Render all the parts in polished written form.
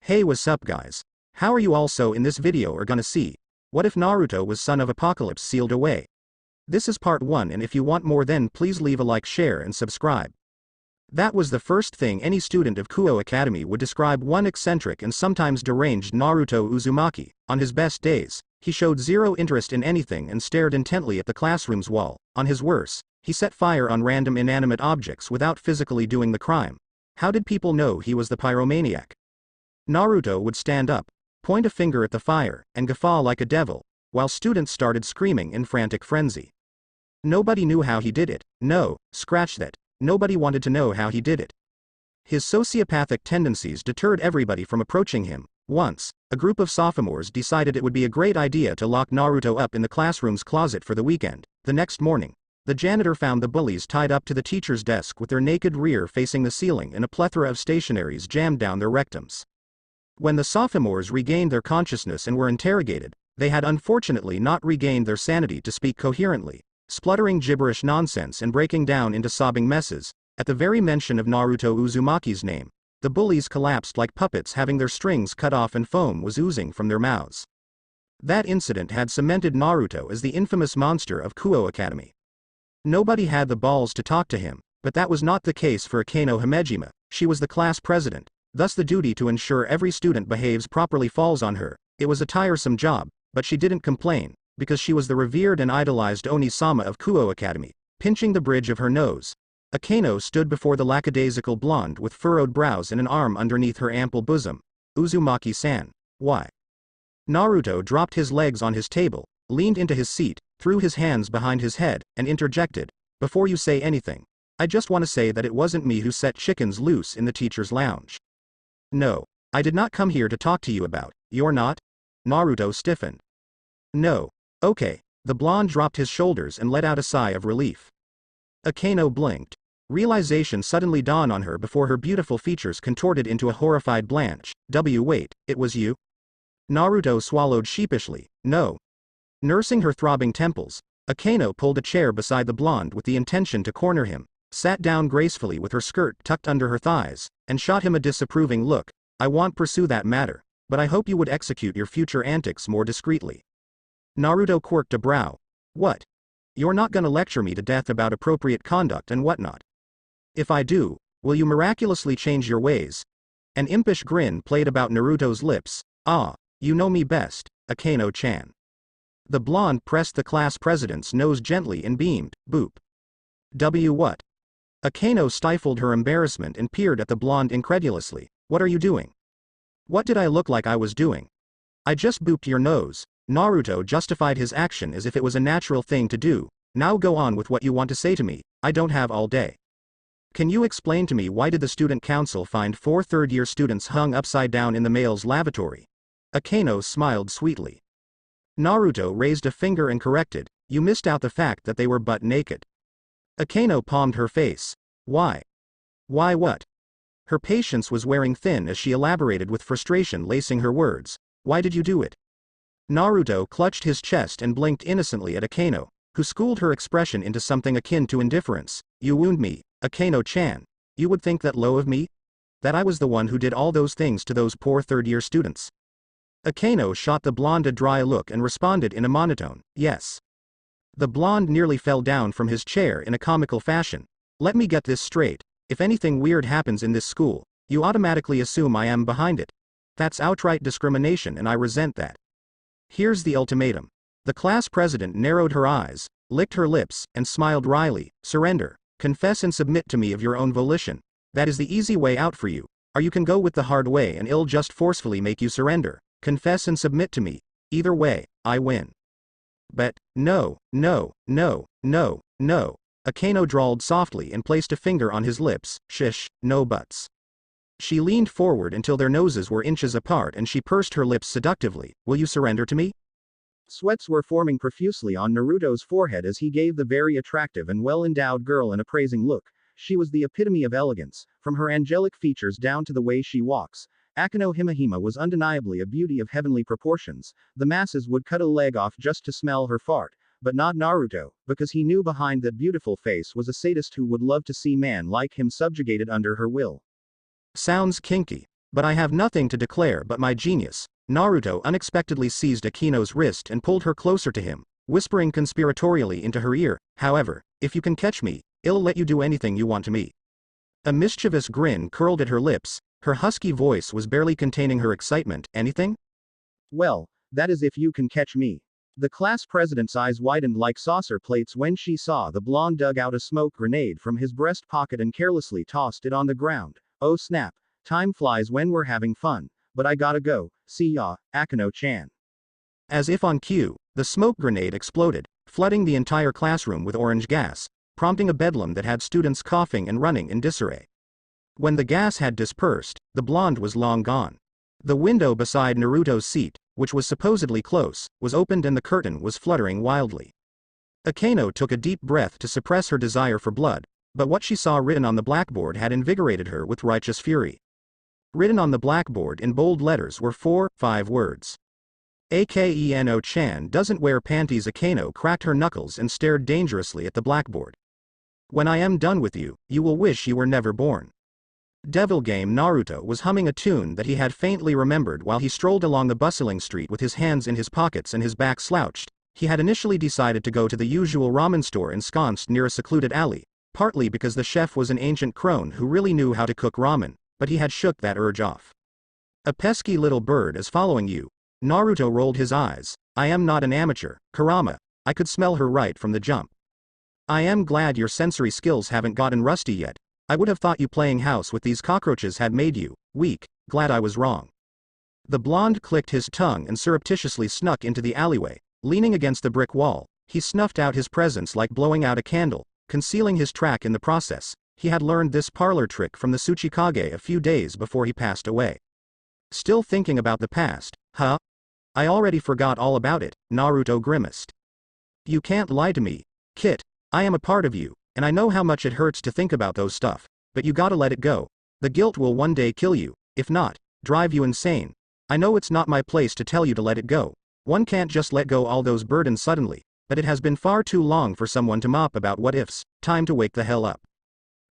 Hey, what's up guys? How are you all? So in this video are gonna see, what if Naruto was son of Apocalypse sealed away? This is part 1, and if you want more then please leave a like, share and subscribe. That was the first thing any student of Kuo Academy would describe one eccentric and sometimes deranged Naruto Uzumaki. On his best days, he showed zero interest in anything and stared intently at the classroom's wall. On his worst, he set fire on random inanimate objects without physically doing the crime. How did people know he was the pyromaniac? Naruto would stand up, point a finger at the fire, and guffaw like a devil, while students started screaming in frantic frenzy. Nobody knew how he did it. No, scratch that. Nobody wanted to know how he did it. His sociopathic tendencies deterred everybody from approaching him. Once, a group of sophomores decided it would be a great idea to lock Naruto up in the classroom's closet for the weekend. The next morning, the janitor found the bullies tied up to the teacher's desk with their naked rear facing the ceiling and a plethora of stationaries jammed down their rectums. When the sophomores regained their consciousness and were interrogated, they had unfortunately not regained their sanity to speak coherently, spluttering gibberish nonsense and breaking down into sobbing messes. At the very mention of Naruto Uzumaki's name, the bullies collapsed like puppets, having their strings cut off and foam was oozing from their mouths. That incident had cemented Naruto as the infamous monster of Kuo Academy. Nobody had the balls to talk to him, but that was not the case for Akeno Himejima. She was the class president. Thus the duty to ensure every student behaves properly falls on her. It was a tiresome job, but she didn't complain, because she was the revered and idolized Oni-sama of Kuo Academy. Pinching the bridge of her nose, Akeno stood before the lackadaisical blonde with furrowed brows and an arm underneath her ample bosom. Uzumaki-san. Why? Naruto dropped his legs on his table, leaned into his seat, threw his hands behind his head, and interjected, "Before you say anything, I just want to say that it wasn't me who set chickens loose in the teacher's lounge. No, I did not come here to talk to you about, you're not?" Naruto stiffened. "No. Okay." The blonde dropped his shoulders and let out a sigh of relief. Akeno blinked. Realization suddenly dawned on her before her beautiful features contorted into a horrified blanch. Wait, it was you?" Naruto swallowed sheepishly. "No." Nursing her throbbing temples, Akeno pulled a chair beside the blonde with the intention to corner him, sat down gracefully with her skirt tucked under her thighs, and shot him a disapproving look. "I won't pursue that matter, but I hope you would execute your future antics more discreetly." Naruto quirked a brow. "What? You're not gonna lecture me to death about appropriate conduct and whatnot? If I do, will you miraculously change your ways?" An impish grin played about Naruto's lips. "Ah, you know me best, Akeno-chan." The blonde pressed the class president's nose gently and beamed. "Boop. What?" Akeno stifled her embarrassment and peered at the blonde incredulously. "What are you doing?" "What did I look like I was doing?" "I just booped your nose." Naruto justified his action as if it was a natural thing to do. "Now go on with what you want to say to me. I don't have all day." "Can you explain to me why did the student council find 4 third-year students hung upside down in the male's lavatory?" Akeno smiled sweetly. Naruto raised a finger and corrected, "You missed out the fact that they were butt naked." Akeno palmed her face. "Why? Why what?" Her patience was wearing thin as she elaborated with frustration lacing her words. "Why did you do it?" Naruto clutched his chest and blinked innocently at Akeno, who schooled her expression into something akin to indifference. "You wound me, Akeno-chan. You would think that low of me? That I was the one who did all those things to those poor third-year students?" Akeno shot the blonde a dry look and responded in a monotone, "Yes." The blonde nearly fell down from his chair in a comical fashion. "Let me get this straight. If anything weird happens in this school, you automatically assume I am behind it. That's outright discrimination and I resent that. Here's the ultimatum." The class president narrowed her eyes, licked her lips, and smiled wryly. "Surrender. Confess and submit to me of your own volition. That is the easy way out for you. Or you can go with the hard way and I'll just forcefully make you surrender. Confess and submit to me. Either way, I win." "But, no. Akeno drawled softly and placed a finger on his lips. "Shish, no buts." She leaned forward until their noses were inches apart and she pursed her lips seductively. "Will you surrender to me?" Sweats were forming profusely on Naruto's forehead as he gave the very attractive and well-endowed girl an appraising look. She was the epitome of elegance, from her angelic features down to the way she walks. Akeno Himehima was undeniably a beauty of heavenly proportions. The masses would cut a leg off just to smell her fart, but not Naruto, because he knew behind that beautiful face was a sadist who would love to see man like him subjugated under her will. Sounds kinky. But I have nothing to declare but my genius. Naruto unexpectedly seized Akino's wrist and pulled her closer to him, whispering conspiratorially into her ear, however, if you can catch me, I'll let you do anything you want to me. A mischievous grin curled at her lips, her husky voice was barely containing her excitement. Anything? Well, that is if you can catch me. The class president's eyes widened like saucer plates when she saw the blonde dug out a smoke grenade from his breast pocket and carelessly tossed it on the ground. Oh snap, time flies when we're having fun, but I gotta go, see ya, Akino-chan. As if on cue, the smoke grenade exploded, flooding the entire classroom with orange gas, prompting a bedlam that had students coughing and running in disarray. When the gas had dispersed, the blonde was long gone. The window beside Naruto's seat, which was supposedly close, was opened and the curtain was fluttering wildly. Akino took a deep breath to suppress her desire for blood, but what she saw written on the blackboard had invigorated her with righteous fury. Written on the blackboard in bold letters were 5 words. Akeno-chan doesn't wear panties. Akino cracked her knuckles and stared dangerously at the blackboard. When I am done with you, you will wish you were never born. Devil Game. Naruto was humming a tune that he had faintly remembered while he strolled along the bustling street with his hands in his pockets and his back slouched. He had initially decided to go to the usual ramen store ensconced near a secluded alley, partly because the chef was an ancient crone who really knew how to cook ramen, but he had shook that urge off. A pesky little bird is following you. Naruto rolled his eyes. I am not an amateur, Kurama. I could smell her right from the jump. I am glad your sensory skills haven't gotten rusty yet. I would have thought you playing house with these cockroaches had made you weak. Glad I was wrong. The blonde clicked his tongue and surreptitiously snuck into the alleyway. Leaning against the brick wall, he snuffed out his presence like blowing out a candle, concealing his track in the process. He had learned this parlor trick from the Tsuchikage a few days before he passed away. Still thinking about the past, huh? I already forgot all about it, Naruto grimaced. You can't lie to me, Kit. I am a part of you, and I know how much it hurts to think about those stuff, but you gotta let it go. The guilt will one day kill you, if not, drive you insane. I know it's not my place to tell you to let it go. One can't just let go all those burdens suddenly, but it has been far too long for someone to mop about what ifs. Time to wake the hell up.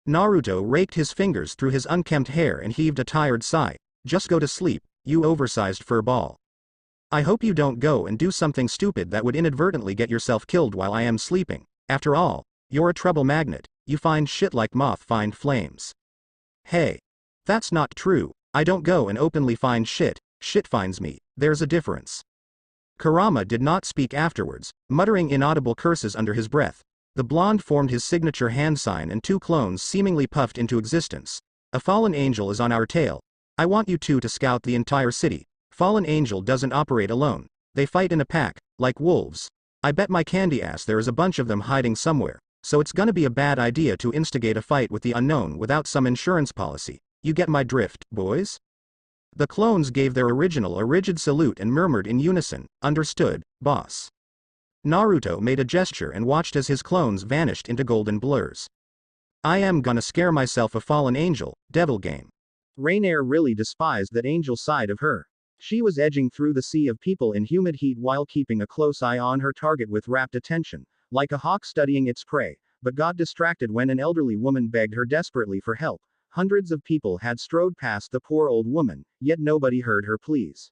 Naruto raked his fingers through his unkempt hair and heaved a tired sigh. Just go to sleep, you oversized fur ball. I hope you don't go and do something stupid that would inadvertently get yourself killed while I am sleeping. After all, you're a trouble magnet. You find shit like moth find flames. Hey. That's not true. I don't go and openly find shit. Shit finds me. There's a difference. Kurama did not speak afterwards, muttering inaudible curses under his breath. The blonde formed his signature hand sign and two clones seemingly puffed into existence. A fallen angel is on our tail. I want you two to scout the entire city. Fallen angel doesn't operate alone. They fight in a pack, like wolves. I bet my candy ass there is a bunch of them hiding somewhere, so it's gonna be a bad idea to instigate a fight with the unknown without some insurance policy. You get my drift, boys? The clones gave their original a rigid salute and murmured in unison, understood, boss. Naruto made a gesture and watched as his clones vanished into golden blurs. I am gonna scare myself a fallen angel, Devil Game. Rainier really despised that angel side of her. She was edging through the sea of people in humid heat while keeping a close eye on her target with rapt attention, like a hawk studying its prey, but got distracted when an elderly woman begged her desperately for help. Hundreds of people had strode past the poor old woman, yet nobody heard her pleas.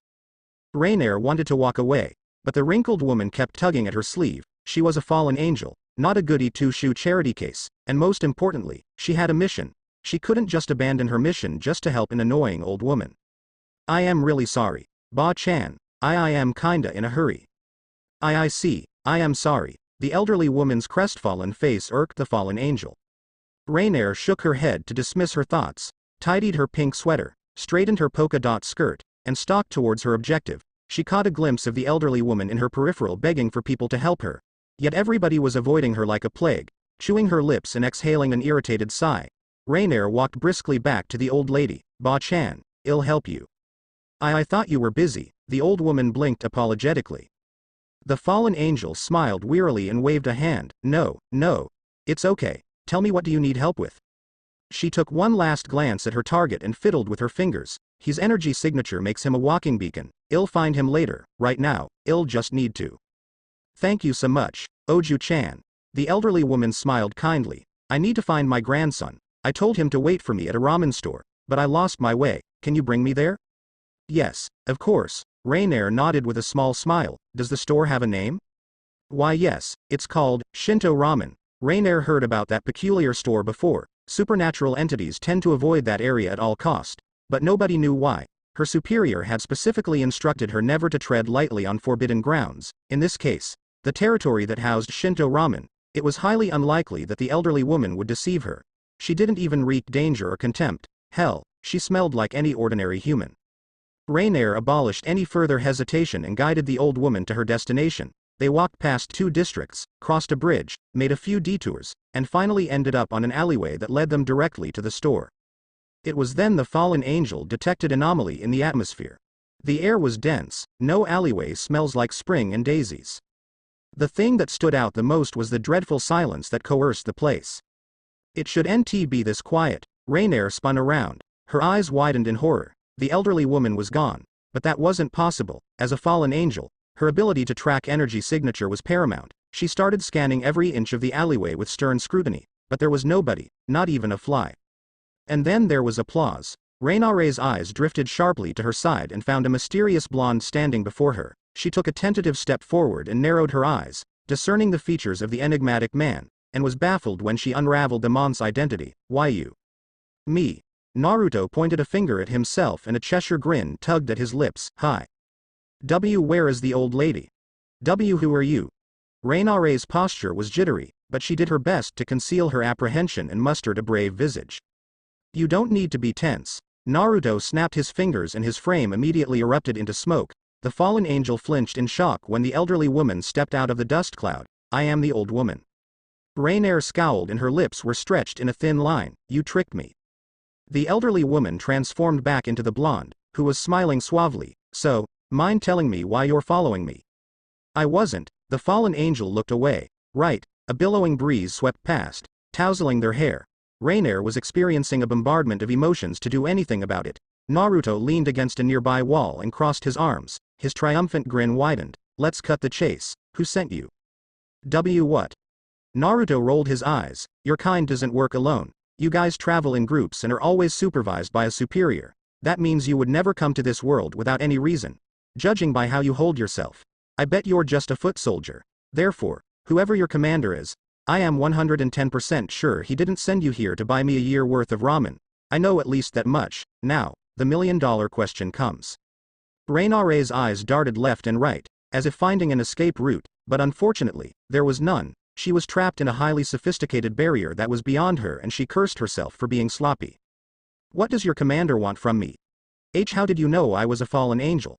Rainier wanted to walk away, but the wrinkled woman kept tugging at her sleeve. She was a fallen angel, not a goody two-shoe charity case, and most importantly, she had a mission. She couldn't just abandon her mission just to help an annoying old woman. I am really sorry, Ba-chan. I am kinda in a hurry. I see. I am sorry. The elderly woman's crestfallen face irked the fallen angel. Rainier shook her head to dismiss her thoughts, tidied her pink sweater, straightened her polka dot skirt, and stalked towards her objective. She caught a glimpse of the elderly woman in her peripheral begging for people to help her. Yet everybody was avoiding her like a plague, chewing her lips and exhaling an irritated sigh. Rainier walked briskly back to the old lady. Ba-chan, I'll help you. I thought you were busy, the old woman blinked apologetically. The fallen angel smiled wearily and waved a hand. No, it's okay. Tell me, what do you need help with? She took one last glance at her target and fiddled with her fingers. His energy signature makes him a walking beacon. I'll find him later. Right now, I'll just need to. Thank you so much, Oju-chan. The elderly woman smiled kindly. I need to find my grandson. I told him to wait for me at a ramen store, but I lost my way. Can you bring me there? Yes, of course. Rainier nodded with a small smile. Does the store have a name? Why yes, it's called Shinto Ramen. Rainier heard about that peculiar store before. Supernatural entities tend to avoid that area at all cost. But nobody knew why. Her superior had specifically instructed her never to tread lightly on forbidden grounds. In this case, the territory that housed Shinto Ramen. It was highly unlikely that the elderly woman would deceive her. She didn't even reek danger or contempt. Hell, she smelled like any ordinary human. Rainier abolished any further hesitation and guided the old woman to her destination. They walked past 2 districts, crossed a bridge, made a few detours, and finally ended up on an alleyway that led them directly to the store. It was then the fallen angel detected anomaly in the atmosphere. The air was dense. No alleyway smells like spring and daisies. The thing that stood out the most was the dreadful silence that coerced the place. It should NT be this quiet. Rainier spun around. Her eyes widened in horror. The elderly woman was gone. But that wasn't possible. As a fallen angel, her ability to track energy signature was paramount. She started scanning every inch of the alleyway with stern scrutiny. But there was nobody, not even a fly. And then there was applause. Rainier's eyes drifted sharply to her side and found a mysterious blonde standing before her. She took a tentative step forward and narrowed her eyes, discerning the features of the enigmatic man, and was baffled when she unraveled the man's identity. Why you? Me. Naruto pointed a finger at himself and a Cheshire grin tugged at his lips. Hi. W. Where is the old lady? W. Who are you? Rainier's posture was jittery, but she did her best to conceal her apprehension and mustered a brave visage. You don't need to be tense. Naruto snapped his fingers and his frame immediately erupted into smoke. The fallen angel flinched in shock when the elderly woman stepped out of the dust cloud. I am the old woman. Rainier scowled and her lips were stretched in a thin line. You tricked me. The elderly woman transformed back into the blonde, who was smiling suavely. So, mind telling me why you're following me? I wasn't. The fallen angel looked away. Right. A billowing breeze swept past, tousling their hair. Rainier was experiencing a bombardment of emotions to do anything about it. Naruto leaned against a nearby wall and crossed his arms. His triumphant grin widened. Let's cut the chase. Who sent you? W. What? Naruto rolled his eyes. Your kind doesn't work alone. You guys travel in groups and are always supervised by a superior. That means you would never come to this world without any reason. Judging by how you hold yourself, I bet you're just a foot soldier. Therefore, whoever your commander is, I am 110% sure he didn't send you here to buy me a year worth of ramen. I know at least that much. Now, the million-dollar question comes. Rainier's eyes darted left and right, as if finding an escape route, but unfortunately, there was none. She was trapped in a highly sophisticated barrier that was beyond her and she cursed herself for being sloppy. What does your commander want from me? How did you know I was a fallen angel?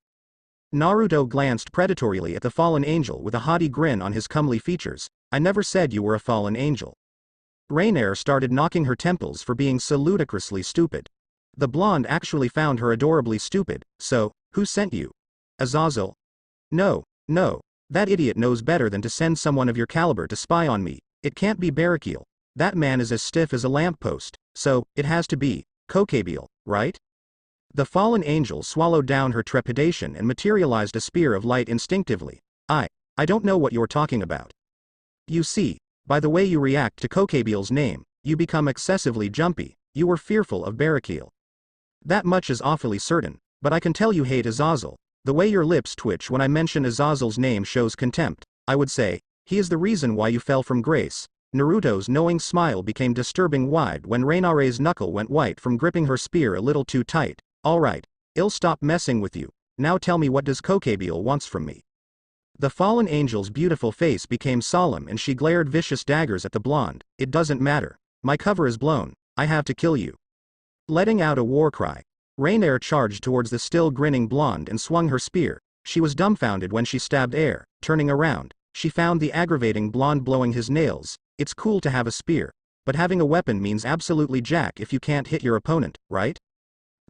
Naruto glanced predatorily at the fallen angel with a haughty grin on his comely features. I never said you were a fallen angel. Rainier started knocking her temples for being so ludicrously stupid. The blonde actually found her adorably stupid. So, who sent you? Azazel? No. That idiot knows better than to send someone of your caliber to spy on me. It can't be Barakiel. That man is as stiff as a lamppost. So, it has to be Kokabiel, right? The fallen angel swallowed down her trepidation and materialized a spear of light instinctively. I don't know what you're talking about. You see, by the way you react to Kokabiel's name, you become excessively jumpy. You were fearful of Barakiel. That much is awfully certain, but I can tell you hate Azazel. The way your lips twitch when I mention Azazel's name shows contempt. I would say, he is the reason why you fell from grace. Naruto's knowing smile became disturbing wide when Rainier's knuckle went white from gripping her spear a little too tight. Alright, I'll stop messing with you. Now tell me, what does Kokabiel wants from me? The fallen angel's beautiful face became solemn and she glared vicious daggers at the blonde. It doesn't matter. My cover is blown. I have to kill you. Letting out a war cry, Rainier charged towards the still grinning blonde and swung her spear. She was dumbfounded when she stabbed air. Turning around, she found the aggravating blonde blowing his nails. It's cool to have a spear, but having a weapon means absolutely jack if you can't hit your opponent, right?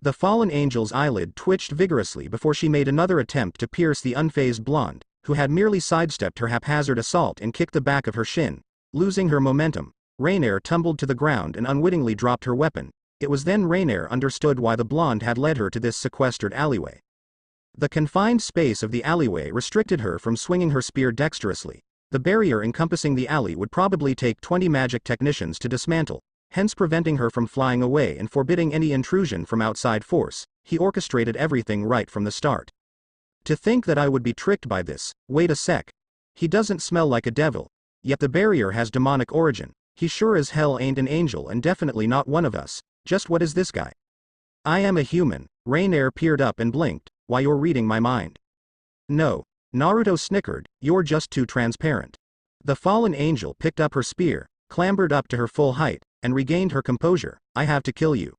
The fallen angel's eyelid twitched vigorously before she made another attempt to pierce the unfazed blonde, who had merely sidestepped her haphazard assault and kicked the back of her shin. Losing her momentum, Rainier tumbled to the ground and unwittingly dropped her weapon. It was then Rainier understood why the blonde had led her to this sequestered alleyway. The confined space of the alleyway restricted her from swinging her spear dexterously. The barrier encompassing the alley would probably take 20 magic technicians to dismantle. hence preventing her from flying away and forbidding any intrusion from outside force. He orchestrated everything right from the start. To think that I would be tricked by this. Wait a sec. He doesn't smell like a devil. Yet the barrier has demonic origin. He sure as hell ain't an angel and definitely not one of us. Just what is this guy? I am a human. Rainier peered up and blinked. Why, you're reading my mind. No. Naruto snickered, you're just too transparent. The fallen angel picked up her spear, clambered up to her full height, and regained her composure. I have to kill you.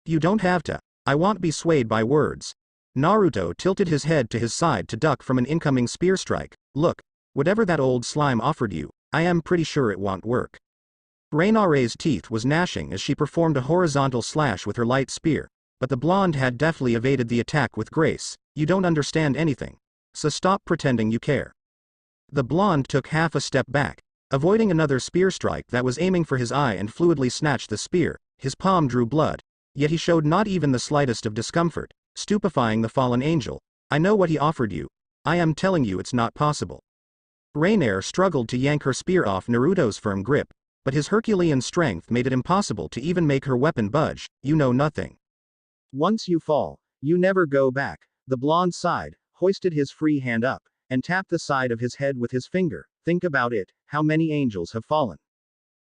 You don't have to. I won't be swayed by words. Naruto tilted his head to his side to duck from an incoming spear strike. Look, whatever that old slime offered you, I am pretty sure it won't work. Rainare's teeth was gnashing as she performed a horizontal slash with her light spear, but the blonde had deftly evaded the attack with grace. You don't understand anything. So stop pretending you care. The blonde took half a step back, avoiding another spear strike that was aiming for his eye and fluidly snatched the spear. His palm drew blood, yet he showed not even the slightest of discomfort, stupefying the fallen angel. I know what he offered you. I am telling you it's not possible. Rainier struggled to yank her spear off Naruto's firm grip, but his Herculean strength made it impossible to even make her weapon budge. You know nothing. Once you fall, you never go back. The blonde sighed, hoisted his free hand up, and tapped the side of his head with his finger. Think about it, how many angels have fallen?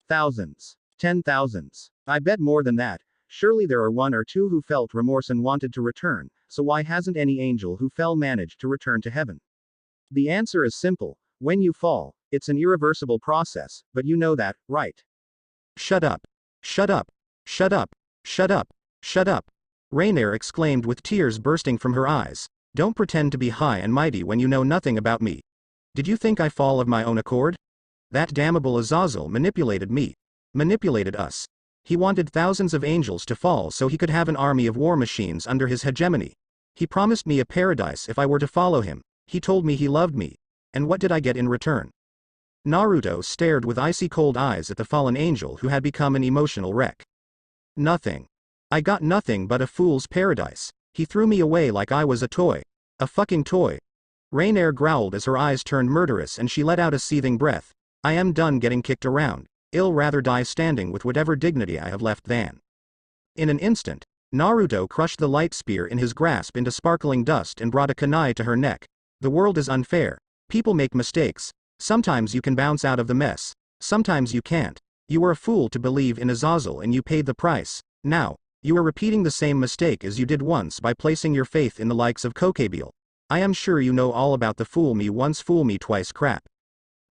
Thousands. 10,000s. I bet more than that. Surely there are one or two who felt remorse and wanted to return, so why hasn't any angel who fell managed to return to heaven? The answer is simple. When you fall, it's an irreversible process, but you know that, right? Shut up. Shut up. Shut up. Shut up. Shut up. Rainier exclaimed with tears bursting from her eyes. Don't pretend to be high and mighty when you know nothing about me. Did you think I fall of my own accord? That damnable Azazel manipulated me. Manipulated us. He wanted thousands of angels to fall so he could have an army of war machines under his hegemony. He promised me a paradise if I were to follow him. He told me he loved me. And what did I get in return? Naruto stared with icy cold eyes at the fallen angel who had become an emotional wreck. Nothing. I got nothing but a fool's paradise. He threw me away like I was a toy. A fucking toy. Rainier growled as her eyes turned murderous and she let out a seething breath. I am done getting kicked around. I'll rather die standing with whatever dignity I have left than. In an instant, Naruto crushed the light spear in his grasp into sparkling dust and brought a kunai to her neck. The world is unfair. People make mistakes. Sometimes you can bounce out of the mess. Sometimes you can't. You were a fool to believe in Azazel and you paid the price. Now, you are repeating the same mistake as you did once by placing your faith in the likes of Kokebile. I am sure you know all about the fool me once fool me twice crap.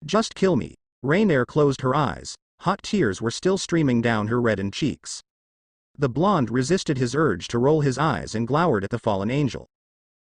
Just kill me. Rainier closed her eyes. Hot tears were still streaming down her reddened cheeks. The blonde resisted his urge to roll his eyes and glowered at the fallen angel.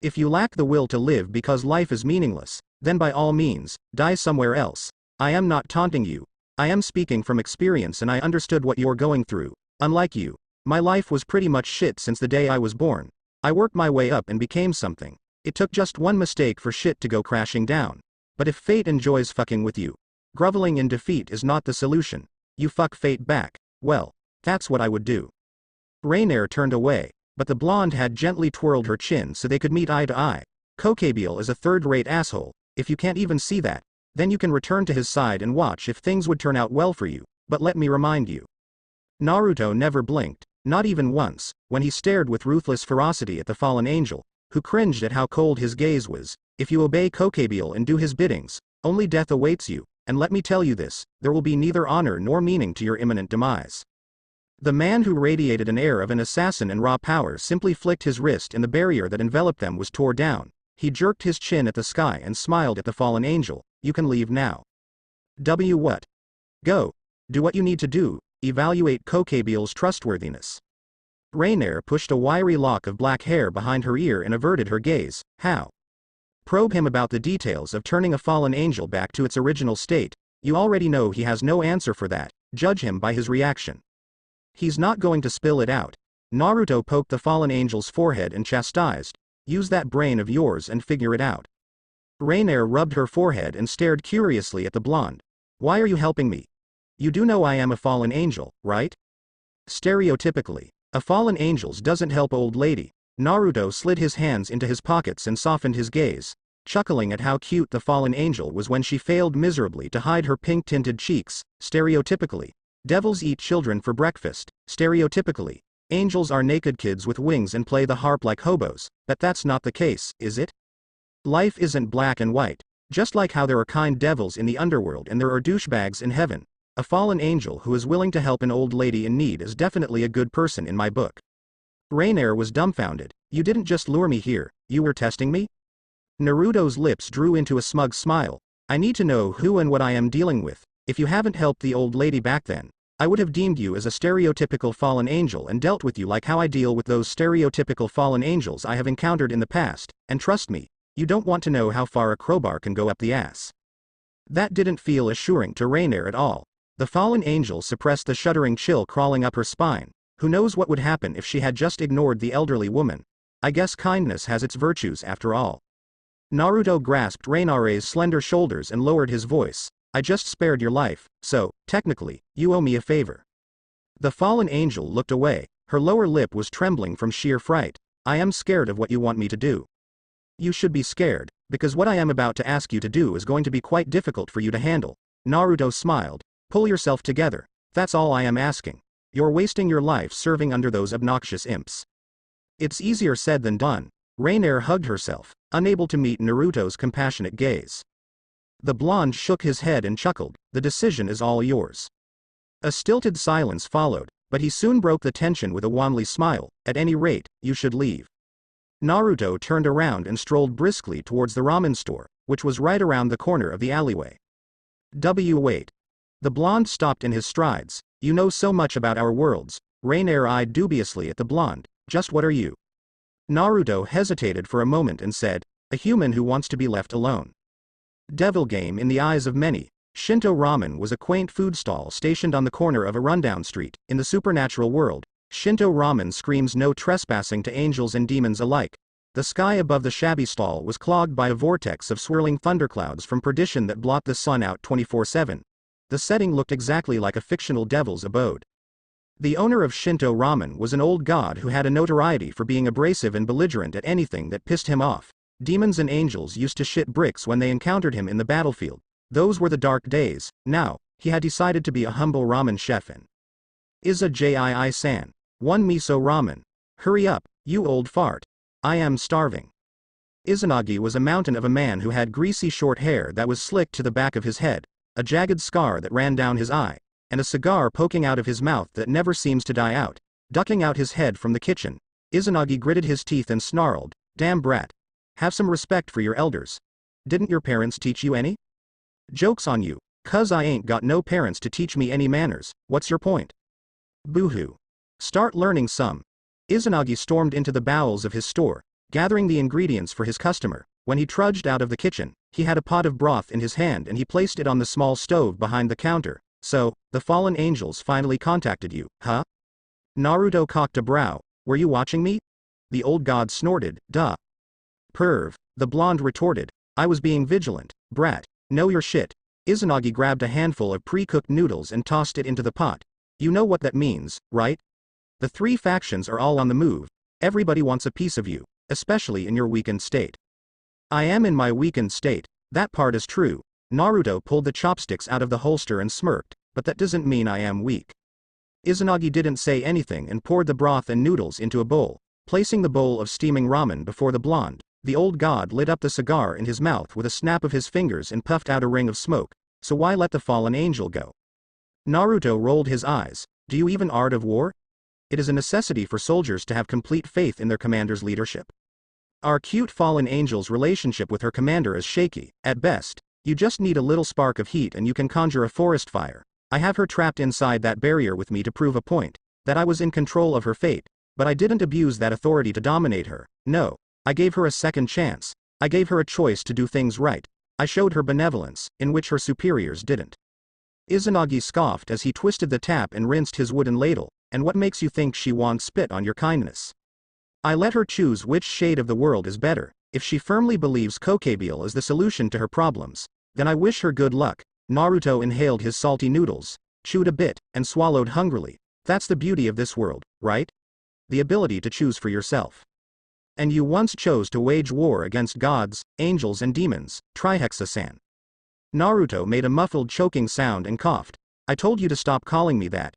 If you lack the will to live because life is meaningless, then by all means, die somewhere else. I am not taunting you. I am speaking from experience and I understood what you're going through. Unlike you, my life was pretty much shit since the day I was born. I worked my way up and became something. It took just one mistake for shit to go crashing down. But if fate enjoys fucking with you, groveling in defeat is not the solution. You fuck fate back. Well, that's what I would do. Rainier turned away, but the blonde had gently twirled her chin so they could meet eye to eye. Kokebile is a third-rate asshole. If you can't even see that, then you can return to his side and watch if things would turn out well for you. But let me remind you. Naruto never blinked, not even once, when he stared with ruthless ferocity at the fallen angel, who cringed at how cold his gaze was. If you obey Kokebile and do his biddings, only death awaits you, and let me tell you this, there will be neither honor nor meaning to your imminent demise. The man who radiated an air of an assassin and raw power simply flicked his wrist and the barrier that enveloped them was torn down. He jerked his chin at the sky and smiled at the fallen angel. You can leave now. What? Go. Do what you need to do. Evaluate Kokebile's trustworthiness. Rainier pushed a wiry lock of black hair behind her ear and averted her gaze. How? Probe him about the details of turning a fallen angel back to its original state. You already know he has no answer for that. Judge him by his reaction. He's not going to spill it out. Naruto poked the fallen angel's forehead and chastised. Use that brain of yours and figure it out. Rainier rubbed her forehead and stared curiously at the blonde. Why are you helping me? You do know I am a fallen angel, right? Stereotypically, a fallen angel doesn't help old lady. Naruto slid his hands into his pockets and softened his gaze, chuckling at how cute the fallen angel was when she failed miserably to hide her pink-tinted cheeks. Stereotypically. Devils eat children for breakfast, stereotypically. Angels are naked kids with wings and play the harp like hobos, but that's not the case, is it? Life isn't black and white. Just like how there are kind devils in the underworld and there are douchebags in heaven, a fallen angel who is willing to help an old lady in need is definitely a good person in my book. Rainier was dumbfounded. You didn't just lure me here, you were testing me? Naruto's lips drew into a smug smile. I need to know who and what I am dealing with. If you haven't helped the old lady back then, I would have deemed you as a stereotypical fallen angel and dealt with you like how I deal with those stereotypical fallen angels I have encountered in the past, and trust me, you don't want to know how far a crowbar can go up the ass. That didn't feel assuring to Rainier at all. The fallen angel suppressed the shuddering chill crawling up her spine. Who knows what would happen if she had just ignored the elderly woman? I guess kindness has its virtues after all. Naruto grasped Rainier's slender shoulders and lowered his voice. I just spared your life, so, technically, you owe me a favor. The fallen angel looked away. Her lower lip was trembling from sheer fright. I am scared of what you want me to do. You should be scared, because what I am about to ask you to do is going to be quite difficult for you to handle. Naruto smiled. Pull yourself together. That's all I am asking. You're wasting your life serving under those obnoxious imps. It's easier said than done. Rainier hugged herself, unable to meet Naruto's compassionate gaze. The blonde shook his head and chuckled. The decision is all yours. A stilted silence followed, but he soon broke the tension with a wanly smile. At any rate, you should leave. Naruto turned around and strolled briskly towards the ramen store, which was right around the corner of the alleyway. Wait. The blonde stopped in his strides. You know so much about our worlds. Rainier eyed dubiously at the blonde. Just what are you? Naruto hesitated for a moment and said, a human who wants to be left alone. Devil game in the eyes of many. Shinto ramen was a quaint food stall stationed on the corner of a rundown street. In the supernatural world, Shinto ramen screams no trespassing to angels and demons alike. The sky above the shabby stall was clogged by a vortex of swirling thunderclouds from perdition that blot the sun out 24/7. The setting looked exactly like a fictional devil's abode. The owner of Shinto ramen was an old god who had a notoriety for being abrasive and belligerent at anything that pissed him off. Demons and angels used to shit bricks when they encountered him in the battlefield. Those were the dark days. Now, he had decided to be a humble ramen chef in Izaa-jii-san. One miso ramen. Hurry up, you old fart. I am starving. Izanagi was a mountain of a man who had greasy short hair that was slicked to the back of his head, a jagged scar that ran down his eye, and a cigar poking out of his mouth that never seems to die out. Ducking out his head from the kitchen, Izanagi gritted his teeth and snarled, damn brat. Have some respect for your elders. Didn't your parents teach you any? Joke's on you, 'cause I ain't got no parents to teach me any manners. What's your point? Boo-hoo. Start learning some. Izanagi stormed into the bowels of his store, gathering the ingredients for his customer. When he trudged out of the kitchen, he had a pot of broth in his hand and he placed it on the small stove behind the counter. So, the fallen angels finally contacted you, huh? Naruto cocked a brow. Were you watching me? The old god snorted, duh. Perv, the blonde retorted. I was being vigilant, brat. Know your shit. Izanagi grabbed a handful of pre-cooked noodles and tossed it into the pot. You know what that means, right? The three factions are all on the move. Everybody wants a piece of you, especially in your weakened state. I am in my weakened state. That part is true. Naruto pulled the chopsticks out of the holster and smirked, but that doesn't mean I am weak. Izanagi didn't say anything and poured the broth and noodles into a bowl. Placing the bowl of steaming ramen before the blonde, the old god lit up the cigar in his mouth with a snap of his fingers and puffed out a ring of smoke. So why let the fallen angel go? Naruto rolled his eyes. Do you even art of war? It is a necessity for soldiers to have complete faith in their commander's leadership. Our cute fallen angel's relationship with her commander is shaky, at best. You just need a little spark of heat and you can conjure a forest fire. I have her trapped inside that barrier with me to prove a point, that I was in control of her fate, but I didn't abuse that authority to dominate her. No, I gave her a second chance. I gave her a choice to do things right. I showed her benevolence, in which her superiors didn't. Izanagi scoffed as he twisted the tap and rinsed his wooden ladle. And what makes you think she won't spit on your kindness? I let her choose which shade of the world is better. If she firmly believes Kokabeel is the solution to her problems, then I wish her good luck. Naruto inhaled his salty noodles, chewed a bit, and swallowed hungrily. That's the beauty of this world, right? The ability to choose for yourself. And you once chose to wage war against gods, angels and demons, Trihexa-san. Naruto made a muffled choking sound and coughed. I told you to stop calling me that.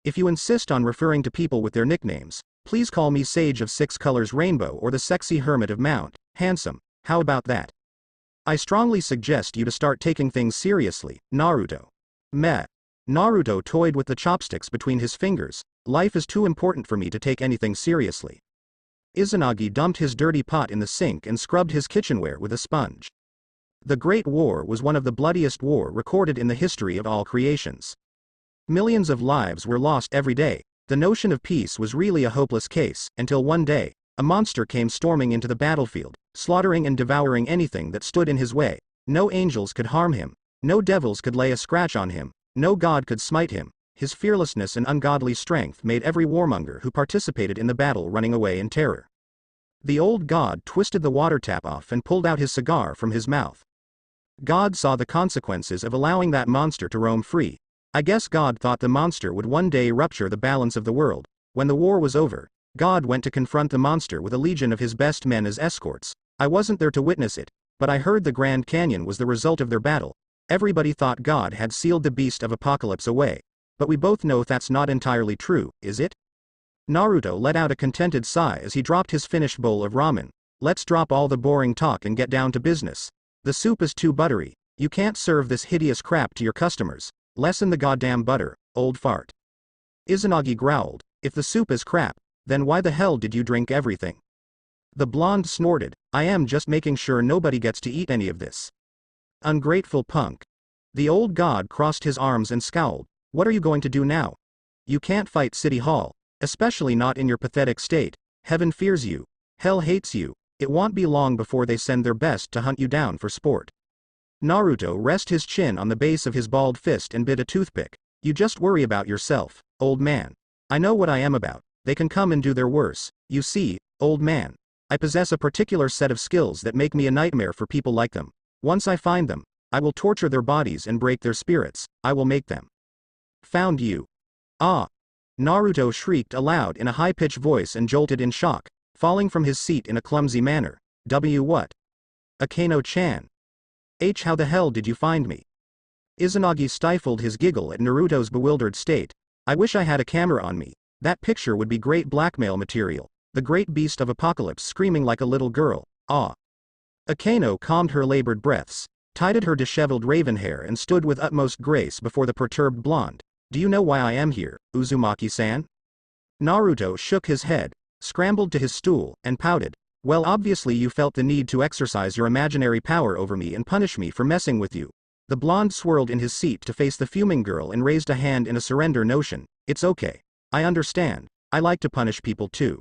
If you insist on referring to people with their nicknames, please call me Sage of Six Colors Rainbow or the Sexy Hermit of Mount Handsome. How about that? I strongly suggest you to start taking things seriously, Naruto. Meh. Naruto toyed with the chopsticks between his fingers. Life is too important for me to take anything seriously. Izanagi dumped his dirty pot in the sink and scrubbed his kitchenware with a sponge. The Great War was one of the bloodiest war recorded in the history of all creations. Millions of lives were lost every day. The notion of peace was really a hopeless case, until one day, a monster came storming into the battlefield, slaughtering and devouring anything that stood in his way. No angels could harm him. No devils could lay a scratch on him. No god could smite him. His fearlessness and ungodly strength made every warmonger who participated in the battle running away in terror. The old god twisted the water tap off and pulled out his cigar from his mouth. God saw the consequences of allowing that monster to roam free. I guess God thought the monster would one day rupture the balance of the world. When the war was over, God went to confront the monster with a legion of his best men as escorts. I wasn't there to witness it, but I heard the Grand Canyon was the result of their battle. Everybody thought God had sealed the beast of apocalypse away. But we both know that's not entirely true, is it? Naruto let out a contented sigh as he dropped his finished bowl of ramen. Let's drop all the boring talk and get down to business. The soup is too buttery. You can't serve this hideous crap to your customers. Lessen the goddamn butter, old fart. Izanagi growled, if the soup is crap, then why the hell did you drink everything? The blonde snorted, I am just making sure nobody gets to eat any of this. Ungrateful punk. The old god crossed his arms and scowled. What are you going to do now? You can't fight City Hall, especially not in your pathetic state. Heaven fears you. Hell hates you. It won't be long before they send their best to hunt you down for sport. Naruto rested his chin on the base of his balled fist and bit a toothpick. You just worry about yourself, old man. I know what I am about. They can come and do their worst. You see, old man, I possess a particular set of skills that make me a nightmare for people like them. Once I find them, I will torture their bodies and break their spirits. I will make them. Found you. Ah. Naruto shrieked aloud in a high-pitched voice and jolted in shock, falling from his seat in a clumsy manner. What? Akeno-chan. How the hell did you find me? Izanagi stifled his giggle at Naruto's bewildered state. I wish I had a camera on me. That picture would be great blackmail material. The great beast of apocalypse screaming like a little girl. Ah. Akeno calmed her labored breaths, tidied her disheveled raven hair and stood with utmost grace before the perturbed blonde. Do you know why I am here, Uzumaki-san? Naruto shook his head, scrambled to his stool, and pouted. Well, obviously you felt the need to exercise your imaginary power over me and punish me for messing with you. The blonde swirled in his seat to face the fuming girl and raised a hand in a surrender notion. It's okay. I understand. I like to punish people too.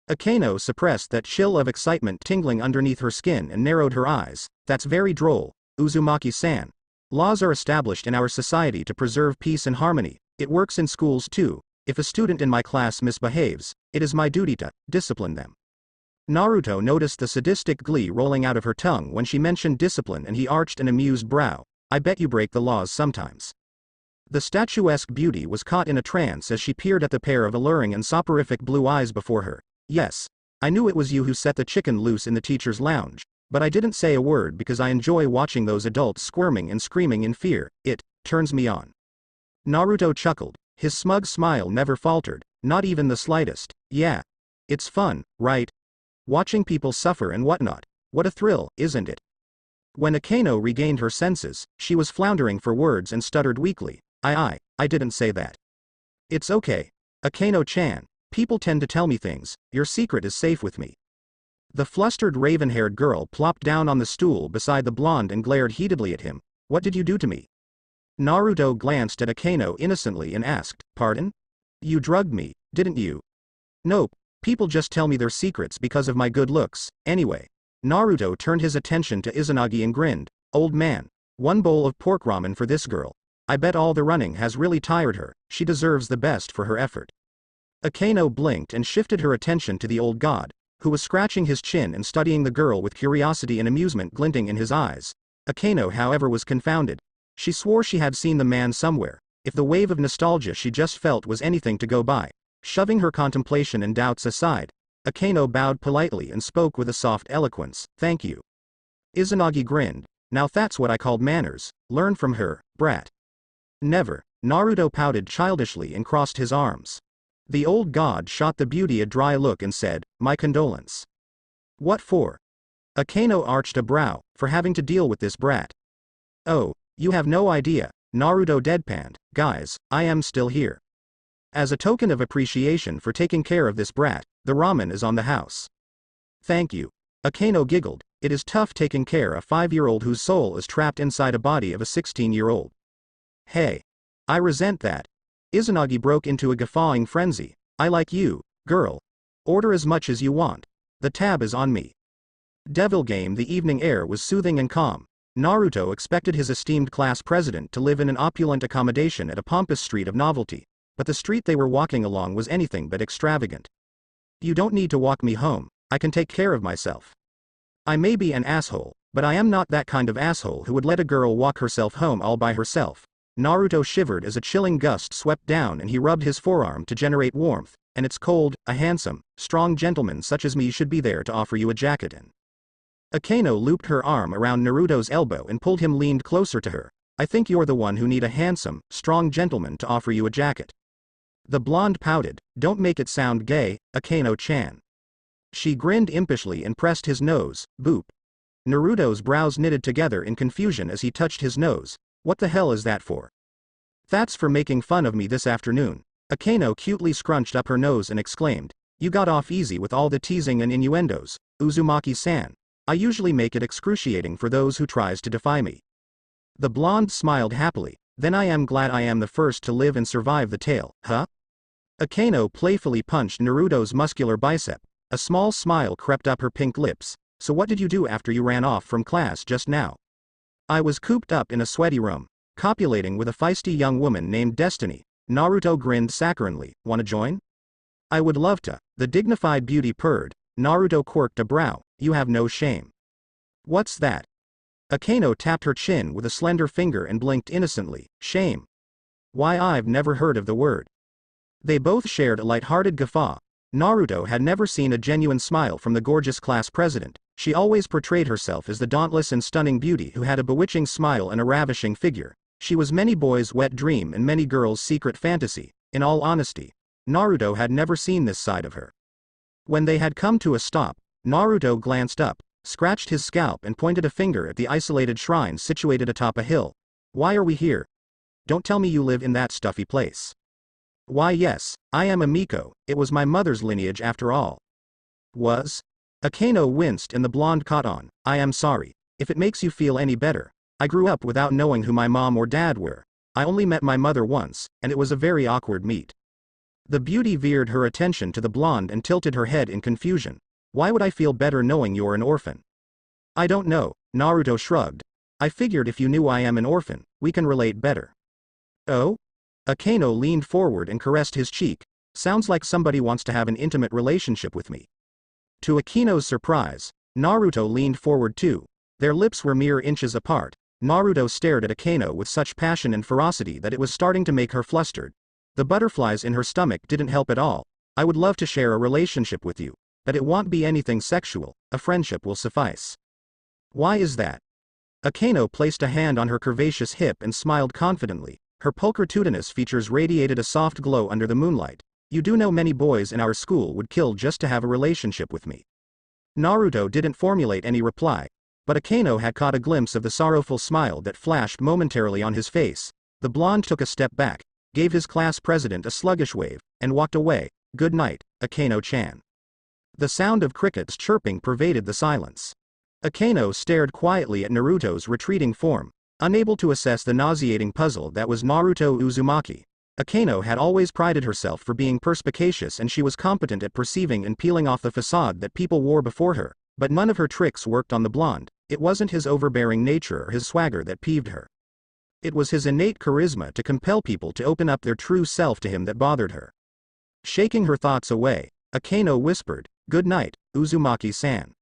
Akeno suppressed that chill of excitement tingling underneath her skin and narrowed her eyes. That's very droll, Uzumaki-san. Laws are established in our society to preserve peace and harmony. It works in schools too. If a student in my class misbehaves, it is my duty to discipline them. Naruto noticed the sadistic glee rolling out of her tongue when she mentioned discipline and he arched an amused brow. I bet you break the laws sometimes. The statuesque beauty was caught in a trance as she peered at the pair of alluring and soporific blue eyes before her. Yes. I knew it was you who set the chicken loose in the teacher's lounge. But I didn't say a word because I enjoy watching those adults squirming and screaming in fear. It turns me on. Naruto chuckled. His smug smile never faltered, not even the slightest. Yeah. It's fun, right? Watching people suffer and whatnot. What a thrill, isn't it? When Akeno regained her senses, she was floundering for words and stuttered weakly. I didn't say that. It's okay. Akeno-chan. People tend to tell me things. Your secret is safe with me. The flustered raven-haired girl plopped down on the stool beside the blonde and glared heatedly at him. What did you do to me? Naruto glanced at Akeno innocently and asked, pardon? You drugged me, didn't you? Nope. People just tell me their secrets because of my good looks. Anyway. Naruto turned his attention to Izanagi and grinned. Old man. One bowl of pork ramen for this girl. I bet all the running has really tired her. She deserves the best for her effort. Akeno blinked and shifted her attention to the old god, who was scratching his chin and studying the girl with curiosity and amusement glinting in his eyes. Akeno, however, was confounded. She swore she had seen the man somewhere, if the wave of nostalgia she just felt was anything to go by. Shoving her contemplation and doubts aside, Akeno bowed politely and spoke with a soft eloquence. Thank you. Izanagi grinned. Now that's what I called manners. Learn from her, brat. Never. Naruto pouted childishly and crossed his arms. The old god shot the beauty a dry look and said, "My condolence." "What for?" Akeno arched a brow, "For having to deal with this brat." "Oh, you have no idea," Naruto deadpanned, "Guys, I am still here. As a token of appreciation for taking care of this brat, the ramen is on the house." "Thank you." Akeno giggled, "It is tough taking care of a 5-year-old whose soul is trapped inside a body of a 16-year-old. Hey. I resent that." Izanagi broke into a guffawing frenzy. "I like you, girl. Order as much as you want. The tab is on me." Devil game. The evening air was soothing and calm. Naruto expected his esteemed class president to live in an opulent accommodation at a pompous street of novelty, but the street they were walking along was anything but extravagant. "You don't need to walk me home, I can take care of myself. I may be an asshole, but I am not that kind of asshole who would let a girl walk herself home all by herself." Naruto shivered as a chilling gust swept down and he rubbed his forearm to generate warmth, "And it's cold. A handsome, strong gentleman such as me should be there to offer you a jacket in." Akeno looped her arm around Naruto's elbow and pulled him leaned closer to her. "I think you're the one who need a handsome, strong gentleman to offer you a jacket." The blonde pouted, "Don't make it sound gay, Akeno-chan." She grinned impishly and pressed his nose. Boop. Naruto's brows knitted together in confusion as he touched his nose. "What the hell is that for?" "That's for making fun of me this afternoon." Akeno cutely scrunched up her nose and exclaimed, "You got off easy with all the teasing and innuendos, Uzumaki-san. I usually make it excruciating for those who tries to defy me." The blonde smiled happily. "Then I am glad I am the first to live and survive the tale, huh?" Akeno playfully punched Naruto's muscular bicep. A small smile crept up her pink lips. "So what did you do after you ran off from class just now?" "I was cooped up in a sweaty room, copulating with a feisty young woman named Destiny." Naruto grinned saccharinely. "Wanna join?" "I would love to." The dignified beauty purred. Naruto quirked a brow. "You have no shame." "What's that?" Akeno tapped her chin with a slender finger and blinked innocently. "Shame? Why, I've never heard of the word." They both shared a light-hearted guffaw. Naruto had never seen a genuine smile from the gorgeous class president. She always portrayed herself as the dauntless and stunning beauty who had a bewitching smile and a ravishing figure. She was many boys' wet dream and many girls' secret fantasy. In all honesty, Naruto had never seen this side of her. When they had come to a stop, Naruto glanced up, scratched his scalp and pointed a finger at the isolated shrine situated atop a hill. "Why are we here? Don't tell me you live in that stuffy place." "Why yes, I am a Miko, it was my mother's lineage after all." "Was?" Akeno winced and the blonde caught on. "I am sorry. If it makes you feel any better, I grew up without knowing who my mom or dad were. I only met my mother once, and it was a very awkward meet." The beauty veered her attention to the blonde and tilted her head in confusion. "Why would I feel better knowing you're an orphan?" "I don't know," Naruto shrugged. "I figured if you knew I am an orphan, we can relate better." "Oh?" Akeno leaned forward and caressed his cheek. "Sounds like somebody wants to have an intimate relationship with me." To Akeno's surprise, Naruto leaned forward too. Their lips were mere inches apart. Naruto stared at Akeno with such passion and ferocity that it was starting to make her flustered. The butterflies in her stomach didn't help at all. "I would love to share a relationship with you, but it won't be anything sexual, a friendship will suffice." "Why is that?" Akeno placed a hand on her curvaceous hip and smiled confidently. Her pulchritudinous features radiated a soft glow under the moonlight. "You do know many boys in our school would kill just to have a relationship with me." Naruto didn't formulate any reply, but Akeno had caught a glimpse of the sorrowful smile that flashed momentarily on his face. The blonde took a step back, gave his class president a sluggish wave, and walked away. "Good night, Akeno-chan." The sound of crickets chirping pervaded the silence. Akeno stared quietly at Naruto's retreating form, unable to assess the nauseating puzzle that was Naruto Uzumaki. Akeno had always prided herself for being perspicacious and she was competent at perceiving and peeling off the facade that people wore before her, but none of her tricks worked on the blonde. It wasn't his overbearing nature or his swagger that peeved her. It was his innate charisma to compel people to open up their true self to him that bothered her. Shaking her thoughts away, Akeno whispered, "Good night, Uzumaki-san."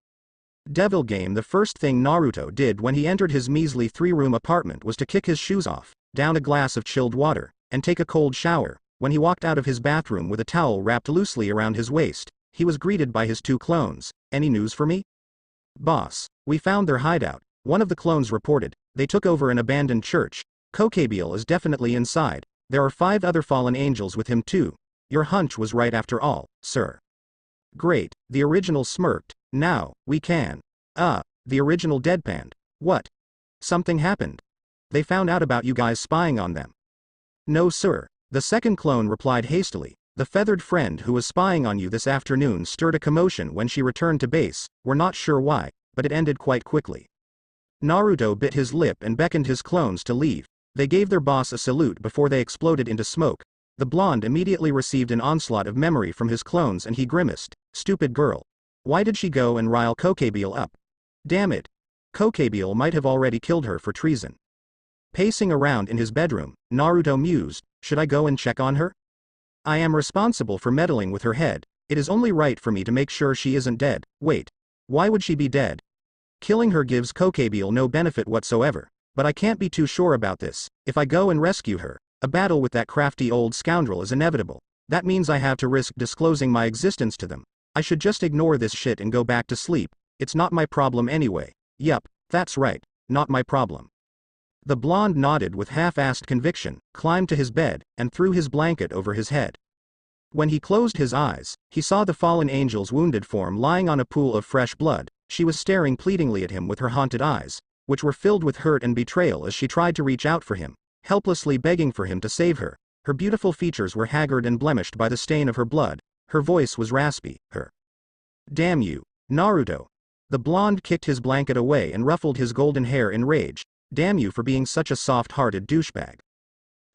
Devil game. The first thing Naruto did when he entered his measly 3-room apartment was to kick his shoes off, down a glass of chilled water, and take a cold shower. When he walked out of his bathroom with a towel wrapped loosely around his waist, he was greeted by his 2 clones. "Any news for me?" "Boss, we found their hideout," one of the clones reported. "They took over an abandoned church. Kokabiel is definitely inside." There are 5 other fallen angels with him too. Your hunch was right after all, sir. Great, the original smirked. Now, we can. The original deadpanned. What? Something happened. They found out about you guys spying on them. No sir, the second clone replied hastily. The feathered friend who was spying on you this afternoon stirred a commotion when she returned to base, we're not sure why, but it ended quite quickly. Naruto bit his lip and beckoned his clones to leave. They gave their boss a salute before they exploded into smoke. The blonde immediately received an onslaught of memory from his clones and he grimaced. Stupid girl. Why did she go and rile Kokebiel up? Damn it. Kokebiel might have already killed her for treason. Pacing around in his bedroom, Naruto mused, should I go and check on her? I am responsible for meddling with her head. It is only right for me to make sure she isn't dead. Wait. Why would she be dead? Killing her gives Kokebiel no benefit whatsoever. But I can't be too sure about this. If I go and rescue her, a battle with that crafty old scoundrel is inevitable. That means I have to risk disclosing my existence to them. I should just ignore this shit and go back to sleep. It's not my problem anyway. Yup, that's right, not my problem. The blonde nodded with half-assed conviction, climbed to his bed, and threw his blanket over his head. When he closed his eyes, he saw the fallen angel's wounded form lying on a pool of fresh blood. She was staring pleadingly at him with her haunted eyes, which were filled with hurt and betrayal as she tried to reach out for him, helplessly begging for him to save her. Her beautiful features were haggard and blemished by the stain of her blood. Her voice was raspy. Damn you, Naruto. The blonde kicked his blanket away and ruffled his golden hair in rage. Damn you for being such a soft-hearted douchebag.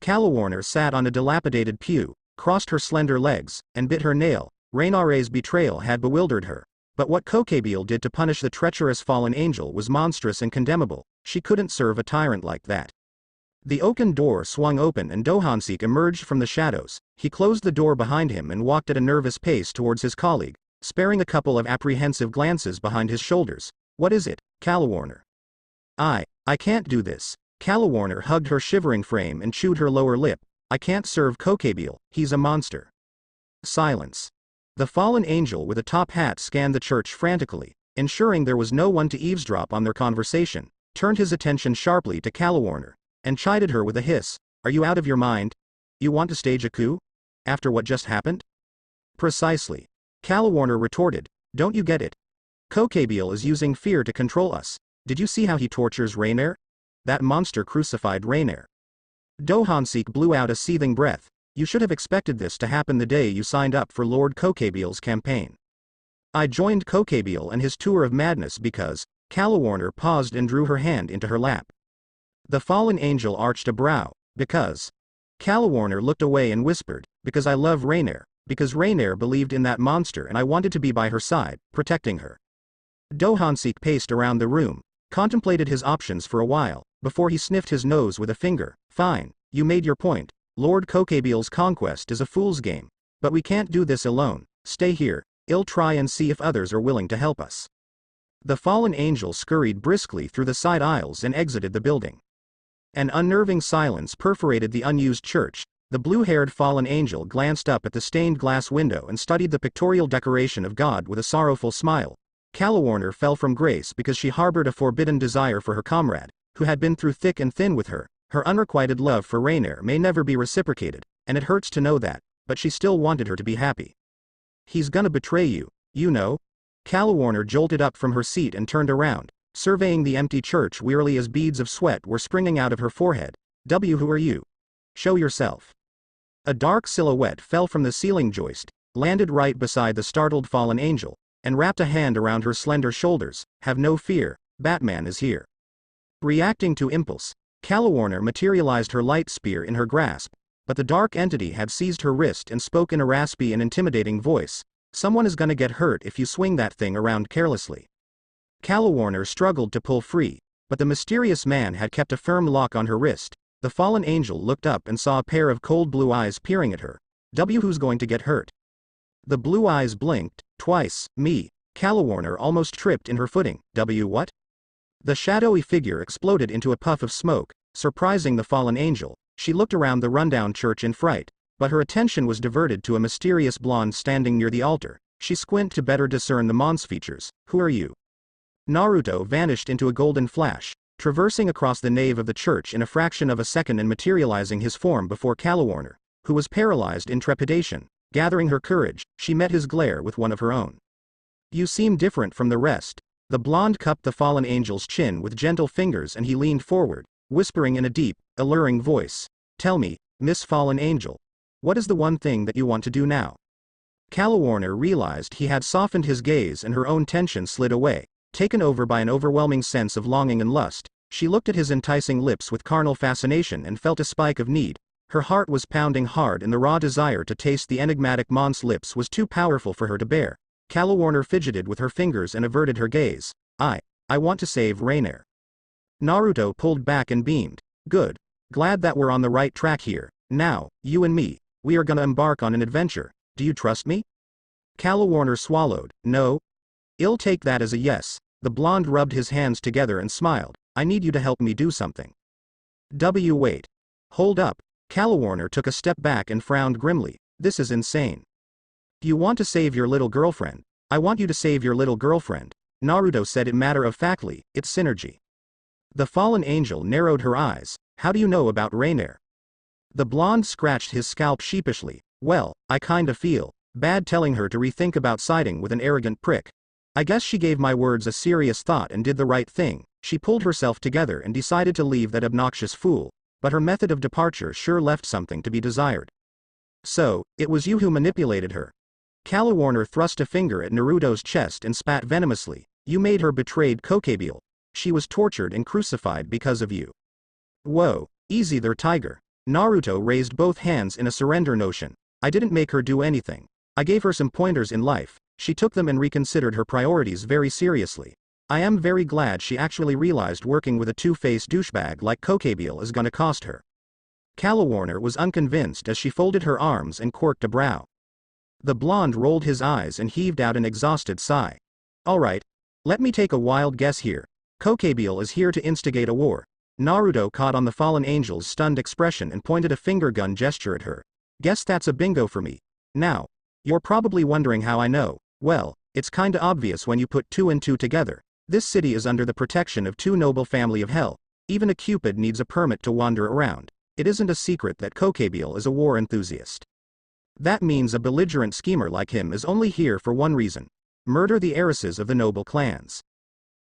Calawarner sat on a dilapidated pew, crossed her slender legs, and bit her nail. Reinare's betrayal had bewildered her. But what Kokebiel did to punish the treacherous fallen angel was monstrous and condemnable. She couldn't serve a tyrant like that. The oaken door swung open and Dohansik emerged from the shadows. He closed the door behind him and walked at a nervous pace towards his colleague, sparing a couple of apprehensive glances behind his shoulders. What is it, Calawarner? I can't do this. Calawarner hugged her shivering frame and chewed her lower lip. I can't serve Kokebiel, he's a monster. Silence. The fallen angel with a top hat scanned the church frantically, ensuring there was no one to eavesdrop on their conversation, turned his attention sharply to Calawarner, and chided her with a hiss. Are you out of your mind? You want to stage a coup? After what just happened? Precisely. Calawarner retorted. Don't you get it? Kokebiel is using fear to control us. Did you see how he tortures Reiner? That monster crucified Reiner. Dohansik blew out a seething breath. You should have expected this to happen the day you signed up for Lord Kokebiel's campaign. I joined Kokebiel and his tour of madness because, Calawarner paused and drew her hand into her lap. The fallen angel arched a brow. Because. Calawarner looked away and whispered, because I love Reiner, because Reiner believed in that monster and I wanted to be by her side, protecting her. Dohansik paced around the room, contemplated his options for a while, before he sniffed his nose with a finger. Fine, you made your point. Lord Kokebiel's conquest is a fool's game. But we can't do this alone. Stay here, I'll try and see if others are willing to help us. The fallen angel scurried briskly through the side aisles and exited the building. An unnerving silence perforated the unused church. The blue-haired fallen angel glanced up at the stained glass window and studied the pictorial decoration of God with a sorrowful smile. Calawarner fell from grace because she harbored a forbidden desire for her comrade, who had been through thick and thin with her. Her unrequited love for Reiner may never be reciprocated, and it hurts to know that, but she still wanted her to be happy. He's gonna betray you, you know? Calawarner jolted up from her seat and turned around, surveying the empty church wearily as beads of sweat were springing out of her forehead. Who are you? Show yourself. A dark silhouette fell from the ceiling joist, landed right beside the startled fallen angel, and wrapped a hand around her slender shoulders. Have no fear, Batman is here. Reacting to impulse, Calawarner materialized her light spear in her grasp, but the dark entity had seized her wrist and spoke in a raspy and intimidating voice. Someone is gonna get hurt if you swing that thing around carelessly. Calawarner struggled to pull free, but the mysterious man had kept a firm lock on her wrist. The fallen angel looked up and saw a pair of cold blue eyes peering at her. Who's going to get hurt? The blue eyes blinked, twice. Me. Calawarner almost tripped in her footing. What? The shadowy figure exploded into a puff of smoke, surprising the fallen angel. She looked around the rundown church in fright, but her attention was diverted to a mysterious blonde standing near the altar. She squinted to better discern the mon's features. Who are you? Naruto vanished into a golden flash, traversing across the nave of the church in a fraction of a second and materializing his form before Calawarner, who was paralyzed in trepidation. Gathering her courage, she met his glare with one of her own. You seem different from the rest. The blonde cupped the fallen angel's chin with gentle fingers and he leaned forward, whispering in a deep, alluring voice. Tell me, Miss Fallen Angel. What is the one thing that you want to do now? Calawarner realized he had softened his gaze and her own tension slid away. Taken over by an overwhelming sense of longing and lust, she looked at his enticing lips with carnal fascination and felt a spike of need. Her heart was pounding hard and the raw desire to taste the enigmatic Mon's lips was too powerful for her to bear. Calawarner fidgeted with her fingers and averted her gaze. I want to save Rainier. Naruto pulled back and beamed. Good. Glad that we're on the right track here. Now, you and me, we are gonna embark on an adventure. Do you trust me? Calawarner swallowed. No. I'll take that as a yes. The blonde rubbed his hands together and smiled. I need you to help me do something. Wait. Hold up. Calawarner took a step back and frowned grimly. This is insane. You want to save your little girlfriend. I want you to save your little girlfriend. Naruto said it matter-of-factly. It's synergy. The fallen angel narrowed her eyes. How do you know about Rainier? The blonde scratched his scalp sheepishly. Well, I kinda feel bad telling her to rethink about siding with an arrogant prick. I guess she gave my words a serious thought and did the right thing. She pulled herself together and decided to leave that obnoxious fool, but her method of departure sure left something to be desired. So, it was you who manipulated her. Calawarner thrust a finger at Naruto's chest and spat venomously. You made her betrayed Kokabeel. She was tortured and crucified because of you. Whoa, easy there, tiger. Naruto raised both hands in a surrender notion. I didn't make her do anything. I gave her some pointers in life. She took them and reconsidered her priorities very seriously. I am very glad she actually realized working with a two-faced douchebag like Kokabeel is gonna cost her. Calawarner was unconvinced as she folded her arms and quirked a brow. The blonde rolled his eyes and heaved out an exhausted sigh. Alright. Let me take a wild guess here. Kokabeel is here to instigate a war. Naruto caught on the fallen angel's stunned expression and pointed a finger gun gesture at her. Guess that's a bingo for me. Now, you're probably wondering how I know. Well, it's kinda obvious when you put two and two together. This city is under the protection of two noble family of hell. Even a Cupid needs a permit to wander around. It isn't a secret that Kokabeel is a war enthusiast. That means a belligerent schemer like him is only here for one reason. Murder the heiresses of the noble clans.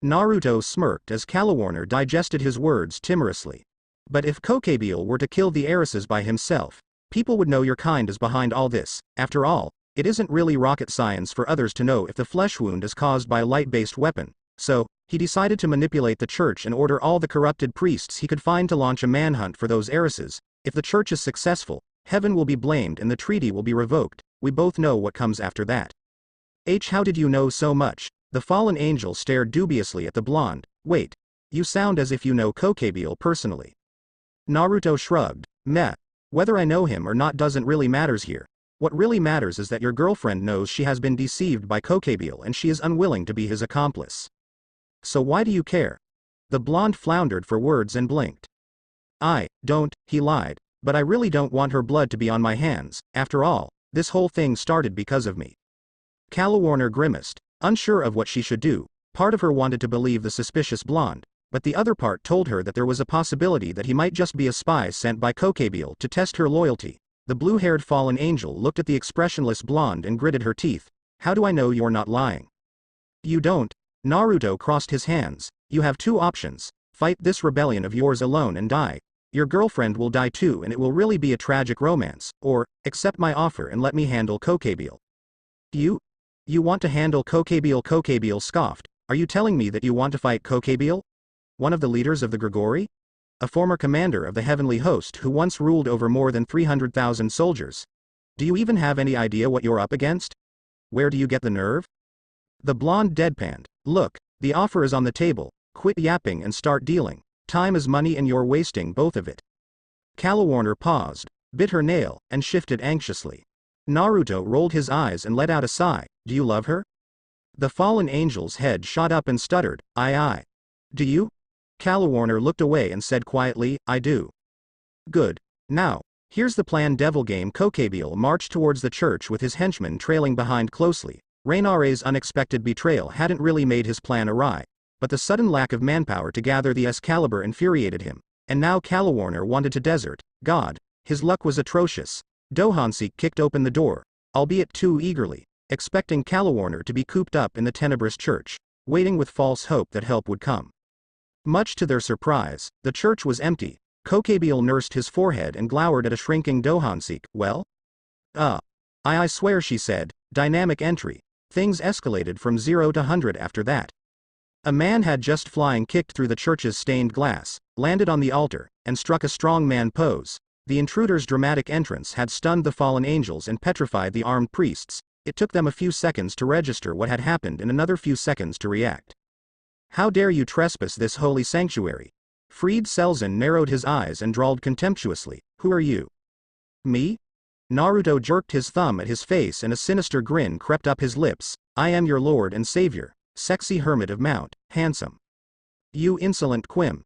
Naruto smirked as Calawarner digested his words timorously. But if Kokabeel were to kill the heiresses by himself, people would know your kind is behind all this. After all, it isn't really rocket science for others to know if the flesh wound is caused by a light-based weapon. So, he decided to manipulate the church and order all the corrupted priests he could find to launch a manhunt for those heiresses. If the church is successful, heaven will be blamed and the treaty will be revoked. We both know what comes after that. How did you know so much? The fallen angel stared dubiously at the blonde. Wait. You sound as if you know Kokabeel personally. Naruto shrugged. Meh. Whether I know him or not doesn't really matters here. What really matters is that your girlfriend knows she has been deceived by Kokabeel and she is unwilling to be his accomplice. So why do you care? The blonde floundered for words and blinked. I don't, he lied, but I really don't want her blood to be on my hands. After all, this whole thing started because of me. Calawarner grimaced, unsure of what she should do. Part of her wanted to believe the suspicious blonde, but the other part told her that there was a possibility that he might just be a spy sent by Kokabeel to test her loyalty. The blue-haired fallen angel looked at the expressionless blonde and gritted her teeth. How do I know you're not lying? You don't. Naruto crossed his hands. You have two options. Fight this rebellion of yours alone and die. Your girlfriend will die too and it will really be a tragic romance. Or, accept my offer and let me handle Kokabeel. You want to handle Kokabeel? Kokabeel scoffed. Are you telling me that you want to fight Kokabeel? One of the leaders of the Grigori? A former commander of the heavenly host who once ruled over more than 300,000 soldiers. Do you even have any idea what you're up against? Where do you get the nerve? The blonde deadpanned. Look, the offer is on the table. Quit yapping and start dealing. Time is money and you're wasting both of it. Calawarner paused, bit her nail, and shifted anxiously. Naruto rolled his eyes and let out a sigh. Do you love her? The fallen angel's head shot up and stuttered. Aye. Do you? Calawarner looked away and said quietly, I do. Good. Now, here's the plan. Devil game. Kokabeel marched towards the church with his henchmen trailing behind closely. Rainier's unexpected betrayal hadn't really made his plan awry. but the sudden lack of manpower to gather the Excalibur infuriated him, and now Kalawarner wanted to desert. God, his luck was atrocious. Dohansik kicked open the door, albeit too eagerly, expecting Kalawarner to be cooped up in the tenebrous church, waiting with false hope that help would come. Much to their surprise, the church was empty. Kokabiel nursed his forehead and glowered at a shrinking Dohansik. Well? I swear, she said. Dynamic entry. Things escalated from 0 to 100 after that. A man had just flying kicked through the church's stained glass, landed on the altar, and struck a strong man pose. The intruder's dramatic entrance had stunned the fallen angels and petrified the armed priests. It took them a few seconds to register what had happened and another few seconds to react. How dare you trespass this holy sanctuary? Fried Selzen narrowed his eyes and drawled contemptuously. Who are you? Me? Naruto jerked his thumb at his face and a sinister grin crept up his lips. I am your lord and savior, sexy hermit of Mount, handsome. You insolent Quim.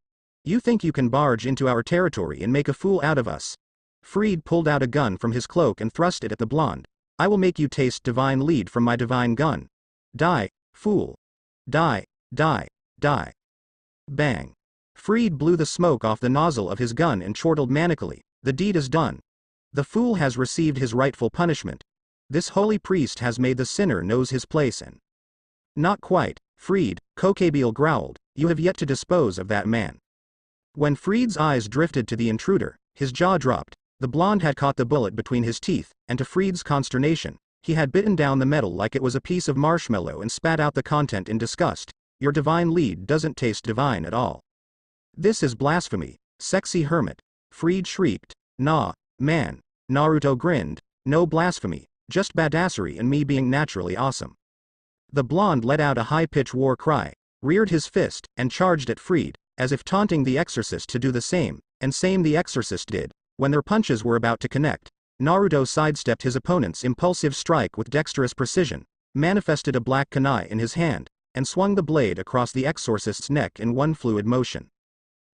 You think you can barge into our territory and make a fool out of us? Fried pulled out a gun from his cloak and thrust it at the blonde. I will make you taste divine lead from my divine gun. Die, fool. Die, die, die. Bang. Fried blew the smoke off the nozzle of his gun and chortled manically. The deed is done. The fool has received his rightful punishment. This holy priest has made the sinner knows his place and. Not quite, Fried, Kokabiel growled, you have yet to dispose of that man. When Fried's eyes drifted to the intruder, his jaw dropped. The blonde had caught the bullet between his teeth, and to Fried's consternation, he had bitten down the metal like it was a piece of marshmallow and spat out the content in disgust. Your divine lead doesn't taste divine at all. This is blasphemy, sexy hermit. Fried shrieked. Nah, man. Naruto grinned. No blasphemy, just badassery and me being naturally awesome. The blonde let out a high-pitched war cry, reared his fist, and charged at Fried, as if taunting the exorcist to do the same, and same the exorcist did. When their punches were about to connect, Naruto sidestepped his opponent's impulsive strike with dexterous precision, manifested a black kunai in his hand, and swung the blade across the exorcist's neck in one fluid motion.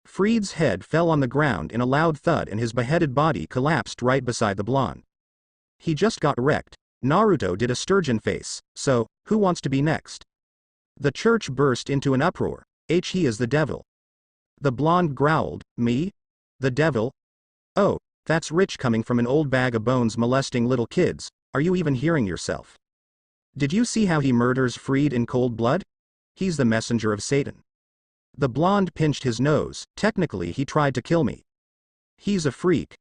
Fried's head fell on the ground in a loud thud and his beheaded body collapsed right beside the blonde. He just got wrecked. Naruto did a sturgeon face. So, who wants to be next? The church burst into an uproar. He is the devil. The blonde growled. Me? The devil? Oh, that's rich coming from an old bag of bones molesting little kids. Are you even hearing yourself? Did you see how he murders Fried in cold blood? He's the messenger of Satan. The blonde pinched his nose. Technically he tried to kill me. He's a freak.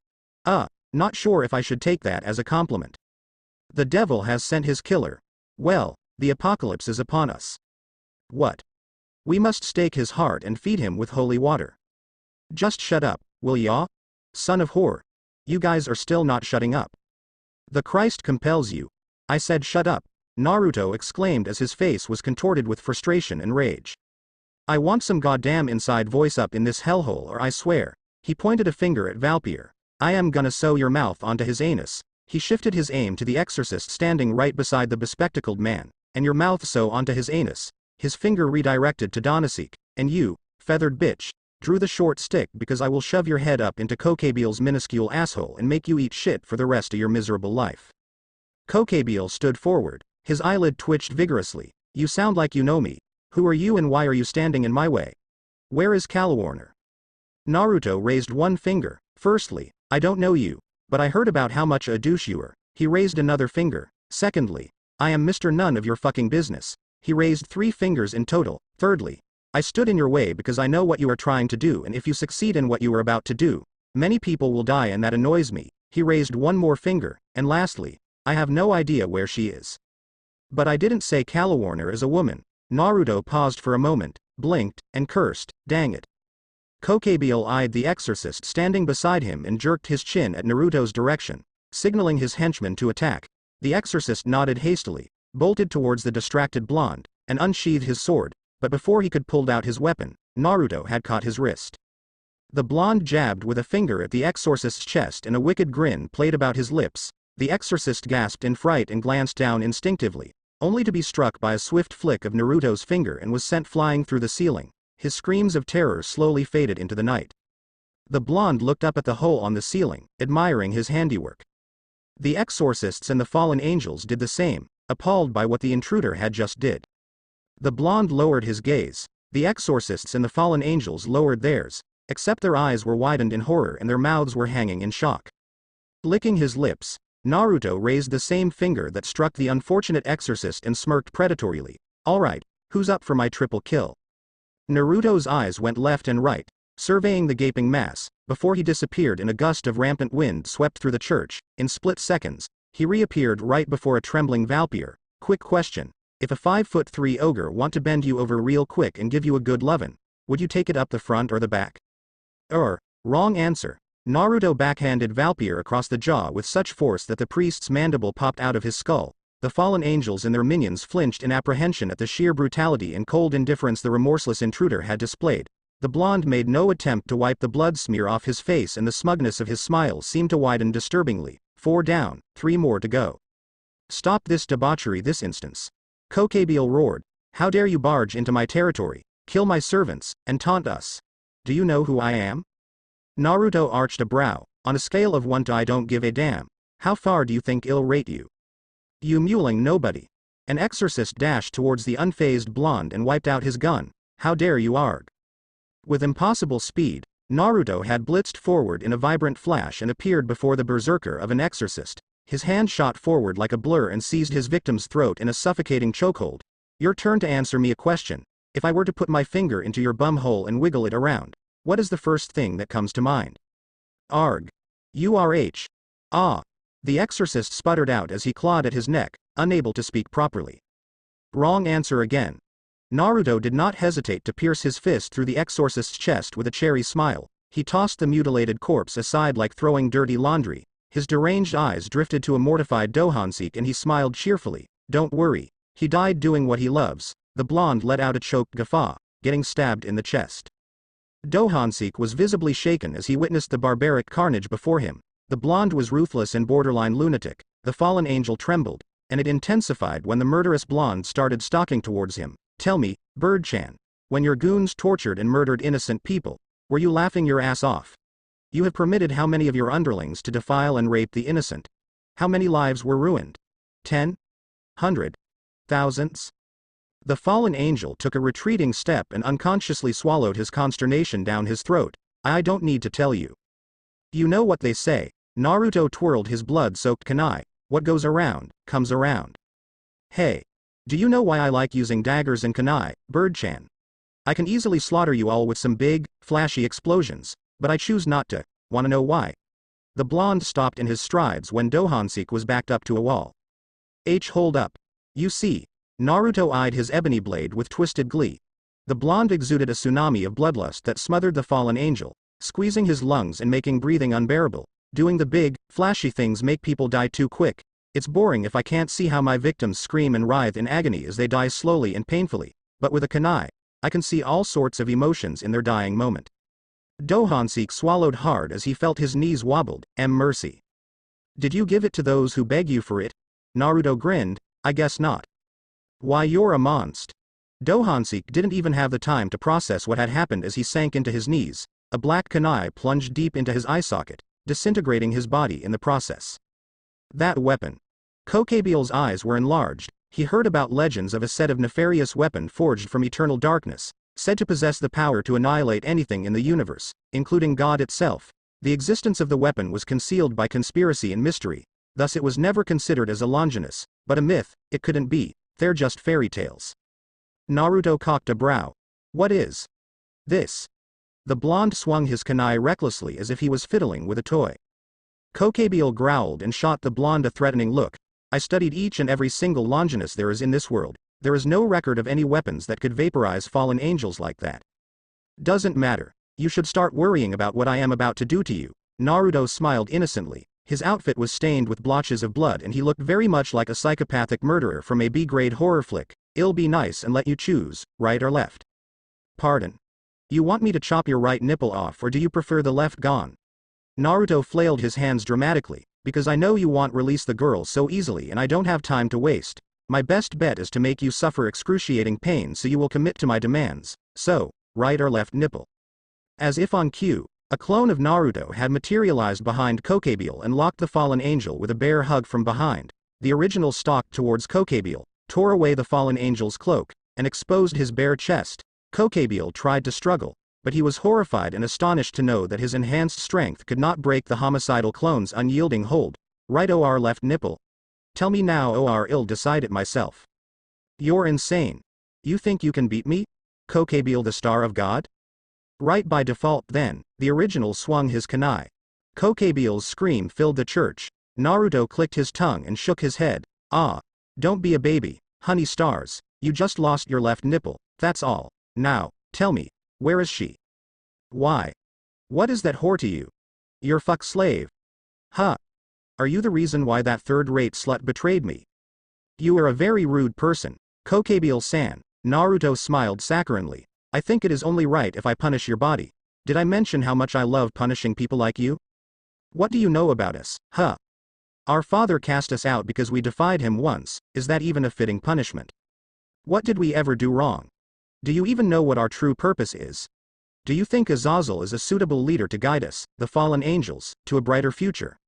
Not sure if I should take that as a compliment. The devil has sent his killer. Well, the apocalypse is upon us. What? We must stake his heart and feed him with holy water. Just shut up, will ya? Son of whore. You guys are still not shutting up. The Christ compels you. I said shut up, Naruto exclaimed as his face was contorted with frustration and rage. I want some goddamn inside voice up in this hellhole or I swear. He pointed a finger at Valpier. I am gonna sew your mouth onto his anus. He shifted his aim to the exorcist standing right beside the bespectacled man. And your mouth sew onto his anus. His finger redirected to Donasik. And you, feathered bitch, drew the short stick because I will shove your head up into Kokabiel's minuscule asshole and make you eat shit for the rest of your miserable life. Kokabiel stood forward. His eyelid twitched vigorously. You sound like you know me. Who are you and why are you standing in my way? Where is Kalawarner? Naruto raised one finger. Firstly, I don't know you, but I heard about how much a douche you are. He raised another finger. Secondly, I am Mr. None of your fucking business. He raised 3 fingers in total. Thirdly, I stood in your way because I know what you are trying to do and if you succeed in what you are about to do, many people will die and that annoys me. He raised one more finger. And lastly, I have no idea where she is. But I didn't say Kalawarner is a woman. Naruto paused for a moment, blinked, and cursed, dang it. Kokabiel eyed the exorcist standing beside him and jerked his chin at Naruto's direction, signaling his henchman to attack. The exorcist nodded hastily, bolted towards the distracted blonde, and unsheathed his sword, but before he could pull out his weapon, Naruto had caught his wrist. The blonde jabbed with a finger at the exorcist's chest and a wicked grin played about his lips. The exorcist gasped in fright and glanced down instinctively, only to be struck by a swift flick of Naruto's finger and was sent flying through the ceiling. His screams of terror slowly faded into the night. The blonde looked up at the hole on the ceiling, admiring his handiwork. The exorcists and the fallen angels did the same, appalled by what the intruder had just did. The blonde lowered his gaze. The exorcists and the fallen angels lowered theirs, except their eyes were widened in horror and their mouths were hanging in shock. Licking his lips, Naruto raised the same finger that struck the unfortunate exorcist and smirked predatorily. Alright, who's up for my triple kill? Naruto's eyes went left and right, surveying the gaping mass, before he disappeared in a gust of rampant wind swept through the church. In split seconds, he reappeared right before a trembling Valpier. Quick question. If a 5'3" ogre want to bend you over real quick and give you a good lovin', would you take it up the front or the back? Wrong answer. Naruto backhanded Valpier across the jaw with such force that the priest's mandible popped out of his skull. The fallen angels and their minions flinched in apprehension at the sheer brutality and cold indifference the remorseless intruder had displayed. The blonde made no attempt to wipe the blood smear off his face and the smugness of his smile seemed to widen disturbingly. 4 down, 3 more to go. Stop this debauchery this instance. Kokebiel roared. How dare you barge into my territory, kill my servants, and taunt us? Do you know who I am? Naruto arched a brow. On a scale of 1 to I don't give a damn, how far do you think I'll rate you? You mewling nobody. An exorcist dashed towards the unfazed blonde and wiped out his gun. How dare you arg? With impossible speed, Naruto had blitzed forward in a vibrant flash and appeared before the berserker of an exorcist. His hand shot forward like a blur and seized his victim's throat in a suffocating chokehold. Your turn to answer me a question. If I were to put my finger into your bum hole and wiggle it around, what is the first thing that comes to mind? Arg. URH. Ah. The exorcist sputtered out as he clawed at his neck, unable to speak properly. Wrong answer again. Naruto did not hesitate to pierce his fist through the exorcist's chest with a cherry smile. He tossed the mutilated corpse aside like throwing dirty laundry. His deranged eyes drifted to a mortified Dohansek and he smiled cheerfully. Don't worry. He died doing what he loves. The blonde let out a choked guffaw, getting stabbed in the chest. Dohansek was visibly shaken as he witnessed the barbaric carnage before him. The blonde was ruthless and borderline lunatic. The fallen angel trembled, and it intensified when the murderous blonde started stalking towards him. Tell me, Bird-chan, when your goons tortured and murdered innocent people, were you laughing your ass off? You have permitted how many of your underlings to defile and rape the innocent? How many lives were ruined? 10? 100? Thousands? The fallen angel took a retreating step and unconsciously swallowed his consternation down his throat. I don't need to tell you. You know what they say. Naruto twirled his blood-soaked kunai. What goes around, comes around. Hey. Do you know why I like using daggers and kunai, Bird-chan? I can easily slaughter you all with some big, flashy explosions, but I choose not to. Wanna know why? The blonde stopped in his strides when Dohansek was backed up to a wall. Hold up. You see. Naruto eyed his ebony blade with twisted glee. The blonde exuded a tsunami of bloodlust that smothered the fallen angel, squeezing his lungs and making breathing unbearable. Doing the big, flashy things make people die too quick. It's boring if I can't see how my victims scream and writhe in agony as they die slowly and painfully, but with a kunai, I can see all sorts of emotions in their dying moment. Dohansek swallowed hard as he felt his knees wobbled. Mercy. Did you give it to those who beg you for it? Naruto grinned. I guess not. Why, you're a monst. Dohansek didn't even have the time to process what had happened as he sank into his knees. A black kunai plunged deep into his eye socket, disintegrating his body in the process. That weapon. Kokebiel's eyes were enlarged. He heard about legends of a set of nefarious weapon forged from eternal darkness, said to possess the power to annihilate anything in the universe, including God itself. The existence of the weapon was concealed by conspiracy and mystery, thus it was never considered as a Longinus, but a myth. It couldn't be. They're just fairy tales. Naruto cocked a brow. What is this? The blonde swung his kunai recklessly as if he was fiddling with a toy. Kokebiel growled and shot the blonde a threatening look. I studied each and every single Longinus there is in this world. There is no record of any weapons that could vaporize fallen angels like that. Doesn't matter. You should start worrying about what I am about to do to you. Naruto smiled innocently. His outfit was stained with blotches of blood and he looked very much like a psychopathic murderer from a B-grade horror flick. I'll be nice and let you choose, right or left. Pardon. You want me to chop your right nipple off or do you prefer the left gone? Naruto flailed his hands dramatically. Because I know you won't release the girl so easily and I don't have time to waste. My best bet is to make you suffer excruciating pain so you will commit to my demands. So, right or left nipple? As if on cue, a clone of Naruto had materialized behind Kokebiel and locked the fallen angel with a bear hug from behind. The original stalked towards Kokebiel, tore away the fallen angel's cloak, and exposed his bare chest. Kokabeel tried to struggle, but he was horrified and astonished to know that his enhanced strength could not break the homicidal clone's unyielding hold. Right or left nipple? Tell me now or I'll decide it myself. You're insane. You think you can beat me? Kokabeel the Star of God? Right by default then, the original swung his kunai. Kokabeel's scream filled the church. Naruto clicked his tongue and shook his head. Ah. Don't be a baby, honey stars, you just lost your left nipple, that's all. Now, tell me, where is she? Why? What is that whore to you? Your fuck slave. Huh. Are you the reason why that third-rate slut betrayed me? You are a very rude person, Kokabeel-san. Naruto smiled saccharinely. I think it is only right if I punish your body. Did I mention how much I love punishing people like you? What do you know about us, huh? Our father cast us out because we defied him once, is that even a fitting punishment? What did we ever do wrong? Do you even know what our true purpose is? Do you think Azazel is a suitable leader to guide us, the fallen angels, to a brighter future?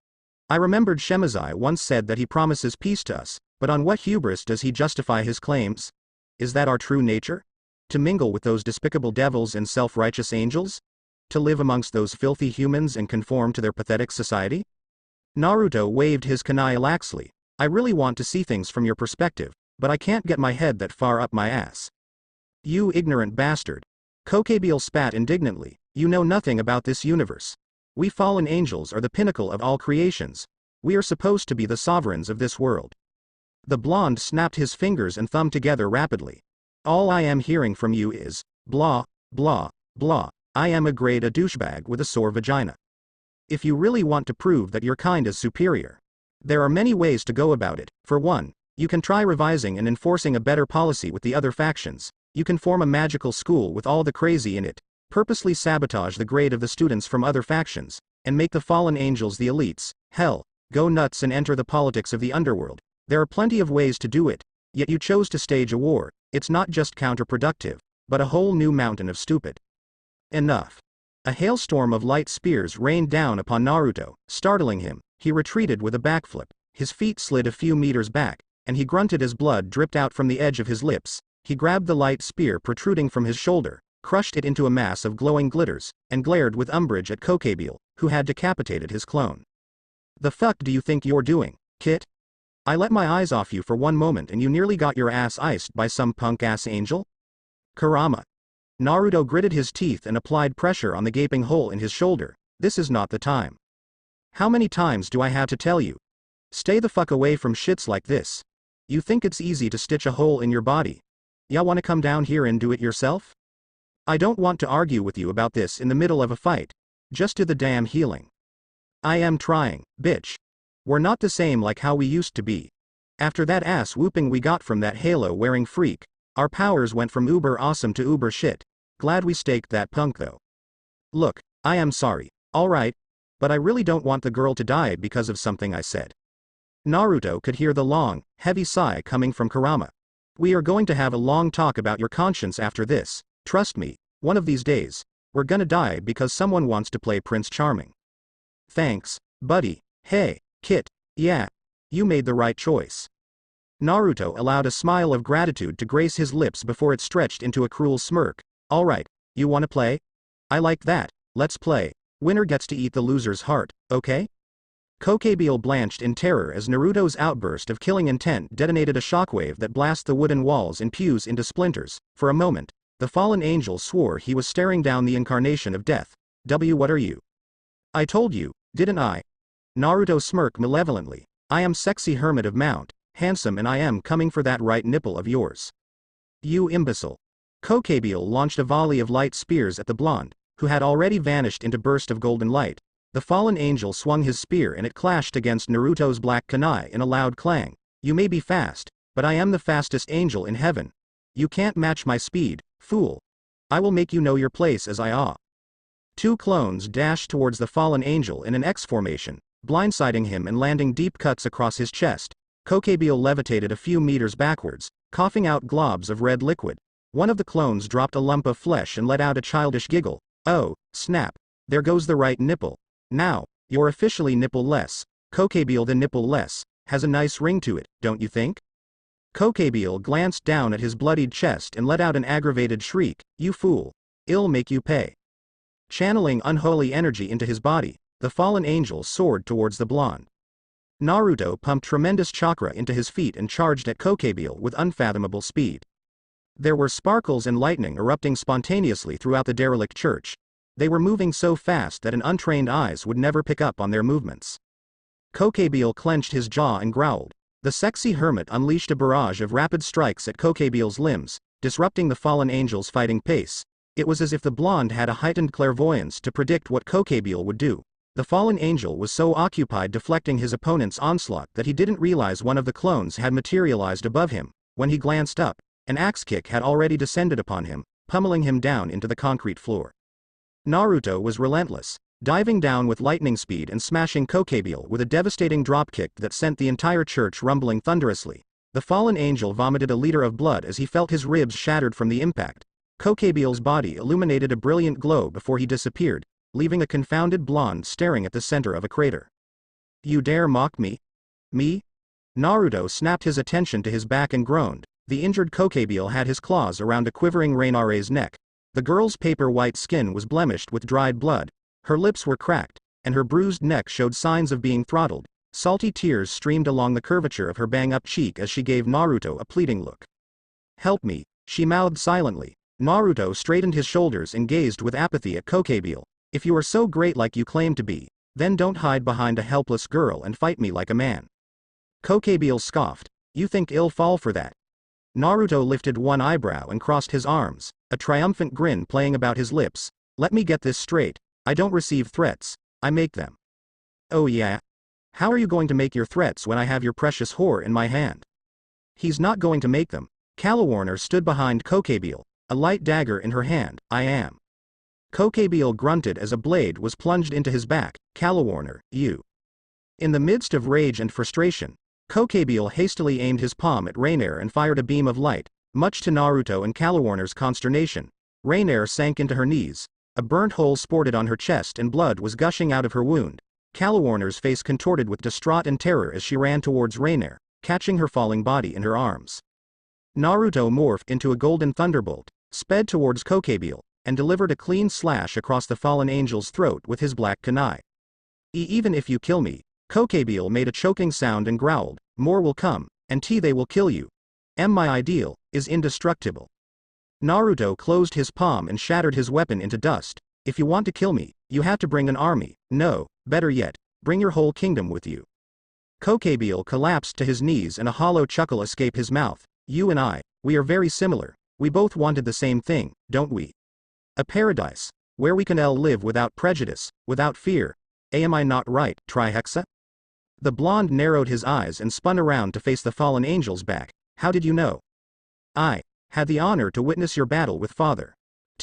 I remembered Shemazai once said that he promises peace to us, but on what hubris does he justify his claims? Is that our true nature? To mingle with those despicable devils and self-righteous angels? To live amongst those filthy humans and conform to their pathetic society? Naruto waved his kunai laxly. I really want to see things from your perspective, but I can't get my head that far up my ass. You ignorant bastard. Kokabeel spat indignantly. You know nothing about this universe. We fallen angels are the pinnacle of all creations. We are supposed to be the sovereigns of this world. The blonde snapped his fingers and thumb together rapidly. All I am hearing from you is, blah, blah, blah. I am a grade A douchebag with a sore vagina. If you really want to prove that your kind is superior, there are many ways to go about it. For one, you can try revising and enforcing a better policy with the other factions. You can form a magical school with all the crazy in it, purposely sabotage the grade of the students from other factions, and make the fallen angels the elites. Hell, go nuts and enter the politics of the underworld. There are plenty of ways to do it, yet you chose to stage a war. It's not just counterproductive, but a whole new mountain of stupid. Enough. A hailstorm of light spears rained down upon Naruto, startling him. He retreated with a backflip, his feet slid a few meters back, and he grunted as blood dripped out from the edge of his lips. He grabbed the light spear protruding from his shoulder, crushed it into a mass of glowing glitters, and glared with umbrage at Kokabeel, who had decapitated his clone. The fuck do you think you're doing, Kit? I let my eyes off you for one moment and you nearly got your ass iced by some punk-ass angel? Kurama. Naruto gritted his teeth and applied pressure on the gaping hole in his shoulder. This is not the time. How many times do I have to tell you? Stay the fuck away from shits like this. You think it's easy to stitch a hole in your body? Ya wanna come down here and do it yourself? I don't want to argue with you about this in the middle of a fight. Just do the damn healing. I am trying, bitch. We're not the same like how we used to be. After that ass whooping we got from that halo-wearing freak, our powers went from uber awesome to uber shit. Glad we staked that punk though. Look, I am sorry, alright? But I really don't want the girl to die because of something I said. Naruto could hear the long, heavy sigh coming from Kurama. We are going to have a long talk about your conscience after this. Trust me, one of these days, we're gonna die because someone wants to play Prince Charming. Thanks, buddy. Hey, Kit. Yeah. You made the right choice. Naruto allowed a smile of gratitude to grace his lips before it stretched into a cruel smirk. Alright, you wanna play? I like that, let's play. Winner gets to eat the loser's heart, okay? Kokabeel blanched in terror as Naruto's outburst of killing intent detonated a shockwave that blasted the wooden walls and pews into splinters. For a moment, the fallen angel swore he was staring down the incarnation of death. What are you? I told you, didn't I? Naruto smirked malevolently. I am sexy hermit of Mount, handsome, and I am coming for that right nipple of yours. You imbecile. Kokabeel launched a volley of light spears at the blonde, who had already vanished into burst of golden light. The fallen angel swung his spear and it clashed against Naruto's black kunai in a loud clang. You may be fast, but I am the fastest angel in heaven. You can't match my speed, fool. I will make you know your place as I awe. Two clones dashed towards the fallen angel in an X formation, blindsiding him and landing deep cuts across his chest. Kokabeel levitated a few meters backwards, coughing out globs of red liquid. One of the clones dropped a lump of flesh and let out a childish giggle. Oh, snap. There goes the right nipple. Now, you're officially nipple-less. Kokabeel the nipple-less has a nice ring to it, don't you think? Kokebile glanced down at his bloodied chest and let out an aggravated shriek, "You fool! I'll make you pay." Channeling unholy energy into his body, the fallen angel soared towards the blonde. Naruto pumped tremendous chakra into his feet and charged at Kokebile with unfathomable speed. There were sparkles and lightning erupting spontaneously throughout the derelict church. They were moving so fast that an untrained eyes would never pick up on their movements. Kokebile clenched his jaw and growled. The sexy hermit unleashed a barrage of rapid strikes at Kokebile's limbs, disrupting the fallen angel's fighting pace. It was as if the blonde had a heightened clairvoyance to predict what Kokebile would do. The fallen angel was so occupied deflecting his opponent's onslaught that he didn't realize one of the clones had materialized above him. When he glanced up, an axe kick had already descended upon him, pummeling him down into the concrete floor. Naruto was relentless, diving down with lightning speed and smashing Kokebile with a devastating dropkick that sent the entire church rumbling thunderously. The fallen angel vomited a liter of blood as he felt his ribs shattered from the impact. Kokebile's body illuminated a brilliant glow before he disappeared, leaving a confounded blonde staring at the center of a crater. "You dare mock me? Me?" Naruto snapped his attention to his back and groaned. The injured Kokebile had his claws around a quivering Reinare's neck. The girl's paper-white skin was blemished with dried blood, her lips were cracked, and her bruised neck showed signs of being throttled. Salty tears streamed along the curvature of her bang-up cheek as she gave Naruto a pleading look. "Help me," she mouthed silently. Naruto straightened his shoulders and gazed with apathy at Kokebile. "If you are so great like you claim to be, then don't hide behind a helpless girl and fight me like a man." Kokebile scoffed. "You think I'll fall for that?" Naruto lifted one eyebrow and crossed his arms, a triumphant grin playing about his lips. "Let me get this straight. I don't receive threats, I make them." "Oh yeah? How are you going to make your threats when I have your precious whore in my hand?" "He's not going to make them." Kalawarner stood behind Kokebile, a light dagger in her hand. "I am." Kokebile grunted as a blade was plunged into his back. "Kalawarner, you." In the midst of rage and frustration, Kokebile hastily aimed his palm at Reinair and fired a beam of light. Much to Naruto and Kalawarner's consternation, Reinair sank into her knees. A burnt hole sported on her chest and blood was gushing out of her wound. Kalawarner's face contorted with distraught and terror as she ran towards Reinair, catching her falling body in her arms. Naruto morphed into a golden thunderbolt, sped towards Kokebile, and delivered a clean slash across the fallen angel's throat with his black kunai. Even if you kill me," Kokebile made a choking sound and growled, "more will come, and they will kill you. My ideal is indestructible." Naruto closed his palm and shattered his weapon into dust. "If you want to kill me, you have to bring an army. No, better yet, bring your whole kingdom with you." Kokebile collapsed to his knees and a hollow chuckle escaped his mouth. "You and I, we are very similar. We both wanted the same thing, don't we? A paradise, where we can all live without prejudice, without fear. Am I not right, Trihexa?" The blonde narrowed his eyes and spun around to face the fallen angel's back. "How did you know?" "I had the honor to witness your battle with Father.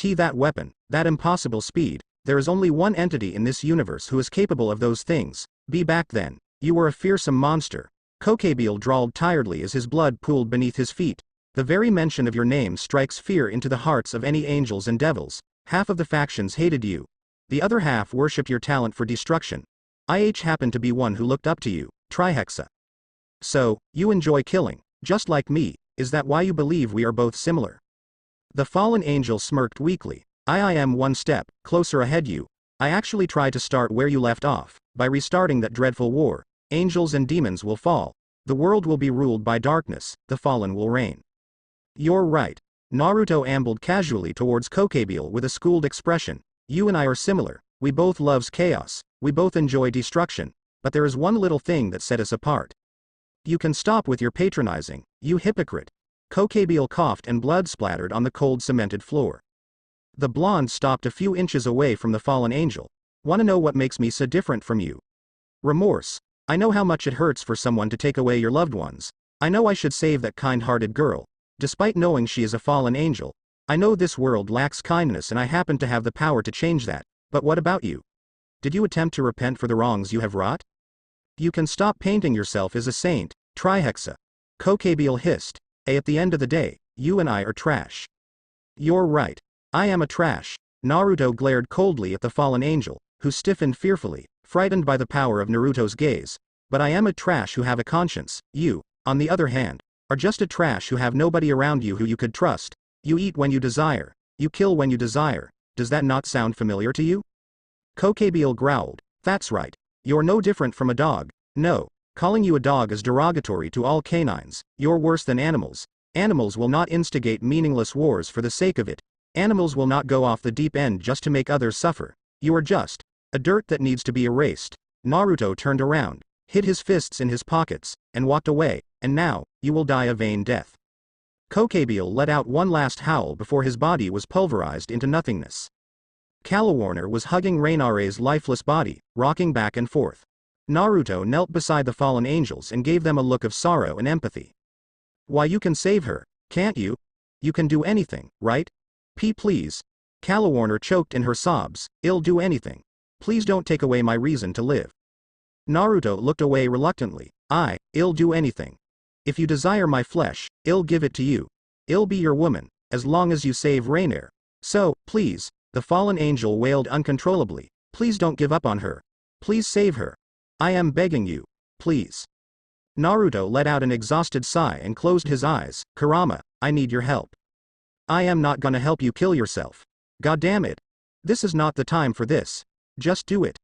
That weapon, that impossible speed, there is only one entity in this universe who is capable of those things. Be back then, you were a fearsome monster." Kokebile drawled tiredly as his blood pooled beneath his feet. "The very mention of your name strikes fear into the hearts of any angels and devils. Half of the factions hated you. The other half worshipped your talent for destruction. I happened to be one who looked up to you, Trihexa. So, you enjoy killing, just like me, is that why you believe we are both similar?" The fallen angel smirked weakly. I am one step closer ahead you. I actually tried to start where you left off, by restarting that dreadful war. Angels and demons will fall. The world will be ruled by darkness, the fallen will reign. You're right. Naruto ambled casually towards Kokebile with a schooled expression. You and I are similar, we both loves chaos, we both enjoy destruction, but there is one little thing that set us apart. You can stop with your patronizing, you hypocrite. Kokebile coughed and blood splattered on the cold cemented floor. The blonde stopped a few inches away from the fallen angel. "Wanna know what makes me so different from you?" "Remorse. I know how much it hurts for someone to take away your loved ones. I know I should save that kind-hearted girl. Despite knowing she is a fallen angel, I know this world lacks kindness and I happen to have the power to change that. But what about you? Did you attempt to repent for the wrongs you have wrought? You can stop painting yourself as a saint, Trihexa." Kokebile hissed. At the end of the day, you and I are trash." "You're right. I am a trash." Naruto glared coldly at the fallen angel, who stiffened fearfully, frightened by the power of Naruto's gaze. "But I am a trash who have a conscience. You, on the other hand, are just a trash who have nobody around you who you could trust. You eat when you desire. You kill when you desire. Does that not sound familiar to you? Kokabiel growled. That's right. You're no different from a dog. No. Calling you a dog is derogatory to all canines. You're worse than animals. Animals will not instigate meaningless wars for the sake of it. Animals will not go off the deep end just to make others suffer. You are just a dirt that needs to be erased. Naruto turned around, hid his fists in his pockets, and walked away, and now, you will die a vain death. Kokabiel let out one last howl before his body was pulverized into nothingness. Calawarner was hugging Reinare's lifeless body, rocking back and forth. Naruto knelt beside the fallen angels and gave them a look of sorrow and empathy. Why, you can save her, can't you? You can do anything, right? Please. Calawarner choked in her sobs. I'll do anything. Please don't take away my reason to live. Naruto looked away reluctantly. I'll do anything. If you desire my flesh, I'll give it to you. I'll be your woman, as long as you save Reiner. So, please, the fallen angel wailed uncontrollably. Please don't give up on her. Please save her. I am begging you. Please. Naruto let out an exhausted sigh and closed his eyes. Kurama, I need your help. I am not gonna help you kill yourself. God damn it. This is not the time for this. Just do it.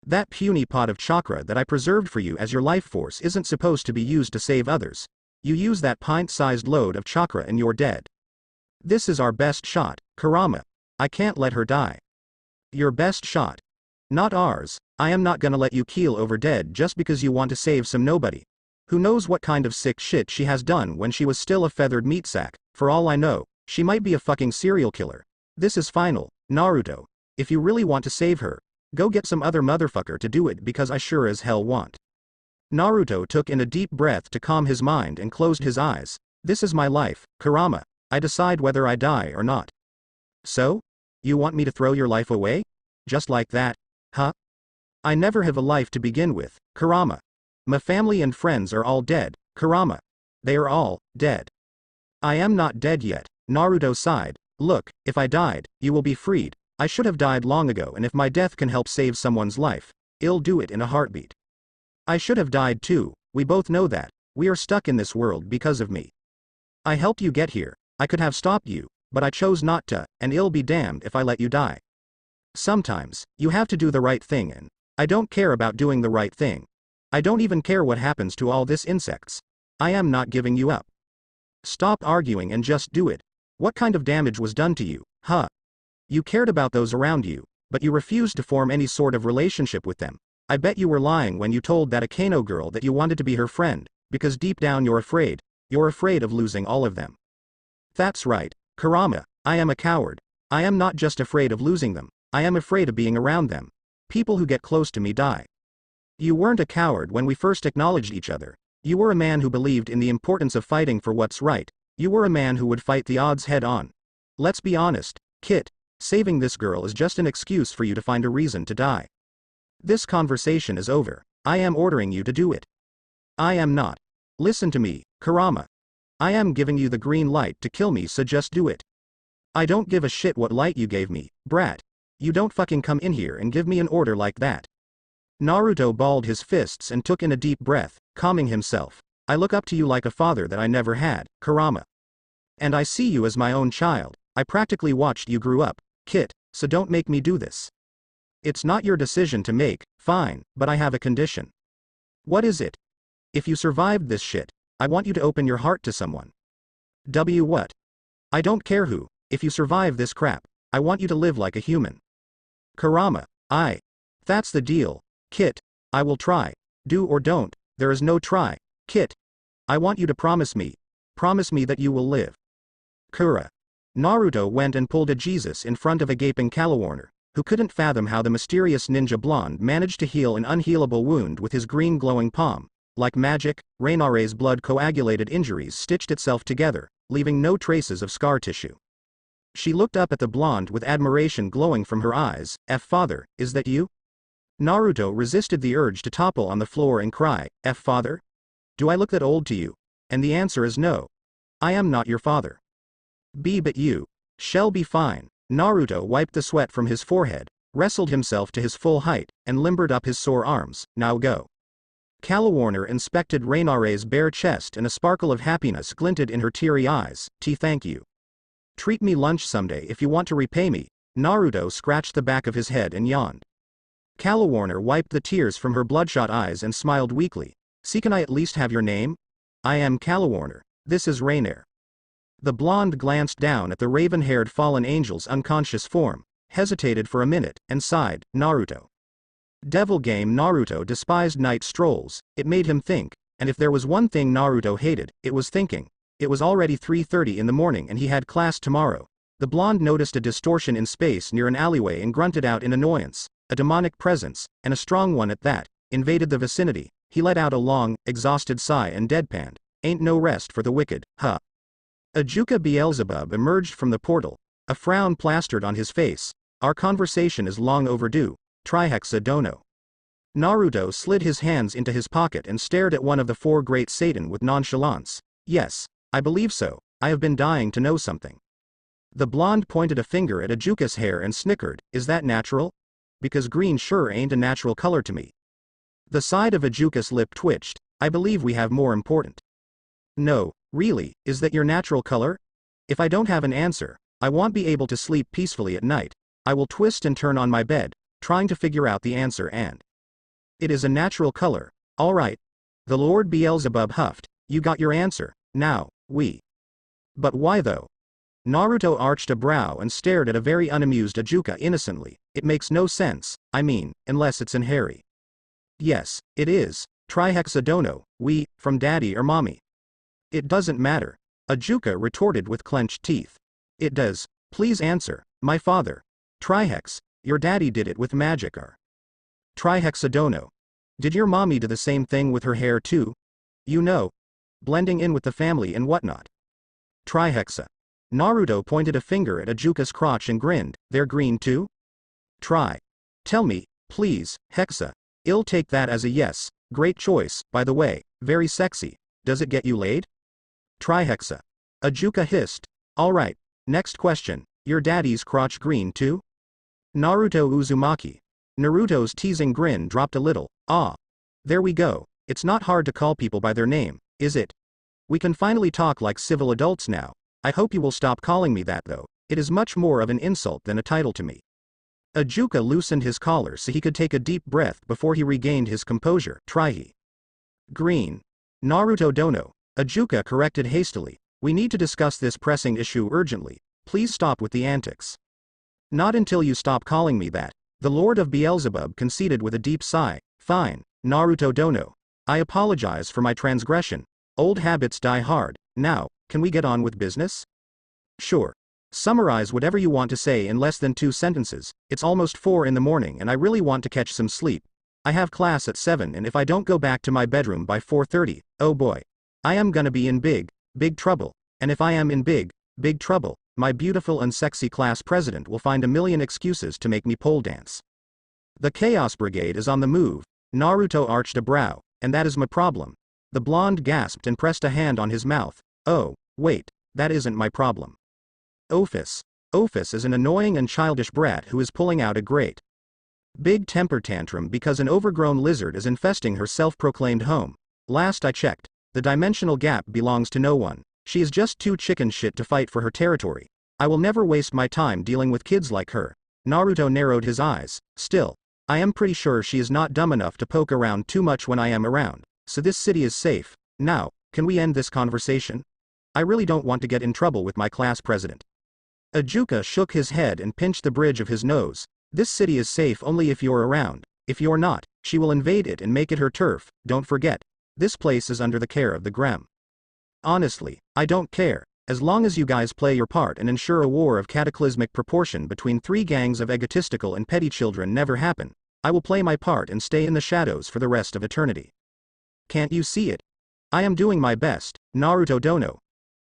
That puny pot of chakra that I preserved for you as your life force isn't supposed to be used to save others. You use that pint-sized load of chakra and you're dead. This is our best shot, Kurama. I can't let her die. Your best shot. Not ours. I am not gonna let you keel over dead just because you want to save some nobody. Who knows what kind of sick shit she has done when she was still a feathered meat sack. For all I know, she might be a fucking serial killer. This is final, Naruto. If you really want to save her, go get some other motherfucker to do it because I sure as hell want. Naruto took in a deep breath to calm his mind and closed his eyes. This is my life, Kurama. I decide whether I die or not. So? You want me to throw your life away? Just like that? Huh? I never have a life to begin with, Kurama. My family and friends are all dead, Kurama. They are all dead. I am not dead yet, Naruto sighed. Look, if I died, you will be freed. I should have died long ago, and if my death can help save someone's life, I'll do it in a heartbeat. I should have died too, we both know that. We are stuck in this world because of me. I helped you get here. I could have stopped you, but I chose not to, and I'll be damned if I let you die. Sometimes, you have to do the right thing, and I don't care about doing the right thing. I don't even care what happens to all this insects. I am not giving you up. Stop arguing and just do it. What kind of damage was done to you, huh? You cared about those around you, but you refused to form any sort of relationship with them. I bet you were lying when you told that Akano girl that you wanted to be her friend, because deep down you're afraid. You're afraid of losing all of them. That's right, Kurama, I am a coward. I am not just afraid of losing them, I am afraid of being around them. People who get close to me die. You weren't a coward when we first acknowledged each other. You were a man who believed in the importance of fighting for what's right. You were a man who would fight the odds head on. Let's be honest, Kit. Saving this girl is just an excuse for you to find a reason to die. This conversation is over. I am ordering you to do it. I am not. Listen to me, Kurama. I am giving you the green light to kill me, so just do it. I don't give a shit what light you gave me, brat. You don't fucking come in here and give me an order like that. Naruto balled his fists and took in a deep breath, calming himself. I look up to you like a father that I never had, Kurama. And I see you as my own child. I practically watched you grew up, Kit, so don't make me do this. It's not your decision to make, fine, but I have a condition. What is it? If you survived this shit, I want you to open your heart to someone. What? I don't care who. If you survive this crap, I want you to live like a human. Kurama, that's the deal, Kit. I will try. Do or don't, there is no try, Kit. I want you to promise me that you will live. Kura. Naruto went and pulled a Jesus in front of a gaping Calawarner, who couldn't fathom how the mysterious ninja blonde managed to heal an unhealable wound with his green glowing palm. Like magic, Reinare's blood coagulated injuries stitched itself together, leaving no traces of scar tissue. She looked up at the blonde with admiration glowing from her eyes. Father, is that you? Naruto resisted the urge to topple on the floor and cry, Father? Do I look that old to you? And the answer is no. I am not your father. But you shall be fine. Naruto wiped the sweat from his forehead, wrestled himself to his full height, and limbered up his sore arms. Now go. Calawarner inspected Reinare's bare chest and a sparkle of happiness glinted in her teary eyes. Thank you. Treat me lunch someday if you want to repay me. Naruto scratched the back of his head and yawned. Calawarner wiped the tears from her bloodshot eyes and smiled weakly. See, can I at least have your name? I am Calawarner. This is Reinair. The blonde glanced down at the raven-haired fallen angel's unconscious form, hesitated for a minute, and sighed. Naruto. Devil game. Naruto despised night strolls. It made him think, and if there was one thing Naruto hated, it was thinking. It was already 3:30 in the morning and he had class tomorrow. The blonde noticed a distortion in space near an alleyway and grunted out in annoyance. A demonic presence, and a strong one at that, invaded the vicinity. He let out a long, exhausted sigh and deadpanned. Ain't no rest for the wicked, huh? Ajuka Beelzebub emerged from the portal, a frown plastered on his face. Our conversation is long overdue. Trihexa dono. Naruto slid his hands into his pocket and stared at one of the four great Satan with nonchalance. Yes, I believe so. I have been dying to know something. The blonde pointed a finger at Ajuka's hair and snickered. Is that natural? Because green sure ain't a natural color to me. The side of Ajuka's lip twitched. I believe we have more important. No, really, is that your natural color? If I don't have an answer, I won't be able to sleep peacefully at night. I will twist and turn on my bed, trying to figure out the answer and. It is a natural color. All right. The Lord Beelzebub huffed. You got your answer. Now, we. But why though? Naruto arched a brow and stared at a very unamused Ajuka innocently. It makes no sense, I mean, unless it's in Harry. Yes, it is. Trihexa dono, we, from daddy or mommy. It doesn't matter. Ajuka retorted with clenched teeth. It does. Please answer. My father. Trihex, your daddy did it with magic or. Trihexa dono. Did your mommy do the same thing with her hair too? You know. Blending in with the family and whatnot. Trihexa. Naruto pointed a finger at Ajuka's crotch and grinned. They're green too? Try. Tell me, please, Hexa. I'll take that as a yes. Great choice, by the way. Very sexy. Does it get you laid? Trihexa. Ajuka hissed. Alright. Next question. Your daddy's crotch green too? Naruto Uzumaki. Naruto's teasing grin dropped a little. Ah. There we go. It's not hard to call people by their name, is it? We can finally talk like civil adults now. I hope you will stop calling me that though. It is much more of an insult than a title to me. Ajuka loosened his collar so he could take a deep breath before he regained his composure. Try. Green. Naruto dono. Ajuka corrected hastily. We need to discuss this pressing issue urgently. Please stop with the antics. Not until you stop calling me that. The Lord of Beelzebub conceded with a deep sigh. Fine, Naruto dono. I apologize for my transgression. Old habits die hard. Now, can we get on with business? Sure. Summarize whatever you want to say in less than 2 sentences. It's almost 4 in the morning and I really want to catch some sleep. I have class at 7 and if I don't go back to my bedroom by 4:30, oh boy. I am gonna be in big trouble. And if I am in big trouble, my beautiful and sexy class president will find a million excuses to make me pole dance. The Chaos Brigade is on the move. Naruto arched a brow. And that is my problem. The blonde gasped and pressed a hand on his mouth. Oh, wait, that isn't my problem. Ophis. Ophis is an annoying and childish brat who is pulling out a great big temper tantrum because an overgrown lizard is infesting her self-proclaimed home. Last I checked, the dimensional gap belongs to no one. She is just too chicken shit to fight for her territory. I will never waste my time dealing with kids like her. Naruto narrowed his eyes. Still, I am pretty sure she is not dumb enough to poke around too much when I am around. So this city is safe. Now, can we end this conversation? I really don't want to get in trouble with my class president. Ajuka shook his head and pinched the bridge of his nose. This city is safe only if you're around. If you're not, she will invade it and make it her turf. Don't forget, this place is under the care of the Grem. Honestly, I don't care. As long as you guys play your part and ensure a war of cataclysmic proportion between 3 gangs of egotistical and petty children never happen, I will play my part and stay in the shadows for the rest of eternity. Can't you see it? I am doing my best, Naruto dono.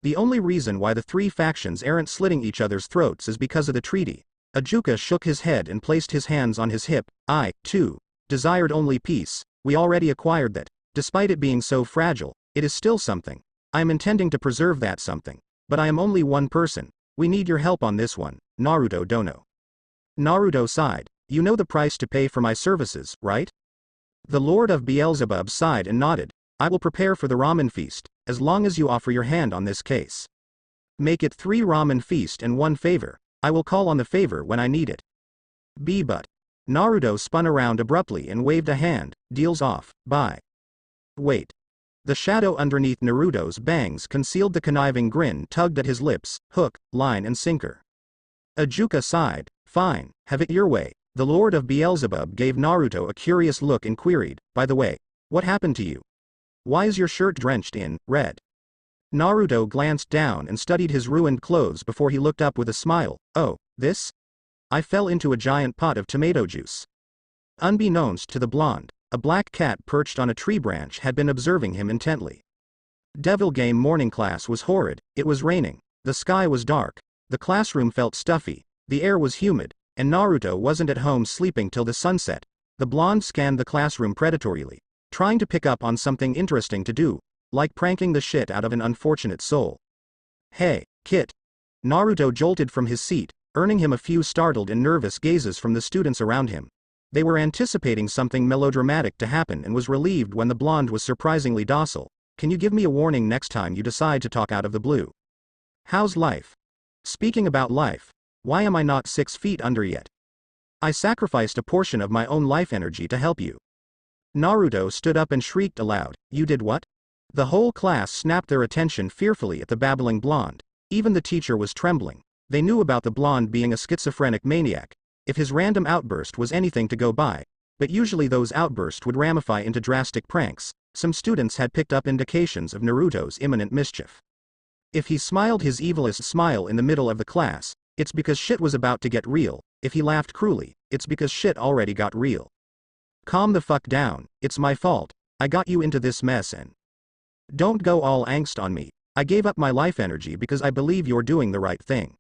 The only reason why the 3 factions aren't slitting each other's throats is because of the treaty. Ajuka shook his head and placed his hands on his hip. I, too, desired only peace. We already acquired that. Despite it being so fragile, it is still something. I am intending to preserve that something. But I am only one person. We need your help on this one, Naruto dono. Naruto sighed. You know the price to pay for my services, right? The Lord of Beelzebub sighed and nodded. I will prepare for the ramen feast, as long as you offer your hand on this case. Make it 3 ramen feast and 1 favor. I will call on the favor when I need it. But. Naruto spun around abruptly and waved a hand. Deals off. Bye. Wait. The shadow underneath Naruto's bangs concealed the conniving grin tugged at his lips, hook, line and sinker. Ajuka sighed. Fine, have it your way. The Lord of Beelzebub gave Naruto a curious look and queried, by the way, what happened to you? Why is your shirt drenched in red? Naruto glanced down and studied his ruined clothes before he looked up with a smile. Oh, this? I fell into a giant pot of tomato juice. Unbeknownst to the blonde, a black cat perched on a tree branch had been observing him intently. Devil game morning class was horrid, it was raining, the sky was dark, the classroom felt stuffy, the air was humid, and Naruto wasn't at home sleeping till the sunset. The blonde scanned the classroom predatorily, trying to pick up on something interesting to do, like pranking the shit out of an unfortunate soul. Hey, Kit. Naruto jolted from his seat, earning him a few startled and nervous gazes from the students around him. They were anticipating something melodramatic to happen and was relieved when the blonde was surprisingly docile. Can you give me a warning next time you decide to talk out of the blue? How's life? Speaking about life, why am I not 6 feet under yet? I sacrificed a portion of my own life energy to help you. Naruto stood up and shrieked aloud. You did what? The whole class snapped their attention fearfully at the babbling blonde. Even the teacher was trembling. They knew about the blonde being a schizophrenic maniac, if his random outburst was anything to go by, but usually those outbursts would ramify into drastic pranks. Some students had picked up indications of Naruto's imminent mischief. If he smiled his evilest smile in the middle of the class, it's because shit was about to get real. If he laughed cruelly, it's because shit already got real. Calm the fuck down, it's my fault, I got you into this mess and don't go all angst on me. I gave up my life energy because I believe you're doing the right thing.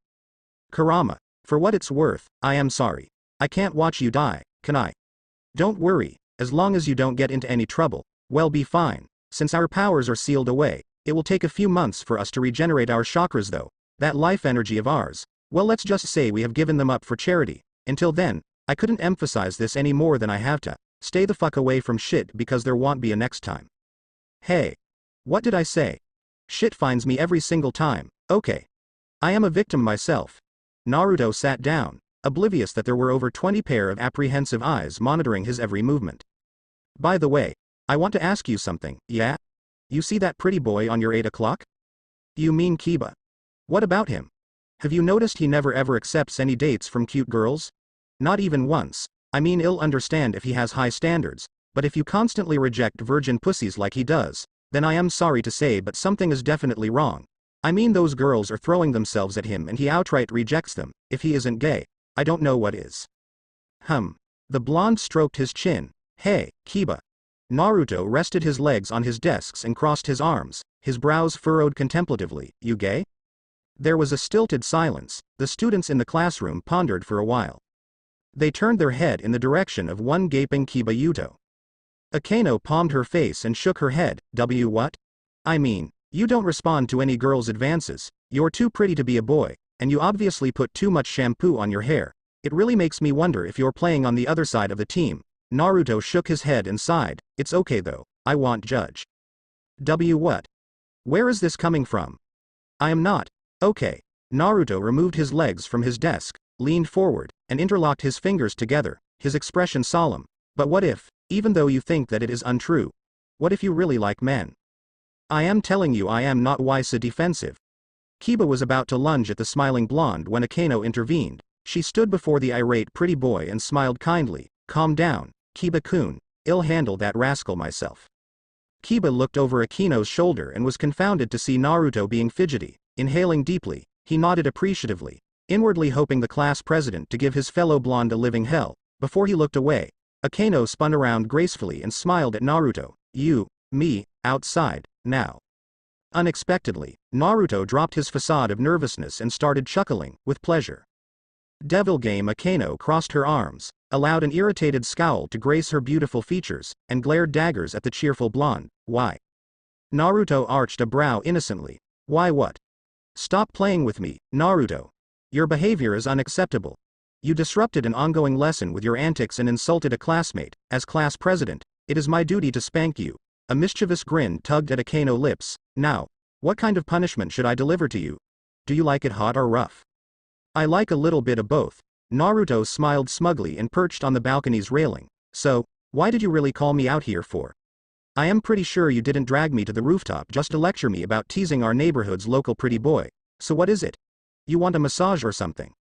Kurama, for what it's worth, I am sorry. I can't watch you die, can I? Don't worry, as long as you don't get into any trouble, we'll be fine. Since our powers are sealed away, it will take a few months for us to regenerate our chakras though. That life energy of ours, well, let's just say we have given them up for charity. Until then, I couldn't emphasize this any more than I have to. Stay the fuck away from shit because there won't be a next time. Hey. What did I say? Shit finds me every single time. Okay. I am a victim myself. Naruto sat down, oblivious that there were over 20 pair of apprehensive eyes monitoring his every movement. By the way, I want to ask you something, yeah? You see that pretty boy on your 8 o'clock? You mean Kiba? What about him? Have you noticed he never ever accepts any dates from cute girls? Not even once. I mean, I'll understand if he has high standards, but if you constantly reject virgin pussies like he does, then I am sorry to say but something is definitely wrong. I mean, those girls are throwing themselves at him and he outright rejects them. If he isn't gay, I don't know what is. The blonde stroked his chin. Hey, Kiba. Naruto rested his legs on his desks and crossed his arms, his brows furrowed contemplatively. You gay? There was a stilted silence. The students in the classroom pondered for a while. They turned their head in the direction of one gaping Kiba Yuto. Akeno palmed her face and shook her head. What? I mean, you don't respond to any girl's advances, you're too pretty to be a boy, and you obviously put too much shampoo on your hair. It really makes me wonder if you're playing on the other side of the team. Naruto shook his head and sighed. It's okay though, I won't judge. What? Where is this coming from? I am not. Okay. Naruto removed his legs from his desk, leaned forward, and interlocked his fingers together, his expression solemn. But what if, even though you think that it is untrue, what if you really like men? I am telling you I am not wise defensive. Kiba was about to lunge at the smiling blonde when Akeno intervened. She stood before the irate pretty boy and smiled kindly. Calm down, Kiba-kun, I'll handle that rascal myself. Kiba looked over Akeno's shoulder and was confounded to see Naruto being fidgety. Inhaling deeply, he nodded appreciatively, inwardly hoping the class president to give his fellow blonde a living hell. Before he looked away, Akeno spun around gracefully and smiled at Naruto. You, me, outside, now. Unexpectedly, Naruto dropped his facade of nervousness and started chuckling, with pleasure. Devil game Akeno crossed her arms, allowed an irritated scowl to grace her beautiful features, and glared daggers at the cheerful blonde. Why? Naruto arched a brow innocently. Why what? Stop playing with me, Naruto. Your behavior is unacceptable. You disrupted an ongoing lesson with your antics and insulted a classmate. As class president, It is my duty to spank you. A mischievous grin tugged at Akano's lips. Now, what kind of punishment should I deliver to you? Do you like it hot or rough? I like a little bit of both. Naruto smiled smugly and perched on the balcony's railing. So, why did you really call me out here for? I am pretty sure you didn't drag me to the rooftop just to lecture me about teasing our neighborhood's local pretty boy. So what is it? You want a massage or something?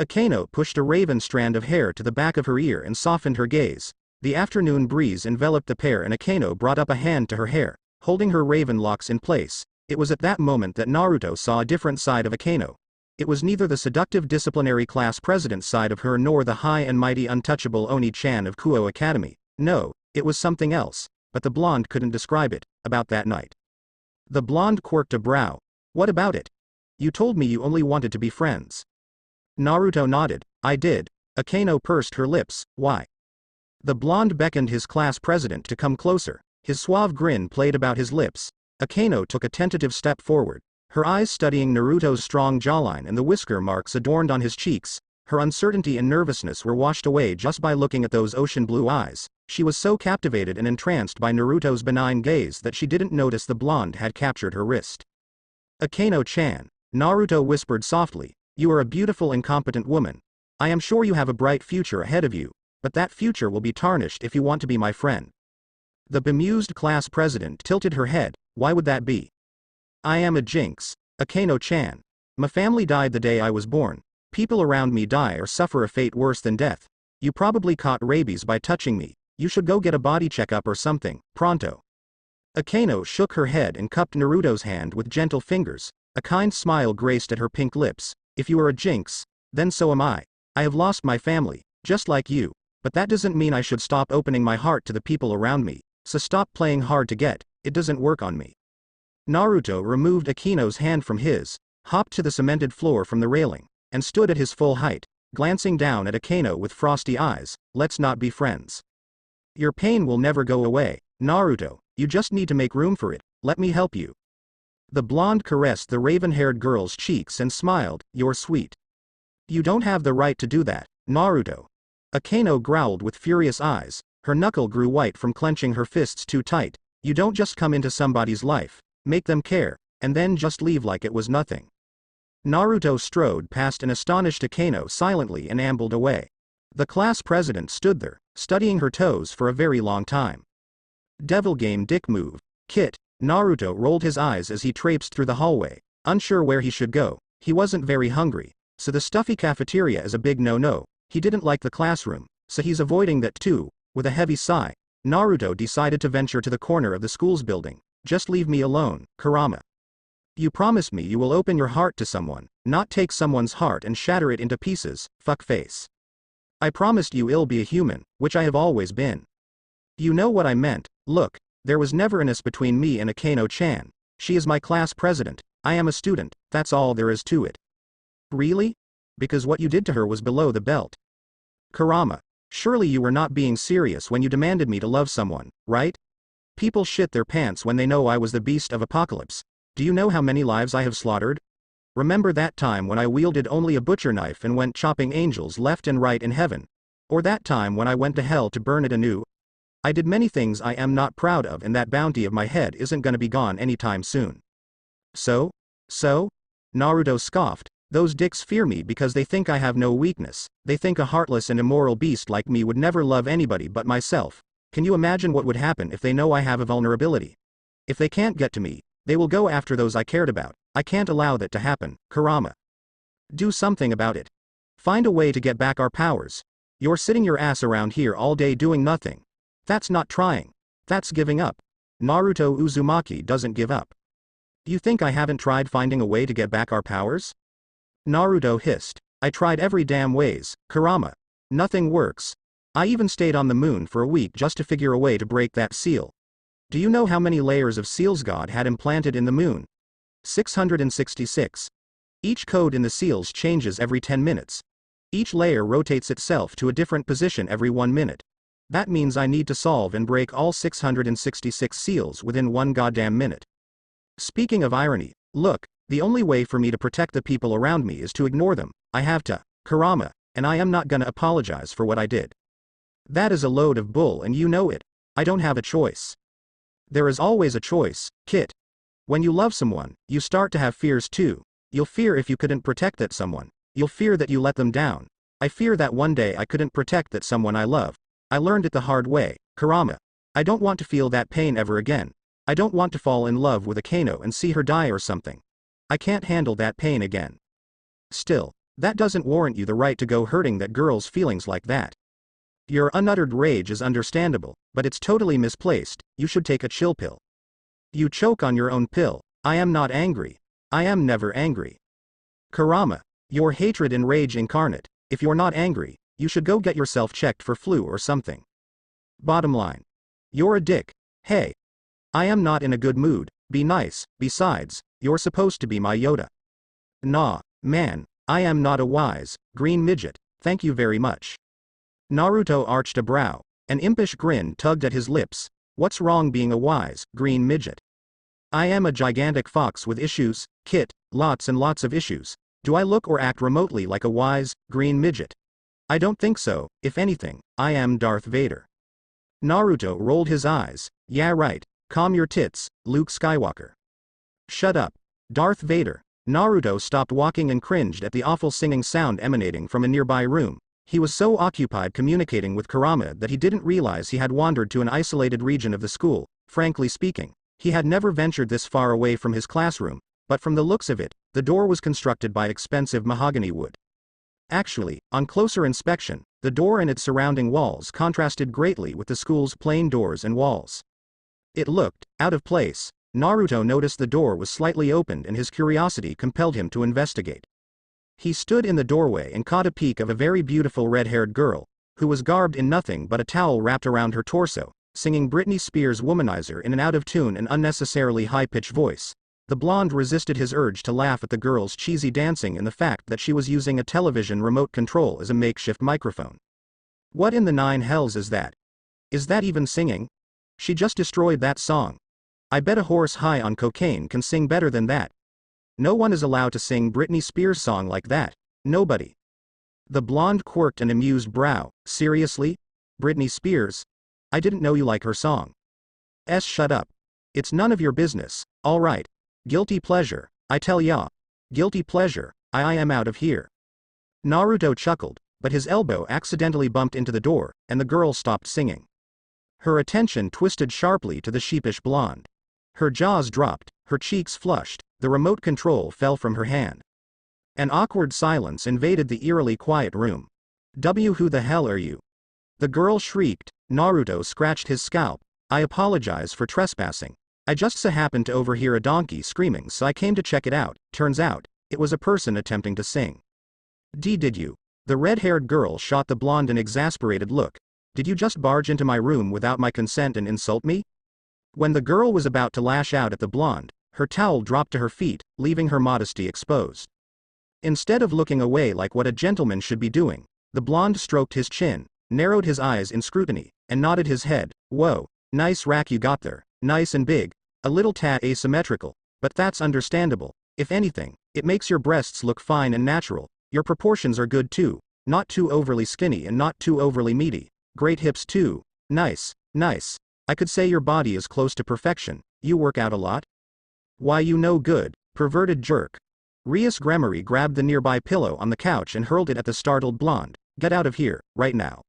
Akano pushed a raven strand of hair to the back of her ear and softened her gaze. The afternoon breeze enveloped the pair and Akano brought up a hand to her hair, holding her raven locks in place. It was at that moment that Naruto saw a different side of Akano. It was neither the seductive disciplinary class president side of her nor the high and mighty untouchable Oni-chan of Kuo Academy. No, it was something else, but the blonde couldn't describe it. About that night. The blonde quirked a brow. What about it? You told me you only wanted to be friends. Naruto nodded. I did. Akano pursed her lips. Why? The blonde beckoned his class president to come closer. His suave grin played about his lips. Akano took a tentative step forward, her eyes studying Naruto's strong jawline and the whisker marks adorned on his cheeks. Her uncertainty and nervousness were washed away just by looking at those ocean blue eyes. She was so captivated and entranced by Naruto's benign gaze that she didn't notice the blonde had captured her wrist. Akano-chan, Naruto whispered softly, you are a beautiful and competent woman. I am sure you have a bright future ahead of you, but that future will be tarnished if you want to be my friend. The bemused class president tilted her head. Why would that be? I am a jinx, Akano-chan. My family died the day I was born. People around me die or suffer a fate worse than death. You probably caught rabies by touching me. You should go get a body checkup or something, pronto. Akano shook her head and cupped Naruto's hand with gentle fingers. A kind smile graced at her pink lips. If you are a jinx, then so am I. I have lost my family, just like you. But that doesn't mean I should stop opening my heart to the people around me. So stop playing hard to get. It doesn't work on me. Naruto removed Akino's hand from his, hopped to the cemented floor from the railing, and stood at his full height, glancing down at Akano with frosty eyes. Let's not be friends. Your pain will never go away, Naruto. You just need to make room for it. Let me help you. The blonde caressed the raven-haired girl's cheeks and smiled. You're sweet. You don't have the right to do that, Naruto. Akano growled with furious eyes. Her knuckle grew white from clenching her fists too tight. You don't just come into somebody's life, make them care, and then just leave like it was nothing. Naruto strode past an astonished Akano silently and ambled away. The class president stood there, studying her toes for a very long time. Devil game dick move, Kit. Naruto rolled his eyes as he traipsed through the hallway, unsure where he should go. He wasn't very hungry, so the stuffy cafeteria is a big no-no. He didn't like the classroom, so he's avoiding that too. With a heavy sigh, Naruto decided to venture to the corner of the school's building. Just leave me alone, Kurama. You promised me you will open your heart to someone, not take someone's heart and shatter it into pieces, fuckface. I promised you I'll be a human, which I have always been. You know what I meant. Look, there was neverness between me and Akano-chan. She is my class president. I am a student, that's all there is to it. Really? Because what you did to her was below the belt. Kurama, surely you were not being serious when you demanded me to love someone, right? People shit their pants when they know I was the beast of apocalypse. Do you know how many lives I have slaughtered? Remember that time when I wielded only a butcher knife and went chopping angels left and right in heaven? Or that time when I went to hell to burn it anew? I did many things I am not proud of, and that bounty of my head isn't gonna be gone anytime soon. So? Naruto scoffed. Those dicks fear me because they think I have no weakness. They think a heartless and immoral beast like me would never love anybody but myself. Can you imagine what would happen if they know I have a vulnerability? If they can't get to me, they will go after those I cared about. I can't allow that to happen, Kurama. Do something about it. Find a way to get back our powers. You're sitting your ass around here all day doing nothing. That's not trying. That's giving up. Naruto Uzumaki doesn't give up. You think I haven't tried finding a way to get back our powers? Naruto hissed. I tried every damn ways, Kurama. Nothing works. I even stayed on the moon for a week just to figure a way to break that seal. Do you know how many layers of seals God had implanted in the moon? 666. Each code in the seals changes every 10 minutes. Each layer rotates itself to a different position every 1 minute. That means I need to solve and break all 666 seals within 1 goddamn minute. Speaking of irony, look, the only way for me to protect the people around me is to ignore them. I have to, Kurama, and I am not gonna apologize for what I did. That is a load of bull and you know it. I don't have a choice. There is always a choice, Kit. When you love someone, you start to have fears too. You'll fear if you couldn't protect that someone. You'll fear that you let them down. I fear that one day I couldn't protect that someone I love. I learned it the hard way, Kurama. I don't want to feel that pain ever again. I don't want to fall in love with Akano and see her die or something. I can't handle that pain again. Still, that doesn't warrant you the right to go hurting that girl's feelings like that. Your unuttered rage is understandable, but it's totally misplaced. You should take a chill pill. You choke on your own pill. I am not angry. I am never angry. Kurama, your hatred and rage incarnate. If you're not angry, you should go get yourself checked for flu or something. Bottom line. You're a dick. Hey. I am not in a good mood. Be nice. Besides, you're supposed to be my Yoda. Nah, man, I am not a wise, green midget. Thank you very much. Naruto arched a brow. An impish grin tugged at his lips. What's wrong being a wise, green midget? I am a gigantic fox with issues, Kit, lots and lots of issues. Do I look or act remotely like a wise, green midget? I don't think so. If anything, I am Darth Vader. Naruto rolled his eyes. Yeah right. Calm your tits, Luke Skywalker. Shut up. Darth Vader. Naruto stopped walking and cringed at the awful singing sound emanating from a nearby room. He was so occupied communicating with Kurama that he didn't realize he had wandered to an isolated region of the school. Frankly speaking, he had never ventured this far away from his classroom, but from the looks of it, the door was constructed by expensive mahogany wood. Actually, on closer inspection, the door and its surrounding walls contrasted greatly with the school's plain doors and walls. It looked out of place. Naruto noticed the door was slightly opened and his curiosity compelled him to investigate. He stood in the doorway and caught a peek of a very beautiful red-haired girl, who was garbed in nothing but a towel wrapped around her torso, singing Britney Spears' Womanizer in an out-of-tune and unnecessarily high-pitched voice. The blonde resisted his urge to laugh at the girl's cheesy dancing and the fact that she was using a television remote control as a makeshift microphone. What in the nine hells is that? Is that even singing? She just destroyed that song. I bet a horse high on cocaine can sing better than that. No one is allowed to sing Britney Spears' song like that. Nobody. The blonde quirked an amused brow. Seriously? Britney Spears? I didn't know you like her song. Shut up. It's none of your business. All right. Guilty pleasure. I tell ya. Guilty pleasure. I am out of here. Naruto chuckled, but his elbow accidentally bumped into the door, and the girl stopped singing. Her attention twisted sharply to the sheepish blonde. Her jaws dropped, her cheeks flushed, the remote control fell from her hand. An awkward silence invaded the eerily quiet room. Who the hell are you? The girl shrieked. Naruto scratched his scalp. I apologize for trespassing. I just so happened to overhear a donkey screaming, so I came to check it out. Turns out, it was a person attempting to sing. Did you? The red-haired girl shot the blonde an exasperated look. Did you just barge into my room without my consent and insult me? When the girl was about to lash out at the blonde, her towel dropped to her feet, leaving her modesty exposed. Instead of looking away like what a gentleman should be doing, the blonde stroked his chin, narrowed his eyes in scrutiny, and nodded his head. Whoa, nice rack you got there, nice and big, a little tad asymmetrical, but that's understandable. If anything, it makes your breasts look fine and natural. Your proportions are good too, not too overly skinny and not too overly meaty. Great hips too. Nice, nice. I could say your body is close to perfection. You work out a lot? Why you no good, perverted jerk. Rias Gremory grabbed the nearby pillow on the couch and hurled it at the startled blonde. Get out of here, right now.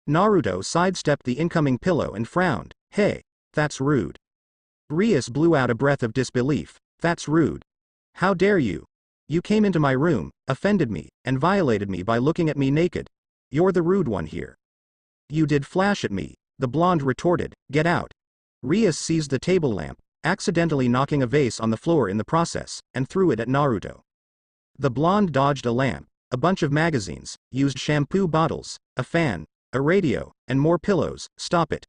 Naruto sidestepped the incoming pillow and frowned. Hey, that's rude. Rias blew out a breath of disbelief. That's rude. How dare you? You came into my room, offended me, and violated me by looking at me naked. You're the rude one here. You did flash at me, the blonde retorted. Get out. Rias seized the table lamp, accidentally knocking a vase on the floor in the process, and threw it at Naruto. The blonde dodged a lamp, a bunch of magazines, used shampoo bottles, a fan, a radio, and more pillows. Stop it.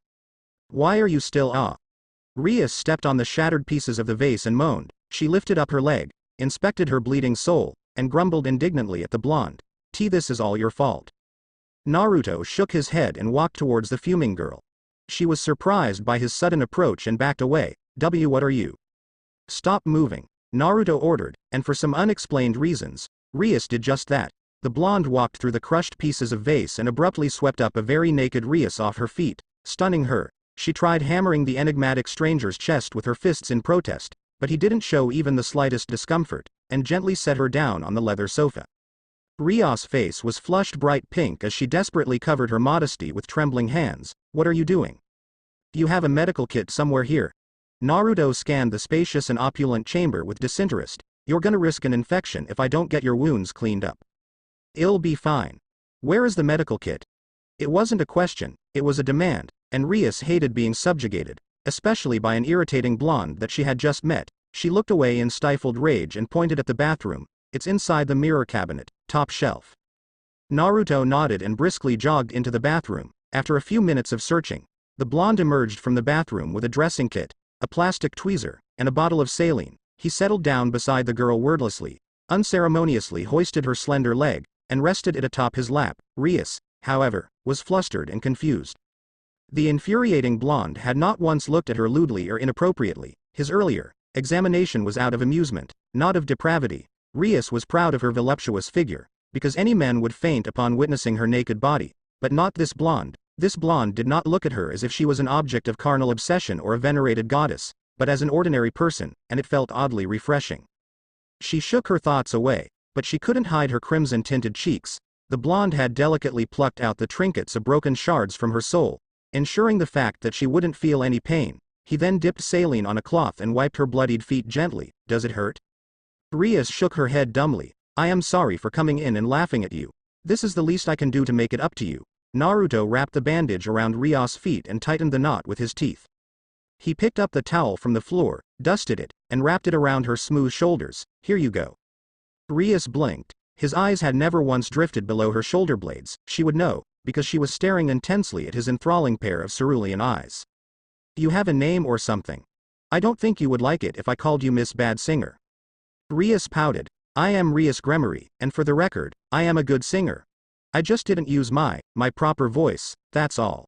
Why are you still Rias stepped on the shattered pieces of the vase and moaned. She lifted up her leg, inspected her bleeding sole, and grumbled indignantly at the blonde. This is all your fault. Naruto shook his head and walked towards the fuming girl. She was surprised by his sudden approach and backed away. What are you? Stop moving, Naruto ordered, and for some unexplained reasons, Rias did just that. The blonde walked through the crushed pieces of vase and abruptly swept up a very naked Rias off her feet, stunning her. She tried hammering the enigmatic stranger's chest with her fists in protest, but he didn't show even the slightest discomfort, and gently set her down on the leather sofa. Ria's face was flushed bright pink as she desperately covered her modesty with trembling hands. What are you doing? You have a medical kit somewhere here. Naruto scanned the spacious and opulent chamber with disinterest. You're gonna risk an infection if I don't get your wounds cleaned up. It'll be fine. Where is the medical kit? It wasn't a question, it was a demand, and Rias hated being subjugated, especially by an irritating blonde that she had just met. She looked away in stifled rage and pointed at the bathroom. It's inside the mirror cabinet, top shelf. Naruto nodded and briskly jogged into the bathroom. After a few minutes of searching, the blonde emerged from the bathroom with a dressing kit, a plastic tweezer, and a bottle of saline. He settled down beside the girl wordlessly, unceremoniously hoisted her slender leg, and rested it atop his lap. Rias, however, was flustered and confused. The infuriating blonde had not once looked at her lewdly or inappropriately. His earlier examination was out of amusement, not of depravity. Rias was proud of her voluptuous figure, because any man would faint upon witnessing her naked body, but not this blonde. This blonde did not look at her as if she was an object of carnal obsession or a venerated goddess, but as an ordinary person, and it felt oddly refreshing. She shook her thoughts away, but she couldn't hide her crimson-tinted cheeks. The blonde had delicately plucked out the trinkets of broken shards from her soul, ensuring the fact that she wouldn't feel any pain. He then dipped saline on a cloth and wiped her bloodied feet gently. Does it hurt? Rias shook her head dumbly. I am sorry for coming in and laughing at you. This is the least I can do to make it up to you. Naruto wrapped the bandage around Rias' feet and tightened the knot with his teeth. He picked up the towel from the floor, dusted it, and wrapped it around her smooth shoulders. Here you go. Rias blinked. His eyes had never once drifted below her shoulder blades. She would know, because she was staring intensely at his enthralling pair of cerulean eyes. You have a name or something? I don't think you would like it if I called you Miss Bad Singer. Rias pouted. I am Rias Gremory, and for the record, I am a good singer. I just didn't use my proper voice, that's all.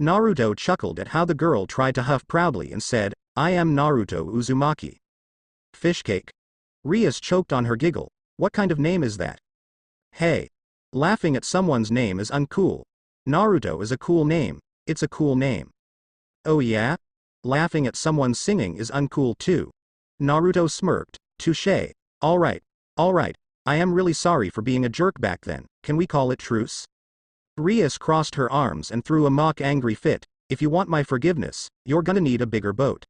Naruto chuckled at how the girl tried to huff proudly and said, I am Naruto Uzumaki. Fishcake. Rias choked on her giggle. What kind of name is that? Hey. Laughing at someone's name is uncool. Naruto is a cool name. It's a cool name. Oh yeah? Laughing at someone's singing is uncool too. Naruto smirked. Touché. Alright. I am really sorry for being a jerk back then. Can we call it truce? Rias crossed her arms and threw a mock angry fit. If you want my forgiveness, you're gonna need a bigger boat.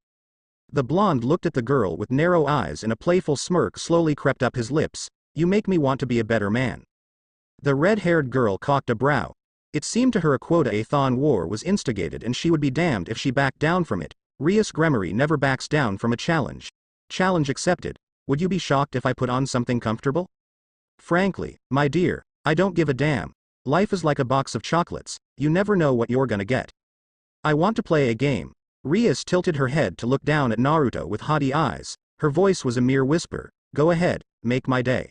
The blonde looked at the girl with narrow eyes and a playful smirk slowly crept up his lips. You make me want to be a better man. The red-haired girl cocked a brow. It seemed to her a quota-a-thon war was instigated and she would be damned if she backed down from it. Rias Gremory never backs down from a challenge. Challenge accepted. Would you be shocked if I put on something comfortable? Frankly, my dear, I don't give a damn. Life is like a box of chocolates. You never know what you're gonna get. I want to play a game. Rias tilted her head to look down at Naruto with haughty eyes. Her voice was a mere whisper. Go ahead, make my day.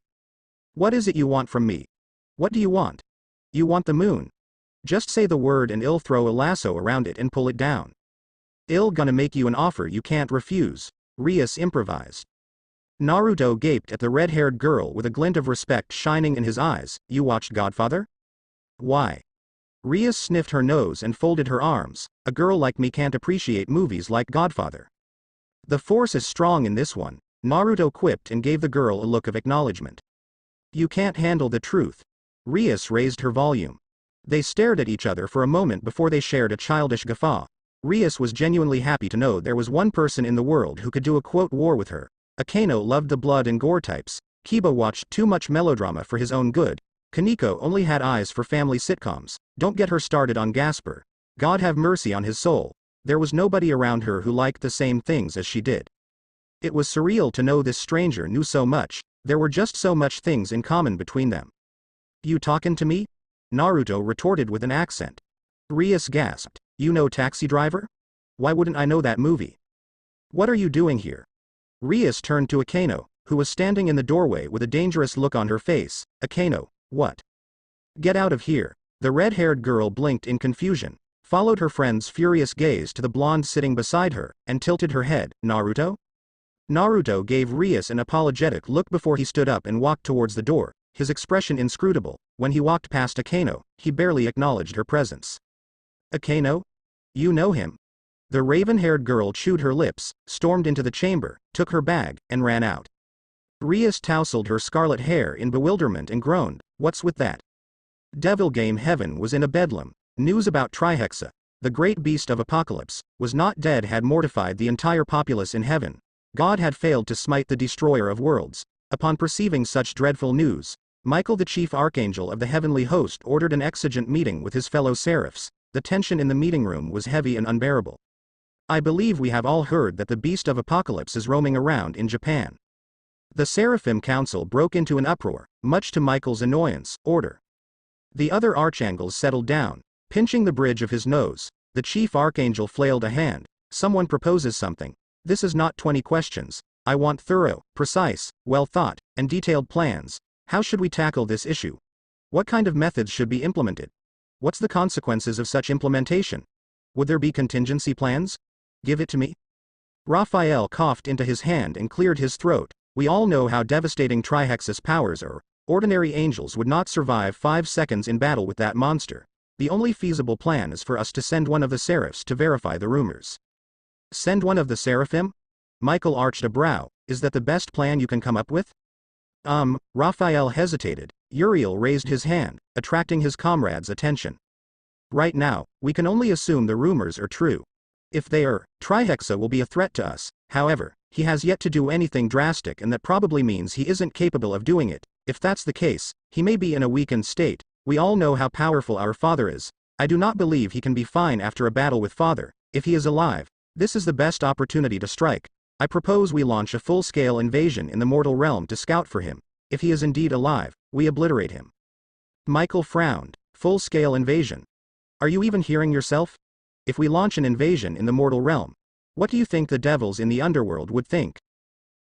What is it you want from me? What do you want? You want the moon. Just say the word and I'll throw a lasso around it and pull it down. I'll gonna make you an offer you can't refuse. Rias improvised. Naruto gaped at the red-haired girl with a glint of respect shining in his eyes. You watched Godfather? Why? Rias sniffed her nose and folded her arms. A girl like me can't appreciate movies like Godfather. The force is strong in this one, Naruto quipped and gave the girl a look of acknowledgement. You can't handle the truth. Rias raised her volume. They stared at each other for a moment before they shared a childish guffaw. Rias was genuinely happy to know there was one person in the world who could do a quote war with her. Akeno loved the blood and gore types. Kiba watched too much melodrama for his own good. Kaneko only had eyes for family sitcoms. Don't get her started on Gasper. God have mercy on his soul. There was nobody around her who liked the same things as she did. It was surreal to know this stranger knew so much. There were just so much things in common between them. You talkin' to me? Naruto retorted with an accent. Rias gasped. You know Taxi Driver? Why wouldn't I know that movie? What are you doing here? Rias turned to Akeno, who was standing in the doorway with a dangerous look on her face. Akeno, what? Get out of here. The red-haired girl blinked in confusion, followed her friend's furious gaze to the blonde sitting beside her, and tilted her head. Naruto? Naruto gave Rias an apologetic look before he stood up and walked towards the door, his expression inscrutable. When he walked past Akeno, he barely acknowledged her presence. Akeno? You know him? The raven-haired girl chewed her lips, stormed into the chamber, took her bag, and ran out. Rias tousled her scarlet hair in bewilderment and groaned, "What's with that?" Devil Game Heaven was in a bedlam. News about Trihexa, the great beast of Apocalypse, was not dead had mortified the entire populace in heaven. God had failed to smite the destroyer of worlds. Upon perceiving such dreadful news, Michael, the chief archangel of the heavenly host, ordered an exigent meeting with his fellow seraphs. The tension in the meeting room was heavy and unbearable. "I believe we have all heard that the beast of Apocalypse is roaming around in Japan." The Seraphim Council broke into an uproar, much to Michael's annoyance. "Order." The other archangels settled down. Pinching the bridge of his nose, the chief archangel flailed a hand. "Someone proposes something. This is not 20 questions. I want thorough, precise, well-thought, and detailed plans. How should we tackle this issue? What kind of methods should be implemented? What's the consequences of such implementation? Would there be contingency plans? Give it to me." Raphael coughed into his hand and cleared his throat. "We all know how devastating Trihex's powers are. Ordinary angels would not survive 5 seconds in battle with that monster. The only feasible plan is for us to send one of the seraphs to verify the rumors." "Send one of the seraphim?" Michael arched a brow. "Is that the best plan you can come up with?" Raphael hesitated. Uriel raised his hand, attracting his comrade's attention. "Right now, we can only assume the rumors are true. If they are, Trihexa will be a threat to us. However, he has yet to do anything drastic, and that probably means he isn't capable of doing it. If that's the case, he may be in a weakened state. We all know how powerful our father is. I do not believe he can be fine after a battle with father. If he is alive, this is the best opportunity to strike. I propose we launch a full-scale invasion in the mortal realm to scout for him. If he is indeed alive, we obliterate him." Michael frowned. "Full-scale invasion? Are you even hearing yourself? If we launch an invasion in the mortal realm, what do you think the devils in the underworld would think?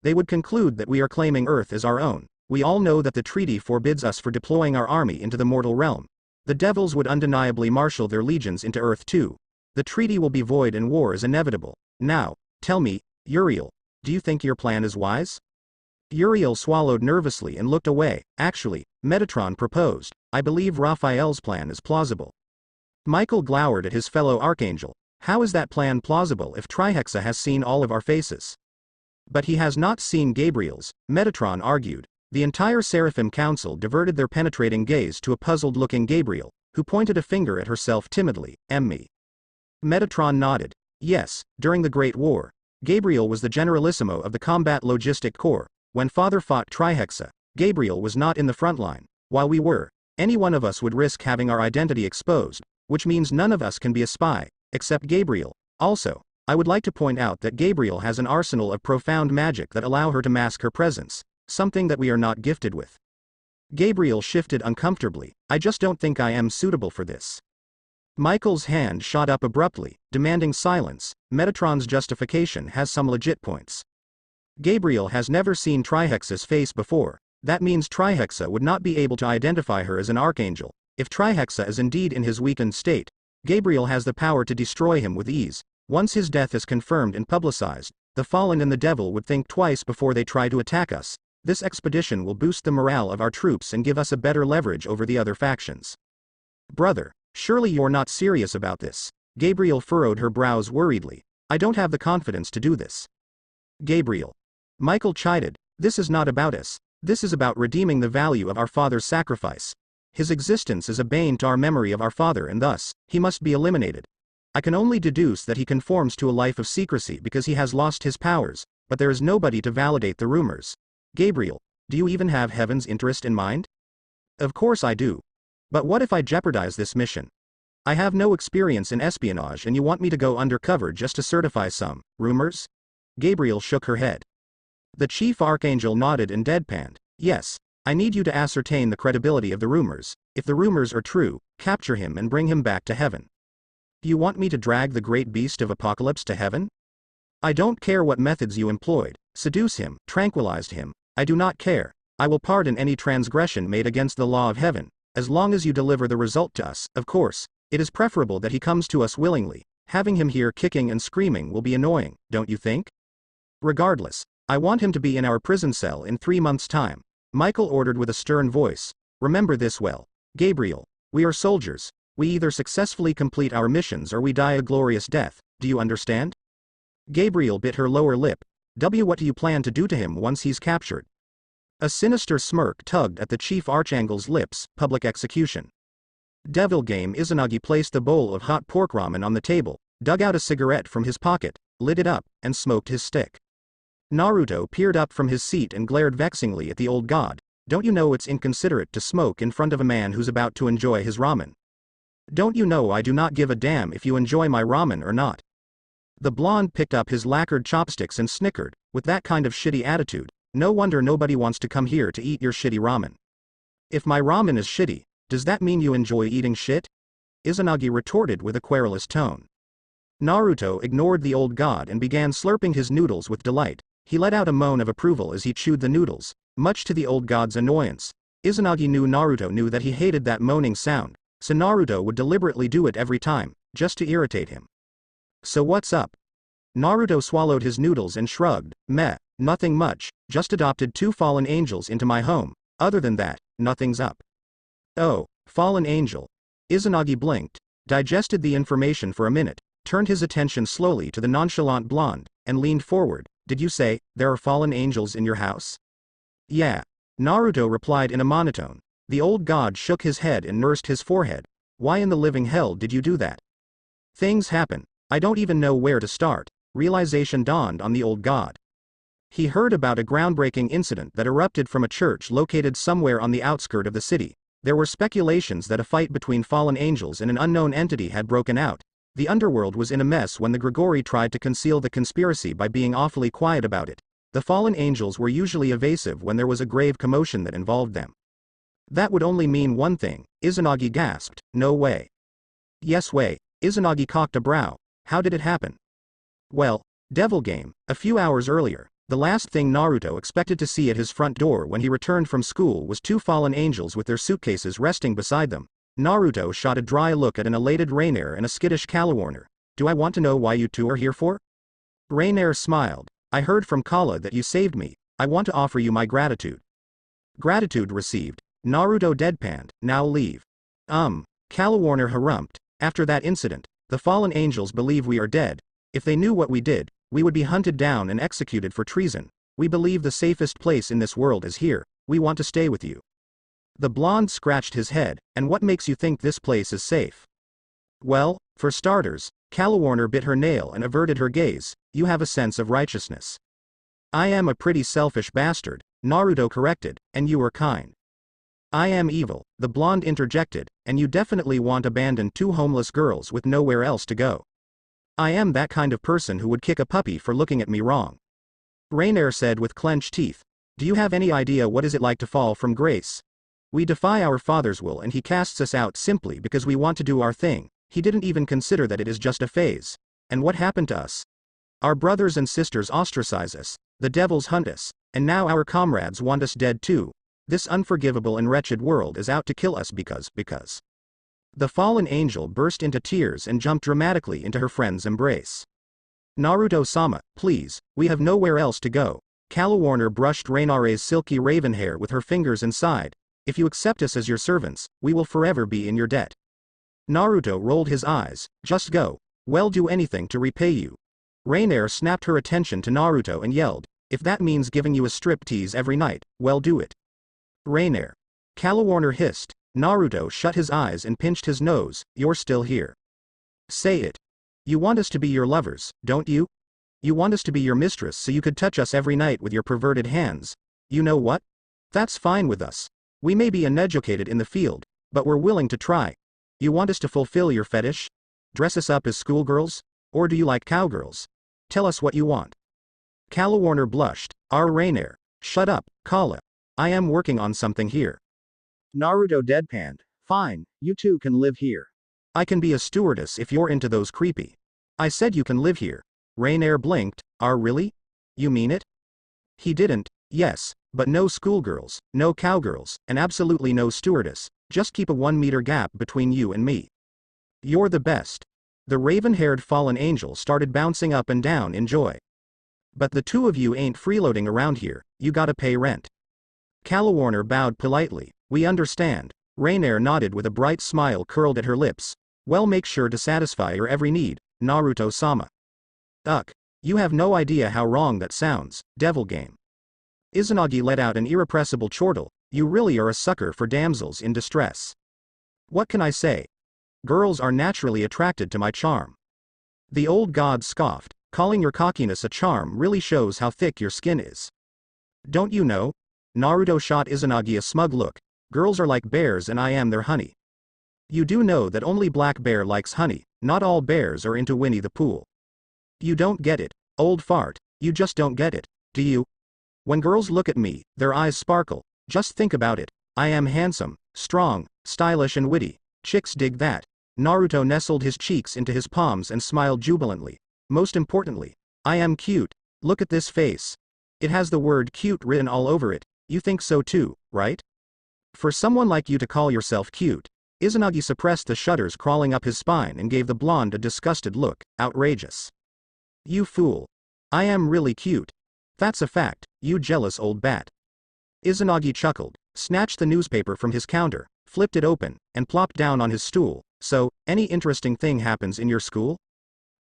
They would conclude that we are claiming Earth as our own. We all know that the treaty forbids us for deploying our army into the mortal realm. The devils would undeniably marshal their legions into Earth too. The treaty will be void and war is inevitable. Now, tell me, Uriel, do you think your plan is wise?" Uriel swallowed nervously and looked away. "Actually, Metatron proposed. I believe Raphael's plan is plausible." Michael glowered at his fellow archangel. "How is that plan plausible if Trihexa has seen all of our faces?" "But he has not seen Gabriel's," Metatron argued. The entire Seraphim Council diverted their penetrating gaze to a puzzled-looking Gabriel, who pointed a finger at herself timidly. "Me." Metatron nodded. "Yes, during the Great War, Gabriel was the generalissimo of the Combat Logistic Corps. When Father fought Trihexa, Gabriel was not in the front line. While we were, any one of us would risk having our identity exposed, which means none of us can be a spy, except Gabriel. Also, I would like to point out that Gabriel has an arsenal of profound magic that allow her to mask her presence, something that we are not gifted with." Gabriel shifted uncomfortably. "I just don't think I am suitable for this." Michael's hand shot up abruptly, demanding silence. Metatron's justification has some legit points. Gabriel has never seen Trihexa's face before. That means Trihexa would not be able to identify her as an archangel. If Trihexa is indeed in his weakened state, Gabriel has the power to destroy him with ease. Once his death is confirmed and publicized, the Fallen and the Devil would think twice before they try to attack us. This expedition will boost the morale of our troops and give us a better leverage over the other factions. "Brother, surely you're not serious about this." Gabriel furrowed her brows worriedly. "I don't have the confidence to do this." "Gabriel." Michael chided. "This is not about us. This is about redeeming the value of our father's sacrifice. His existence is a bane to our memory of our father, and thus, he must be eliminated. I can only deduce that he conforms to a life of secrecy because he has lost his powers, but there is nobody to validate the rumors. Gabriel, do you even have heaven's interest in mind?" "Of course I do. But what if I jeopardize this mission? I have no experience in espionage and you want me to go undercover just to certify some rumors?" Gabriel shook her head. The chief archangel nodded and deadpanned. "Yes, I need you to ascertain the credibility of the rumors. If the rumors are true, capture him and bring him back to heaven." "You want me to drag the great beast of Apocalypse to heaven?" "I don't care what methods you employed. Seduce him, tranquilize him. I do not care. I will pardon any transgression made against the law of heaven, as long as you deliver the result to us. Of course, it is preferable that he comes to us willingly. Having him here kicking and screaming will be annoying, don't you think? Regardless, I want him to be in our prison cell in 3 months' time." Michael ordered with a stern voice. "Remember this well, Gabriel. We are soldiers. We either successfully complete our missions or we die a glorious death. do you understand? Gabriel bit her lower lip. What do you plan to do to him once he's captured? A sinister smirk tugged at the chief archangle's lips, public execution. Devil Game Izanagi placed the bowl of hot pork ramen on the table, dug out a cigarette from his pocket, lit it up, and smoked his stick. Naruto peered up from his seat and glared vexingly at the old god. Don't you know it's inconsiderate to smoke in front of a man who's about to enjoy his ramen? Don't you know I do not give a damn if you enjoy my ramen or not? The blonde picked up his lacquered chopsticks and snickered. With that kind of shitty attitude, no wonder nobody wants to come here to eat your shitty ramen. If my ramen is shitty, does that mean you enjoy eating shit? Izanagi retorted with a querulous tone. Naruto ignored the old god and began slurping his noodles with delight. He let out a moan of approval as he chewed the noodles, much to the old god's annoyance. Izanagi knew Naruto knew that he hated that moaning sound, so Naruto would deliberately do it every time, just to irritate him. So what's up? Naruto swallowed his noodles and shrugged. Meh, nothing much, just adopted 2 fallen angels into my home. Other than that, nothing's up. Oh, fallen angel. Izanagi blinked, digested the information for a minute, turned his attention slowly to the nonchalant blonde, and leaned forward. Did you say, there are fallen angels in your house? Yeah. Naruto replied in a monotone. The old god shook his head and nursed his forehead. Why in the living hell did you do that? Things happen. I don't even know where to start. Realization dawned on the old god. He heard about a groundbreaking incident that erupted from a church located somewhere on the outskirts of the city. There were speculations that a fight between fallen angels and an unknown entity had broken out. The underworld was in a mess when the Grigori tried to conceal the conspiracy by being awfully quiet about it. The fallen angels were usually evasive when there was a grave commotion that involved them. That would only mean one thing, Izanagi gasped. No way. Yes way. Izanagi cocked a brow. How did it happen? Well, Devil Game, a few hours earlier. The last thing Naruto expected to see at his front door when he returned from school was 2 fallen angels with their suitcases resting beside them. Naruto shot a dry look at an elated Rainier and a skittish Calawarner. Do I want to know why you 2 are here for? Rainier smiled. I heard from Kala that you saved me. I want to offer you my gratitude. Gratitude received. Naruto deadpanned. Now leave. Calawarner harumphed. After that incident, the fallen angels believe we are dead. If they knew what we did, we would be hunted down and executed for treason. We believe the safest place in this world is here. We want to stay with you. The blonde scratched his head. And what makes you think this place is safe? Well, for starters, Calawarner bit her nail and averted her gaze. You have a sense of righteousness. I am a pretty selfish bastard, Naruto corrected, and you are kind. I am evil, the blonde interjected, and you definitely want abandon 2 homeless girls with nowhere else to go. I am that kind of person who would kick a puppy for looking at me wrong. Rainier said with clenched teeth. Do you have any idea what is it like to fall from grace? We defy our Father's will and he casts us out simply because we want to do our thing. He didn't even consider that it is just a phase. And what happened to us? Our brothers and sisters ostracize us, the devils hunt us, and now our comrades want us dead too. This unforgivable and wretched world is out to kill us because. The fallen angel burst into tears and jumped dramatically into her friend's embrace. Naruto-sama, please, we have nowhere else to go. Calawarner brushed Rainier's silky raven hair with her fingers and sighed. If you accept us as your servants, we will forever be in your debt. Naruto rolled his eyes. Just go. We'll do anything to repay you. Rainier snapped her attention to Naruto and yelled. If that means giving you a striptease every night, well do it. Rainier. Calawarner hissed. Naruto shut his eyes and pinched his nose. You're still here. Say it. You want us to be your lovers, don't you? You want us to be your mistress so you could touch us every night with your perverted hands. You know what? That's fine with us. We may be uneducated in the field, but we're willing to try. You want us to fulfill your fetish? Dress us up as schoolgirls? Or do you like cowgirls? Tell us what you want. Calawarner blushed. Rainier. Shut up, Kala. I am working on something here. Naruto deadpanned. Fine, you 2 can live here. I can be a stewardess if you're into those creepy. I said you can live here. Rainier blinked. Really? You mean it? He didn't. Yes, but no schoolgirls, no cowgirls, and absolutely no stewardess. Just keep a 1-meter gap between you and me. You're the best. The raven-haired fallen angel started bouncing up and down in joy. But the 2 of you ain't freeloading around here, you gotta pay rent. Calawarner bowed politely. We understand. Rainier nodded with a bright smile curled at her lips. Well, make sure to satisfy your every need, Naruto-sama. Ugh. You have no idea how wrong that sounds, devil game. Izanagi let out an irrepressible chortle. You really are a sucker for damsels in distress. What can I say? Girls are naturally attracted to my charm. The old god scoffed. Calling your cockiness a charm really shows how thick your skin is. Don't you know? Naruto shot Izanagi a smug look. Girls are like bears and I am their honey. You do know that only Black Bear likes honey, not all bears are into Winnie the Pooh. You don't get it, old fart, you just don't get it, do you? When girls look at me, their eyes sparkle. Just think about it. I am handsome, strong, stylish and witty. Chicks dig that. Naruto nestled his cheeks into his palms and smiled jubilantly. Most importantly, I am cute. Look at this face. It has the word cute written all over it. You think so too, right? For someone like you to call yourself cute. Izanagi suppressed the shudders crawling up his spine and gave the blonde a disgusted look. Outrageous. You fool. I am really cute. That's a fact, you jealous old bat. Izanagi chuckled, snatched the newspaper from his counter, flipped it open, and plopped down on his stool. So, any interesting thing happens in your school?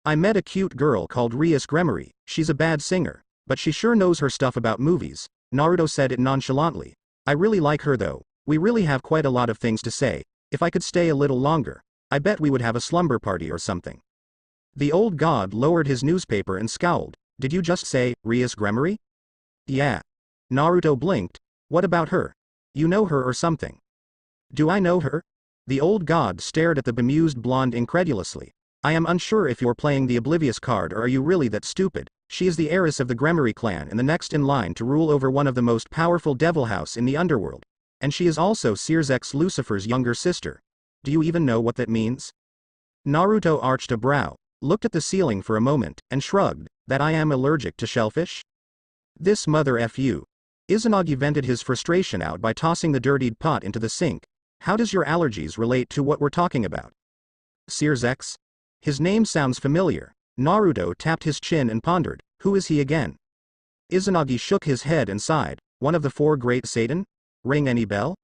I met a cute girl called Rias Gremory. She's a bad singer, but she sure knows her stuff about movies. Naruto said it nonchalantly. I really like her though. We really have quite a lot of things to say. If I could stay a little longer, I bet we would have a slumber party or something. The old god lowered his newspaper and scowled. Did you just say, Rias Gremory? Yeah. Naruto blinked. What about her? You know her or something? Do I know her? The old god stared at the bemused blonde incredulously. I am unsure if you're playing the oblivious card or are you really that stupid. She is the heiress of the Gremory clan and the next in line to rule over one of the most powerful devil house in the underworld. And she is also Searsx Lucifer's younger sister. Do you even know what that means? Naruto arched a brow, looked at the ceiling for a moment, and shrugged. That I am allergic to shellfish? This mother fu. Izanagi vented his frustration out by tossing the dirtied pot into the sink. How does your allergies relate to what we're talking about? Searsx? His name sounds familiar. Naruto tapped his chin and pondered. Who is he again? Izanagi shook his head and sighed. One of the four great Satan? Ring any bell?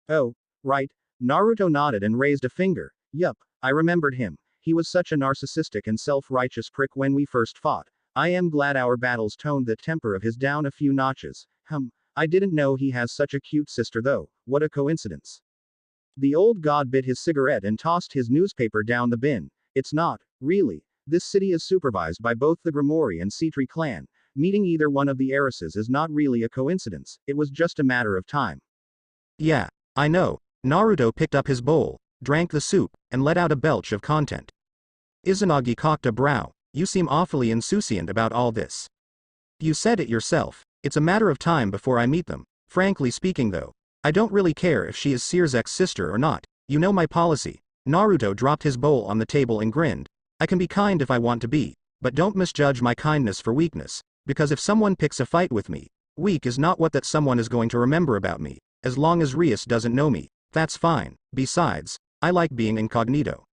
Oh, right. Naruto nodded and raised a finger. Yup, I remembered him. He was such a narcissistic and self-righteous prick when we first fought. I am glad our battles toned the temper of his down a few notches. I didn't know he has such a cute sister though. What a coincidence. The old god bit his cigarette and tossed his newspaper down the bin. It's not, really. This city is supervised by both the Gremory and Cetri clan. Meeting either one of the heiresses is not really a coincidence, it was just a matter of time. Yeah, I know. Naruto picked up his bowl, drank the soup, and let out a belch of content. Izanagi cocked a brow. You seem awfully insouciant about all this. You said it yourself. It's a matter of time before I meet them. Frankly speaking though, I don't really care if she is Searsx's sister or not. You know my policy. Naruto dropped his bowl on the table and grinned. I can be kind if I want to be, but don't misjudge my kindness for weakness, because if someone picks a fight with me, weak is not what that someone is going to remember about me. As long as Rias doesn't know me, that's fine. Besides, I like being incognito.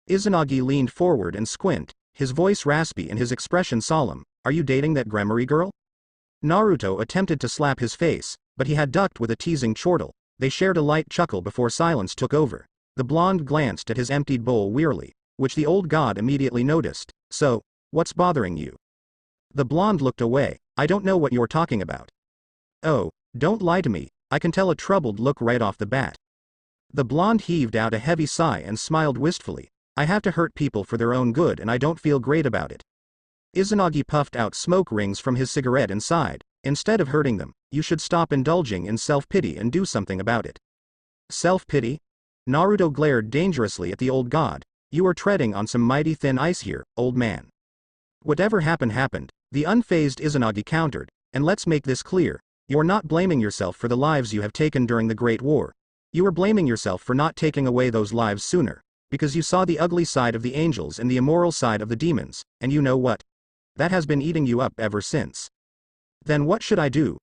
Izanagi leaned forward and squinted, his voice raspy and his expression solemn. Are you dating that Gremory girl? Naruto attempted to slap his face, but he had ducked with a teasing chortle. They shared a light chuckle before silence took over. The blonde glanced at his emptied bowl wearily, which the old god immediately noticed. So, what's bothering you? The blonde looked away. I don't know what you're talking about. Oh, don't lie to me. I can tell a troubled look right off the bat. The blonde heaved out a heavy sigh and smiled wistfully. I have to hurt people for their own good and I don't feel great about it. Izanagi puffed out smoke rings from his cigarette and sighed. Instead of hurting them, you should stop indulging in self-pity and do something about it. Self-pity? Naruto glared dangerously at the old god. You are treading on some mighty thin ice here, old man. Whatever happened happened, the unfazed Izanagi countered, and let's make this clear. You're not blaming yourself for the lives you have taken during the Great War. You are blaming yourself for not taking away those lives sooner, because you saw the ugly side of the angels and the immoral side of the demons, and you know what? That has been eating you up ever since. Then what should I do?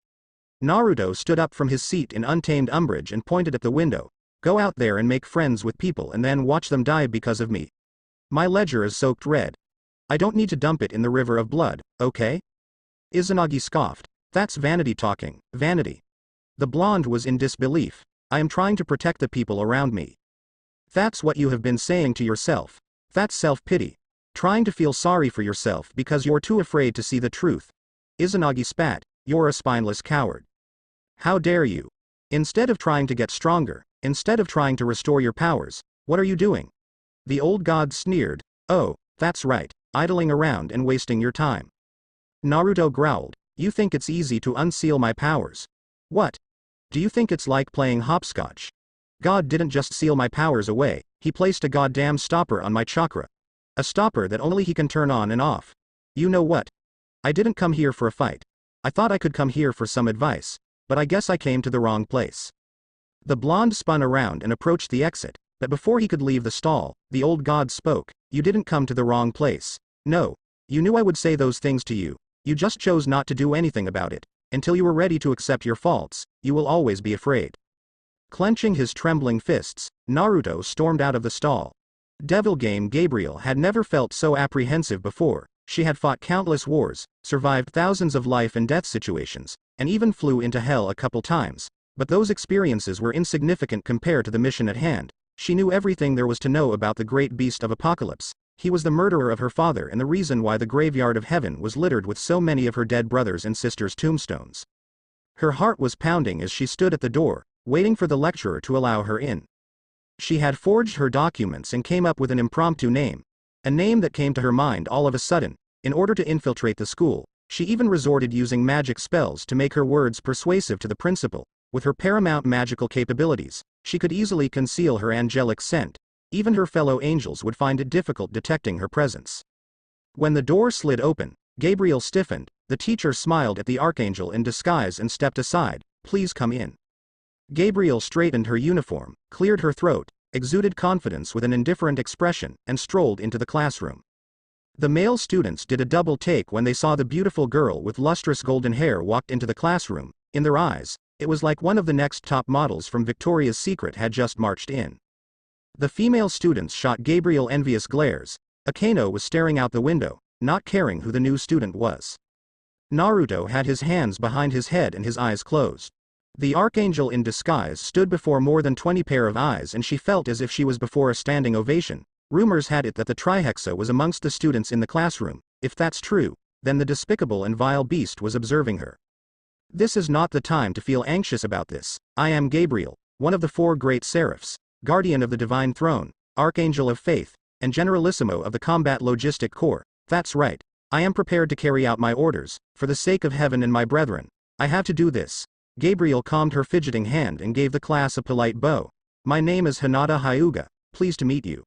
Naruto stood up from his seat in untamed umbrage and pointed at the window. Go out there and make friends with people and then watch them die because of me. My ledger is soaked red. I don't need to dump it in the river of blood, okay? Izanagi scoffed. That's vanity talking, vanity. The blonde was in disbelief. I am trying to protect the people around me. That's what you have been saying to yourself. That's self-pity. Trying to feel sorry for yourself because you're too afraid to see the truth. Izanagi spat, "You're a spineless coward. How dare you? Instead of trying to get stronger, instead of trying to restore your powers, what are you doing?" The old god sneered, "Oh, that's right, idling around and wasting your time." Naruto growled, "You think it's easy to unseal my powers? What? Do you think it's like playing hopscotch? God didn't just seal my powers away, he placed a goddamn stopper on my chakra. A stopper that only he can turn on and off. You know what? I didn't come here for a fight. I thought I could come here for some advice, but I guess I came to the wrong place." The blonde spun around and approached the exit, but before he could leave the stall, the old god spoke, "You didn't come to the wrong place. No. You knew I would say those things to you. You just chose not to do anything about it. Until you were ready to accept your faults, you will always be afraid." Clenching his trembling fists, Naruto stormed out of the stall. Devil Game Gabriel had never felt so apprehensive before. She had fought countless wars, survived thousands of life and death situations, and even flew into hell a couple times. But those experiences were insignificant compared to the mission at hand. She knew everything there was to know about the great beast of Apocalypse. He was the murderer of her father and the reason why the graveyard of heaven was littered with so many of her dead brothers and sisters' tombstones. Her heart was pounding as she stood at the door, waiting for the lecturer to allow her in. She had forged her documents and came up with an impromptu name. A name that came to her mind all of a sudden. In order to infiltrate the school, she even resorted using magic spells to make her words persuasive to the principal. With her paramount magical capabilities, she could easily conceal her angelic scent. Even her fellow angels would find it difficult detecting her presence. When the door slid open, Gabriel stiffened. The teacher smiled at the archangel in disguise and stepped aside. "Please come in." Gabriel straightened her uniform, cleared her throat, exuded confidence with an indifferent expression, and strolled into the classroom. The male students did a double take when they saw the beautiful girl with lustrous golden hair walked into the classroom. In their eyes, it was like one of the next top models from Victoria's Secret had just marched in. The female students shot Gabriel envious glares. Akano was staring out the window, not caring who the new student was. Naruto had his hands behind his head and his eyes closed. The archangel in disguise stood before more than 20 pair of eyes and she felt as if she was before a standing ovation. Rumors had it that the Trihexa was amongst the students in the classroom. If that's true, then the despicable and vile beast was observing her. This is not the time to feel anxious about this. I am Gabriel, one of the 4 great seraphs, guardian of the divine throne, archangel of faith, and generalissimo of the combat logistic corps. That's right. I am prepared to carry out my orders. For the sake of heaven and my brethren, I have to do this. Gabriel calmed her fidgeting hand and gave the class a polite bow. My name is Hinata Hyuga, pleased to meet you.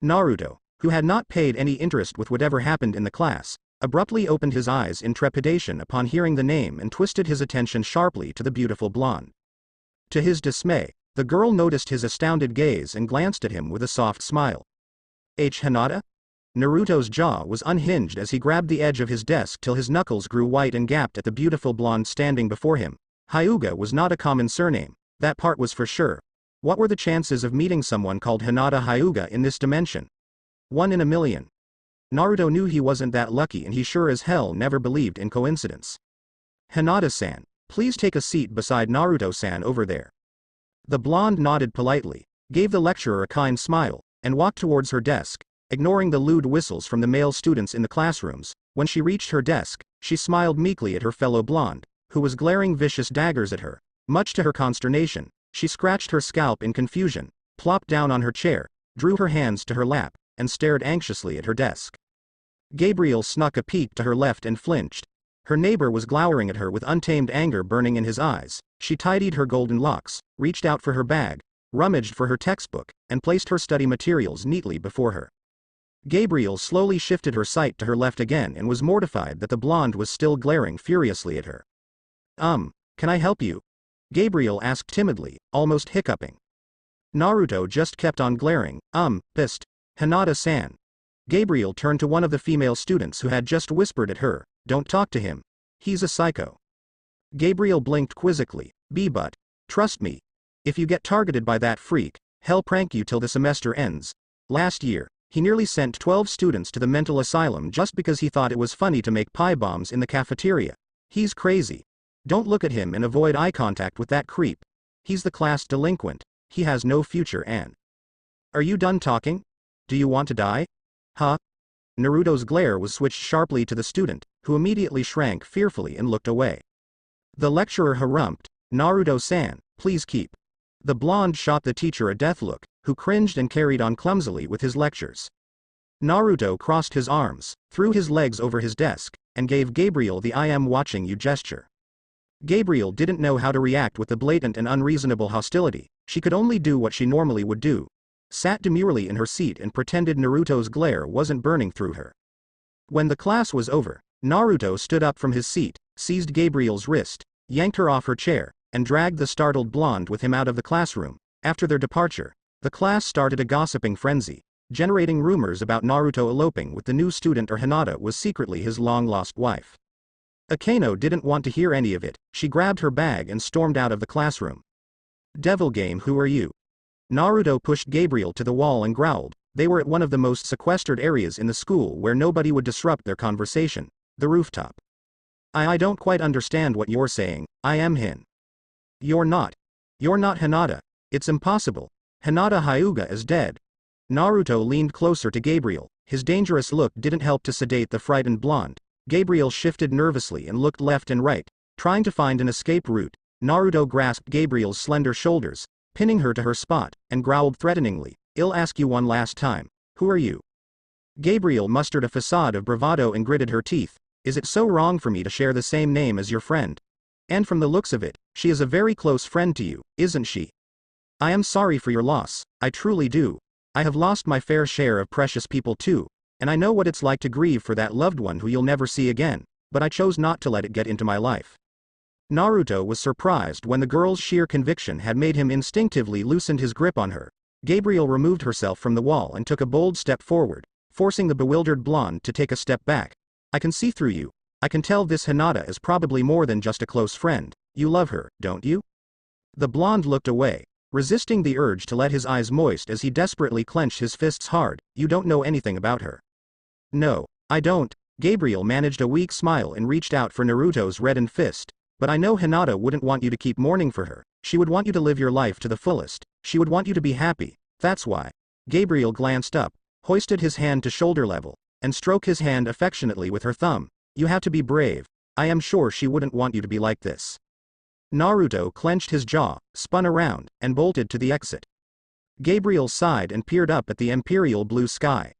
Naruto, who had not paid any interest with whatever happened in the class, abruptly opened his eyes in trepidation upon hearing the name and twisted his attention sharply to the beautiful blonde. To his dismay, the girl noticed his astounded gaze and glanced at him with a soft smile. Hinata? Naruto's jaw was unhinged as he grabbed the edge of his desk till his knuckles grew white and gapped at the beautiful blonde standing before him. Hyuga was not a common surname, that part was for sure. What were the chances of meeting someone called Hinata Hyuga in this dimension? 1 in a million. Naruto knew he wasn't that lucky and he sure as hell never believed in coincidence. Hinata-san, please take a seat beside Naruto-san over there. The blonde nodded politely, gave the lecturer a kind smile, and walked towards her desk, ignoring the lewd whistles from the male students in the classrooms. When she reached her desk, she smiled meekly at her fellow blonde, who was glaring vicious daggers at her. Much to her consternation, she scratched her scalp in confusion, plopped down on her chair, drew her hands to her lap, and stared anxiously at her desk. Gabriel snuck a peek to her left and flinched. Her neighbor was glowering at her with untamed anger burning in his eyes. She tidied her golden locks, reached out for her bag, rummaged for her textbook, and placed her study materials neatly before her. Gabriel slowly shifted her sight to her left again and was mortified that the blonde was still glaring furiously at her. Can I help you?" Gabriel asked timidly, almost hiccuping. Naruto just kept on glaring. Pissed. Hinata-san. Gabriel turned to one of the female students who had just whispered at her, "Don't talk to him. He's a psycho." Gabriel blinked quizzically. But, trust me. If you get targeted by that freak, he'll prank you till the semester ends. Last year, he nearly sent 12 students to the mental asylum just because he thought it was funny to make pie bombs in the cafeteria. He's crazy. Don't look at him and avoid eye contact with that creep. He's the class delinquent. He has no future and... Are you done talking? Do you want to die? Huh? Naruto's glare was switched sharply to the student, who immediately shrank fearfully and looked away. The lecturer harumphed, "Naruto-san, please keep." The blonde shot the teacher a death look, who cringed and carried on clumsily with his lectures. Naruto crossed his arms, threw his legs over his desk, and gave Gabriel the "I am watching you" gesture. Gabriel didn't know how to react with the blatant and unreasonable hostility. She could only do what she normally would do. Sat demurely in her seat and pretended Naruto's glare wasn't burning through her. When the class was over, Naruto stood up from his seat, seized Gabriel's wrist, yanked her off her chair, and dragged the startled blonde with him out of the classroom. After their departure, the class started a gossiping frenzy, generating rumors about Naruto eloping with the new student, or Hinata was secretly his long-lost wife. Akano didn't want to hear any of it. She grabbed her bag and stormed out of the classroom. "Devil game, who are you?" Naruto pushed Gabriel to the wall and growled. They were at one of the most sequestered areas in the school where nobody would disrupt their conversation, the rooftop. I don't quite understand what you're saying. I am Hin." You're not Hinata. It's impossible. Hinata Hyuga is dead." Naruto leaned closer to Gabriel. His dangerous look didn't help to sedate the frightened blonde. Gabriel shifted nervously and looked left and right, trying to find an escape route. Naruto grasped Gabriel's slender shoulders, pinning her to her spot, and growled threateningly, "I'll ask you one last time. Who are you?" Gabriel mustered a facade of bravado and gritted her teeth. "Is it so wrong for me to share the same name as your friend? And from the looks of it, she is a very close friend to you, isn't she?" "I am sorry for your loss, I truly do. I have lost my fair share of precious people too, and I know what it's like to grieve for that loved one who you'll never see again, but I chose not to let it get into my life." Naruto was surprised when the girl's sheer conviction had made him instinctively loosen his grip on her. Gabriel removed herself from the wall and took a bold step forward, forcing the bewildered blonde to take a step back. "I can see through you. I can tell this Hinata is probably more than just a close friend. You love her, don't you?" The blonde looked away, resisting the urge to let his eyes moist as he desperately clenched his fists hard. "You don't know anything about her." "No, I don't." Gabriel managed a weak smile and reached out for Naruto's reddened fist. "But I know Hinata wouldn't want you to keep mourning for her. She would want you to live your life to the fullest. She would want you to be happy. That's why." Gabriel glanced up, hoisted his hand to shoulder level, and stroked his hand affectionately with her thumb. "You have to be brave. I am sure she wouldn't want you to be like this." Naruto clenched his jaw, spun around, and bolted to the exit. Gabriel sighed and peered up at the imperial blue sky.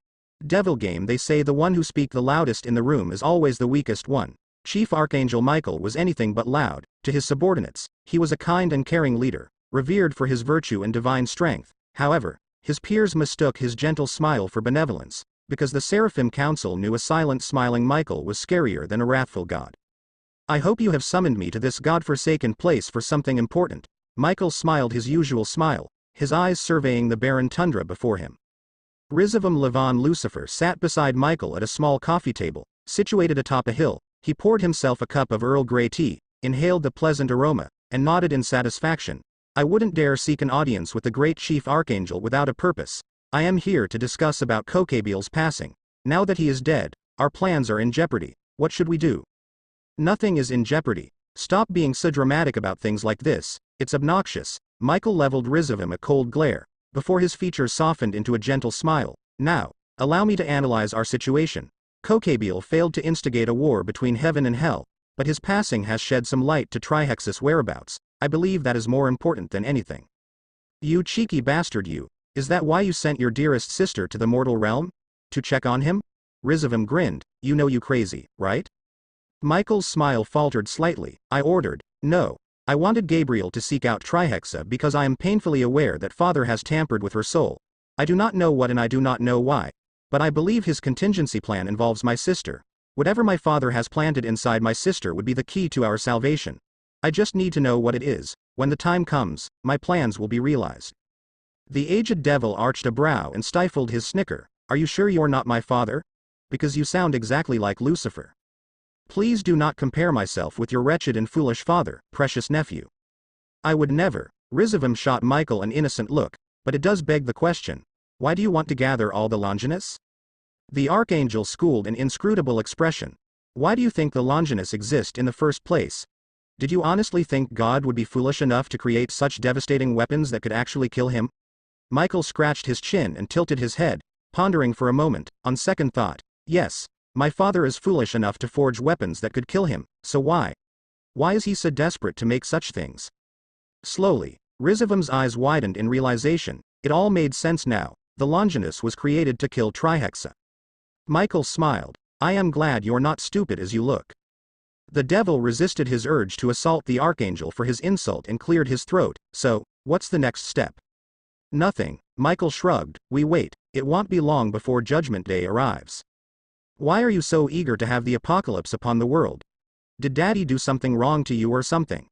Devil game, they say the one who speaks the loudest in the room is always the weakest one. Chief Archangel Michael was anything but loud. To his subordinates, he was a kind and caring leader, revered for his virtue and divine strength. However, his peers mistook his gentle smile for benevolence, because the Seraphim Council knew a silent smiling Michael was scarier than a wrathful god. "I hope you have summoned me to this god-forsaken place for something important." Michael smiled his usual smile, his eyes surveying the barren tundra before him. Rizavam Levon Lucifer sat beside Michael at a small coffee table, situated atop a hill. He poured himself a cup of Earl Grey tea, inhaled the pleasant aroma, and nodded in satisfaction. "I wouldn't dare seek an audience with the great Chief Archangel without a purpose. I am here to discuss about Kokebiel's passing. Now that he is dead, our plans are in jeopardy. What should we do?" "Nothing is in jeopardy. Stop being so dramatic about things like this. It's obnoxious." Michael leveled Rizavam a cold glare, before his features softened into a gentle smile. "Now, allow me to analyze our situation. Kokebiel failed to instigate a war between heaven and hell, but his passing has shed some light to Trihexus' whereabouts. I believe that is more important than anything." "You cheeky bastard, you. Is that why you sent your dearest sister to the mortal realm? To check on him?" Rizavam grinned. "You know you crazy, right?" Michael's smile faltered slightly. "I ordered. No. I wanted Gabriel to seek out Trihexa because I am painfully aware that father has tampered with her soul. I do not know what and I do not know why. But I believe his contingency plan involves my sister. Whatever my father has planted inside my sister would be the key to our salvation. I just need to know what it is. When the time comes, my plans will be realized." The aged devil arched a brow and stifled his snicker. "Are you sure you're not my father? Because you sound exactly like Lucifer." "Please do not compare myself with your wretched and foolish father, precious nephew." "I would never." Rizavam shot Michael an innocent look. "But it does beg the question. Why do you want to gather all the Longinus?" The Archangel schooled an inscrutable expression. "Why do you think the Longinus exist in the first place? Did you honestly think God would be foolish enough to create such devastating weapons that could actually kill him?" Michael scratched his chin and tilted his head, pondering for a moment. "On second thought, Yes, my father is foolish enough to forge weapons that could kill him, so why? Why is he so desperate to make such things? Slowly, Rizavum's eyes widened in realization. It all made sense now. The Longinus was created to kill Trihexa. Michael smiled. I am glad you're not stupid as you look. The devil resisted his urge to assault the archangel for his insult and cleared his throat. So, what's the next step? Nothing, Michael shrugged. We wait. It won't be long before Judgment Day arrives. Why are you so eager to have the apocalypse upon the world? Did Daddy do something wrong to you or something?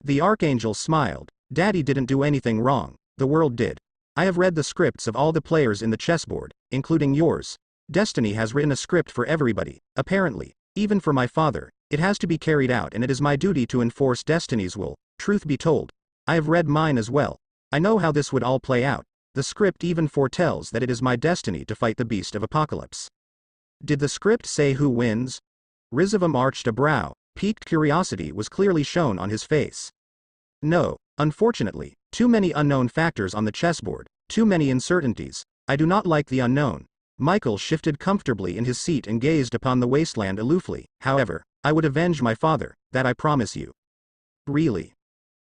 The archangel smiled. Daddy didn't do anything wrong, the world did. I have read the scripts of all the players in the chessboard, including yours. Destiny has written a script for everybody, apparently, even for my father. It has to be carried out and it is my duty to enforce Destiny's will. Truth be told, I have read mine as well. I know how this would all play out. The script even foretells that it is my destiny to fight the beast of apocalypse. Did the script say who wins? Rizavum arched a brow. Piqued curiosity was clearly shown on his face. No, unfortunately, too many unknown factors on the chessboard, too many uncertainties. I do not like the unknown. Michael shifted comfortably in his seat and gazed upon the wasteland aloofly. However, I would avenge my father, that I promise you. Really?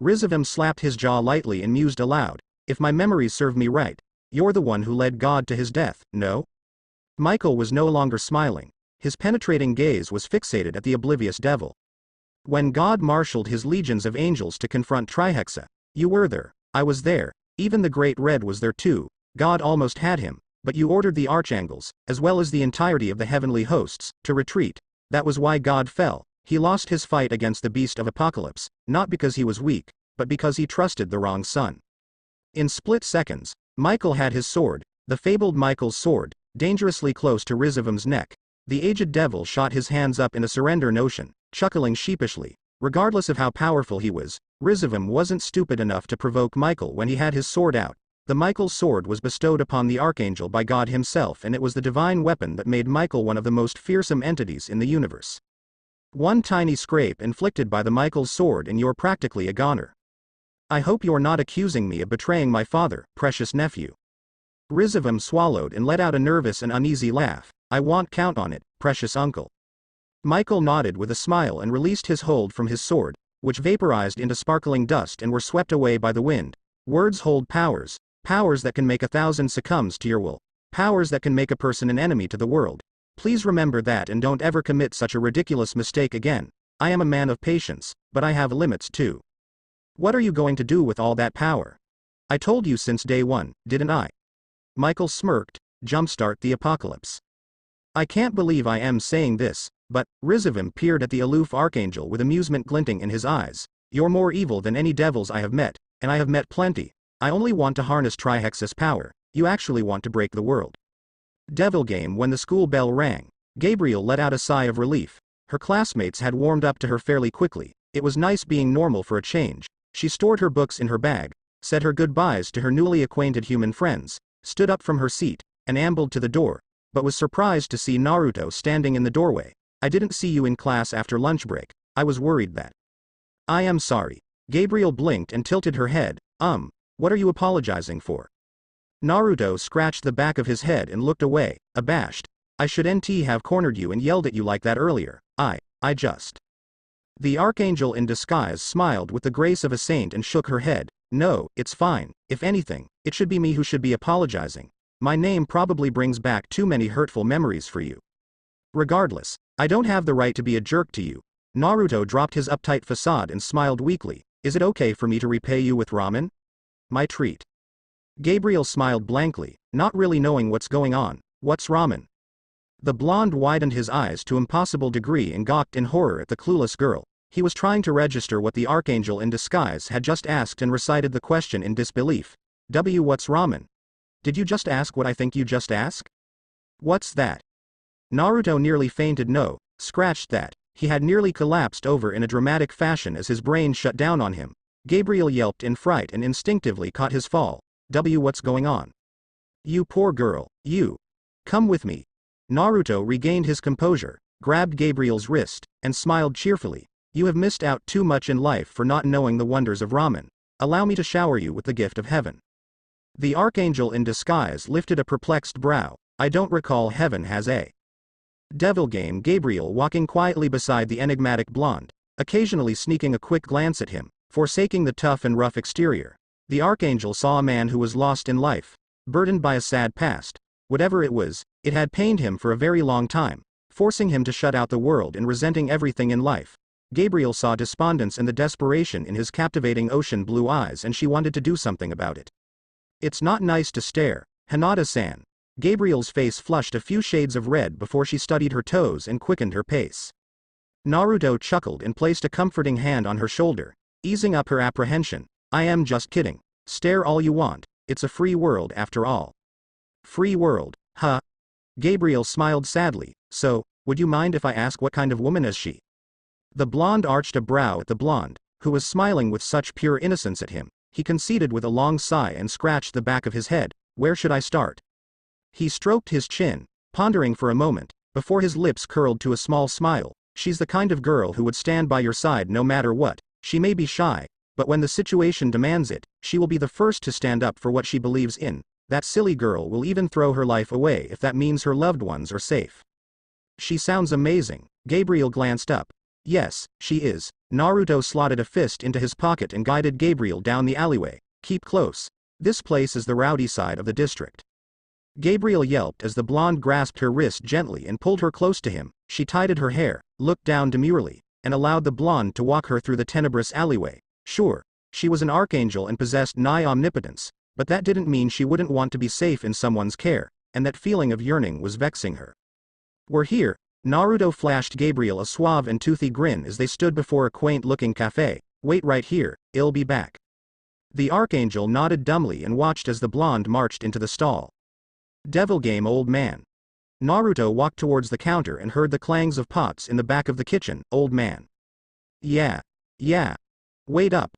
Rizavum slapped his jaw lightly and mused aloud. If my memories serve me right, you're the one who led God to his death, no? Michael was no longer smiling. His penetrating gaze was fixated at the oblivious devil. When God marshaled his legions of angels to confront Trihexa, you were there. I was there. Even the Great Red was there too. God almost had him, but you ordered the archangels, as well as the entirety of the heavenly hosts, to retreat. That was why God fell. He lost his fight against the beast of apocalypse, not because he was weak, but because he trusted the wrong son. In split seconds, Michael had his sword, the fabled Michael's sword, dangerously close to Rizavum's neck. The aged devil shot his hands up in a surrender notion, chuckling sheepishly. Regardless of how powerful he was, Rizavum wasn't stupid enough to provoke Michael when he had his sword out. The Michael's sword was bestowed upon the archangel by God himself, and it was the divine weapon that made Michael one of the most fearsome entities in the universe. One tiny scrape inflicted by the Michael's sword and you're practically a goner. I hope you're not accusing me of betraying my father, precious nephew. Rizavum swallowed and let out a nervous and uneasy laugh. I won't count on it, precious uncle. Michael nodded with a smile and released his hold from his sword, which vaporized into sparkling dust and were swept away by the wind. Words hold powers. Powers that can make 1,000 succumbs to your will. Powers that can make a person an enemy to the world. Please remember that and don't ever commit such a ridiculous mistake again. I am a man of patience, but I have limits too. What are you going to do with all that power? I told you since day one, didn't I? Michael smirked. Jumpstart the apocalypse. I can't believe I am saying this, but Rizavum peered at the aloof archangel with amusement glinting in his eyes. You're more evil than any devils I have met, and I have met plenty. I only want to harness Trihexa's power. You actually want to break the world. Devil game. When the school bell rang, Gabriel let out a sigh of relief. Her classmates had warmed up to her fairly quickly. It was nice being normal for a change. She stored her books in her bag, said her goodbyes to her newly acquainted human friends, stood up from her seat, and ambled to the door, but was surprised to see Naruto standing in the doorway. I didn't see you in class after lunch break. I was worried that. I am sorry. Gabriel blinked and tilted her head. What are you apologizing for? Naruto scratched the back of his head and looked away, abashed. I shouldn't have cornered you and yelled at you like that earlier. I just. The archangel in disguise smiled with the grace of a saint and shook her head. No, it's fine. If anything, it should be me who should be apologizing. My name probably brings back too many hurtful memories for you. Regardless, I don't have the right to be a jerk to you. Naruto dropped his uptight facade and smiled weakly. Is it okay for me to repay you with ramen? My treat. Gabriel smiled blankly, not really knowing what's going on. What's ramen? The blonde widened his eyes to impossible degree and gawked in horror at the clueless girl. He was trying to register what the archangel in disguise had just asked and recited the question in disbelief. What's ramen? Did you just ask what I think you just asked? What's that? Naruto nearly fainted. No, scratched that. He had nearly collapsed over in a dramatic fashion as his brain shut down on him. Gabriel yelped in fright and instinctively caught his fall. What's going on? You poor girl, you. Come with me. Naruto regained his composure, grabbed Gabriel's wrist, and smiled cheerfully. You have missed out too much in life for not knowing the wonders of ramen. Allow me to shower you with the gift of heaven. The archangel in disguise lifted a perplexed brow. I don't recall heaven has a Devil Game Gabriel walking quietly beside the enigmatic blonde, occasionally sneaking a quick glance at him, forsaking the tough and rough exterior. The Archangel saw a man who was lost in life, burdened by a sad past. Whatever it was, it had pained him for a very long time, forcing him to shut out the world and resenting everything in life. Gabriel saw despondence and the desperation in his captivating ocean blue eyes, and she wanted to do something about it. It's not nice to stare, Hinata-san. Gabriel's face flushed a few shades of red before she studied her toes and quickened her pace. Naruto chuckled and placed a comforting hand on her shoulder, easing up her apprehension. I am just kidding. Stare all you want, it's a free world after all. Free world, huh? Gabriel smiled sadly. So, would you mind if I ask what kind of woman is she? The blonde arched a brow at the blonde, who was smiling with such pure innocence at him. He conceded with a long sigh and scratched the back of his head. Where should I start? He stroked his chin, pondering for a moment, before his lips curled to a small smile. She's the kind of girl who would stand by your side no matter what. She may be shy, but when the situation demands it, she will be the first to stand up for what she believes in. That silly girl will even throw her life away if that means her loved ones are safe. She sounds amazing. Gabriel glanced up. Yes, she is. Naruto slotted a fist into his pocket and guided Gabriel down the alleyway. Keep close. This place is the rowdy side of the district. Gabriel yelped as the blonde grasped her wrist gently and pulled her close to him. She tidied her hair, looked down demurely, and allowed the blonde to walk her through the tenebrous alleyway. Sure, she was an archangel and possessed nigh omnipotence, but that didn't mean she wouldn't want to be safe in someone's care, and that feeling of yearning was vexing her. We're here. Naruto flashed Gabriel a suave and toothy grin as they stood before a quaint-looking cafe. Wait right here, I'll be back. The archangel nodded dumbly and watched as the blonde marched into the stall. Devil Game Old Man. Naruto walked towards the counter and heard the clangs of pots in the back of the kitchen. Old man. Yeah. Wait up.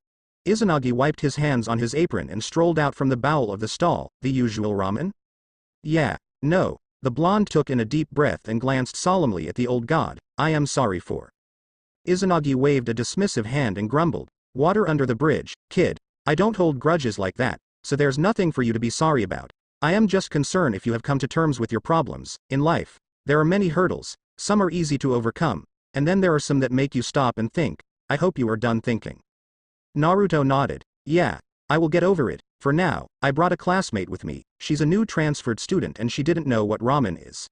Izanagi wiped his hands on his apron and strolled out from the bowel of the stall. The usual ramen? Yeah. No. The blonde took in a deep breath and glanced solemnly at the old god. I am sorry for. Izanagi waved a dismissive hand and grumbled. Water under the bridge, kid. I don't hold grudges like that, so there's nothing for you to be sorry about. I am just concerned if you have come to terms with your problems. In life, there are many hurdles. Some are easy to overcome, and then there are some that make you stop and think. I hope you are done thinking. Naruto nodded. Yeah, I will get over it. For now, I brought a classmate with me. She's a new transferred student and she didn't know what ramen is.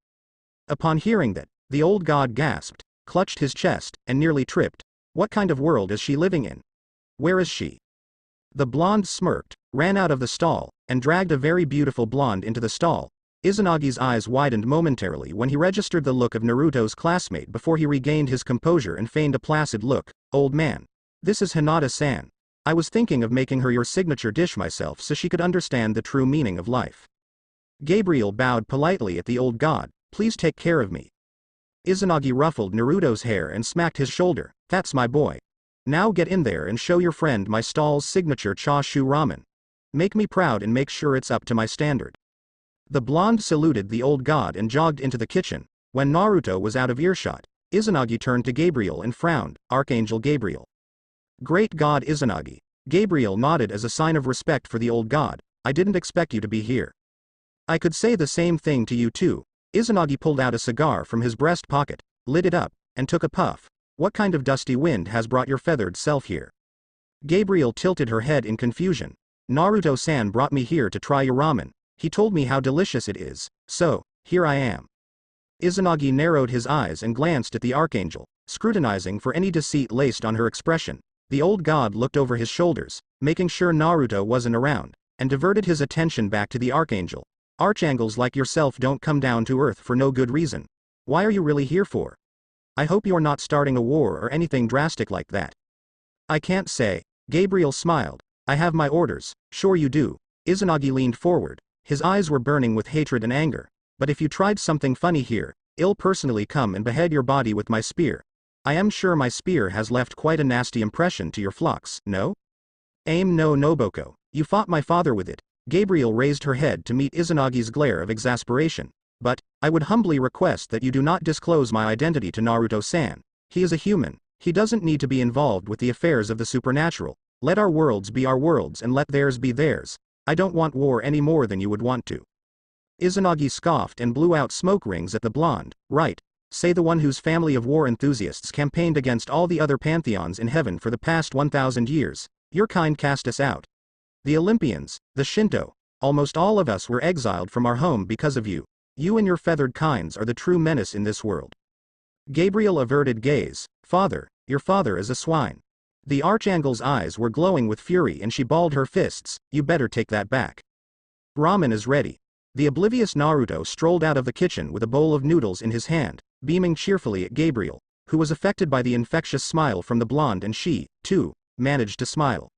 Upon hearing that, the old god gasped, clutched his chest, and nearly tripped. What kind of world is she living in? Where is she? The blonde smirked, ran out of the stall, and dragged a very beautiful blonde into the stall. Izanagi's eyes widened momentarily when he registered the look of Naruto's classmate before he regained his composure and feigned a placid look. Old man. This is Hinata-san. I was thinking of making her your signature dish myself so she could understand the true meaning of life. Gabriel bowed politely at the old god. Please take care of me. Izanagi ruffled Naruto's hair and smacked his shoulder. That's my boy. Now get in there and show your friend my stall's signature chashu ramen. Make me proud and make sure it's up to my standard. The blonde saluted the old god and jogged into the kitchen. When Naruto was out of earshot, Izanagi turned to Gabriel and frowned. Archangel Gabriel. Great god Izanagi. Gabriel nodded as a sign of respect for the old god. I didn't expect you to be here. I could say the same thing to you too. Izanagi pulled out a cigar from his breast pocket, lit it up, and took a puff. What kind of dusty wind has brought your feathered self here? Gabriel tilted her head in confusion. Naruto-san brought me here to try your ramen. He told me how delicious it is, so, here I am. Izanagi narrowed his eyes and glanced at the archangel, scrutinizing for any deceit laced on her expression. The old god looked over his shoulders, making sure Naruto wasn't around, and diverted his attention back to the archangel. Archangels like yourself don't come down to earth for no good reason. Why are you really here for? I hope you're not starting a war or anything drastic like that. I can't say. Gabriel smiled. I have my orders. Sure you do. Izanagi leaned forward. His eyes were burning with hatred and anger. But if you tried something funny here, I'll personally come and behead your body with my spear. I am sure my spear has left quite a nasty impression to your flocks, no? Aim no Noboko. You fought my father with it. Gabriel raised her head to meet Izanagi's glare of exasperation. But, I would humbly request that you do not disclose my identity to Naruto-san. He is a human. He doesn't need to be involved with the affairs of the supernatural. Let our worlds be our worlds and let theirs be theirs. I don't want war any more than you would want to. Izanagi scoffed and blew out smoke rings at the blonde. Right. say the one whose family of war enthusiasts campaigned against all the other pantheons in heaven for the past 1,000 years. Your kind cast us out. The Olympians, the Shinto, almost all of us were exiled from our home because of you. You and your feathered kinds are the true menace in this world. Gabriel averted gaze. Father, your father is a swine. The Archangel's eyes were glowing with fury and she balled her fists. You better take that back. Ramen is ready. The oblivious Naruto strolled out of the kitchen with a bowl of noodles in his hand, beaming cheerfully at Gabriel, who was affected by the infectious smile from the blonde, and she, too, managed to smile.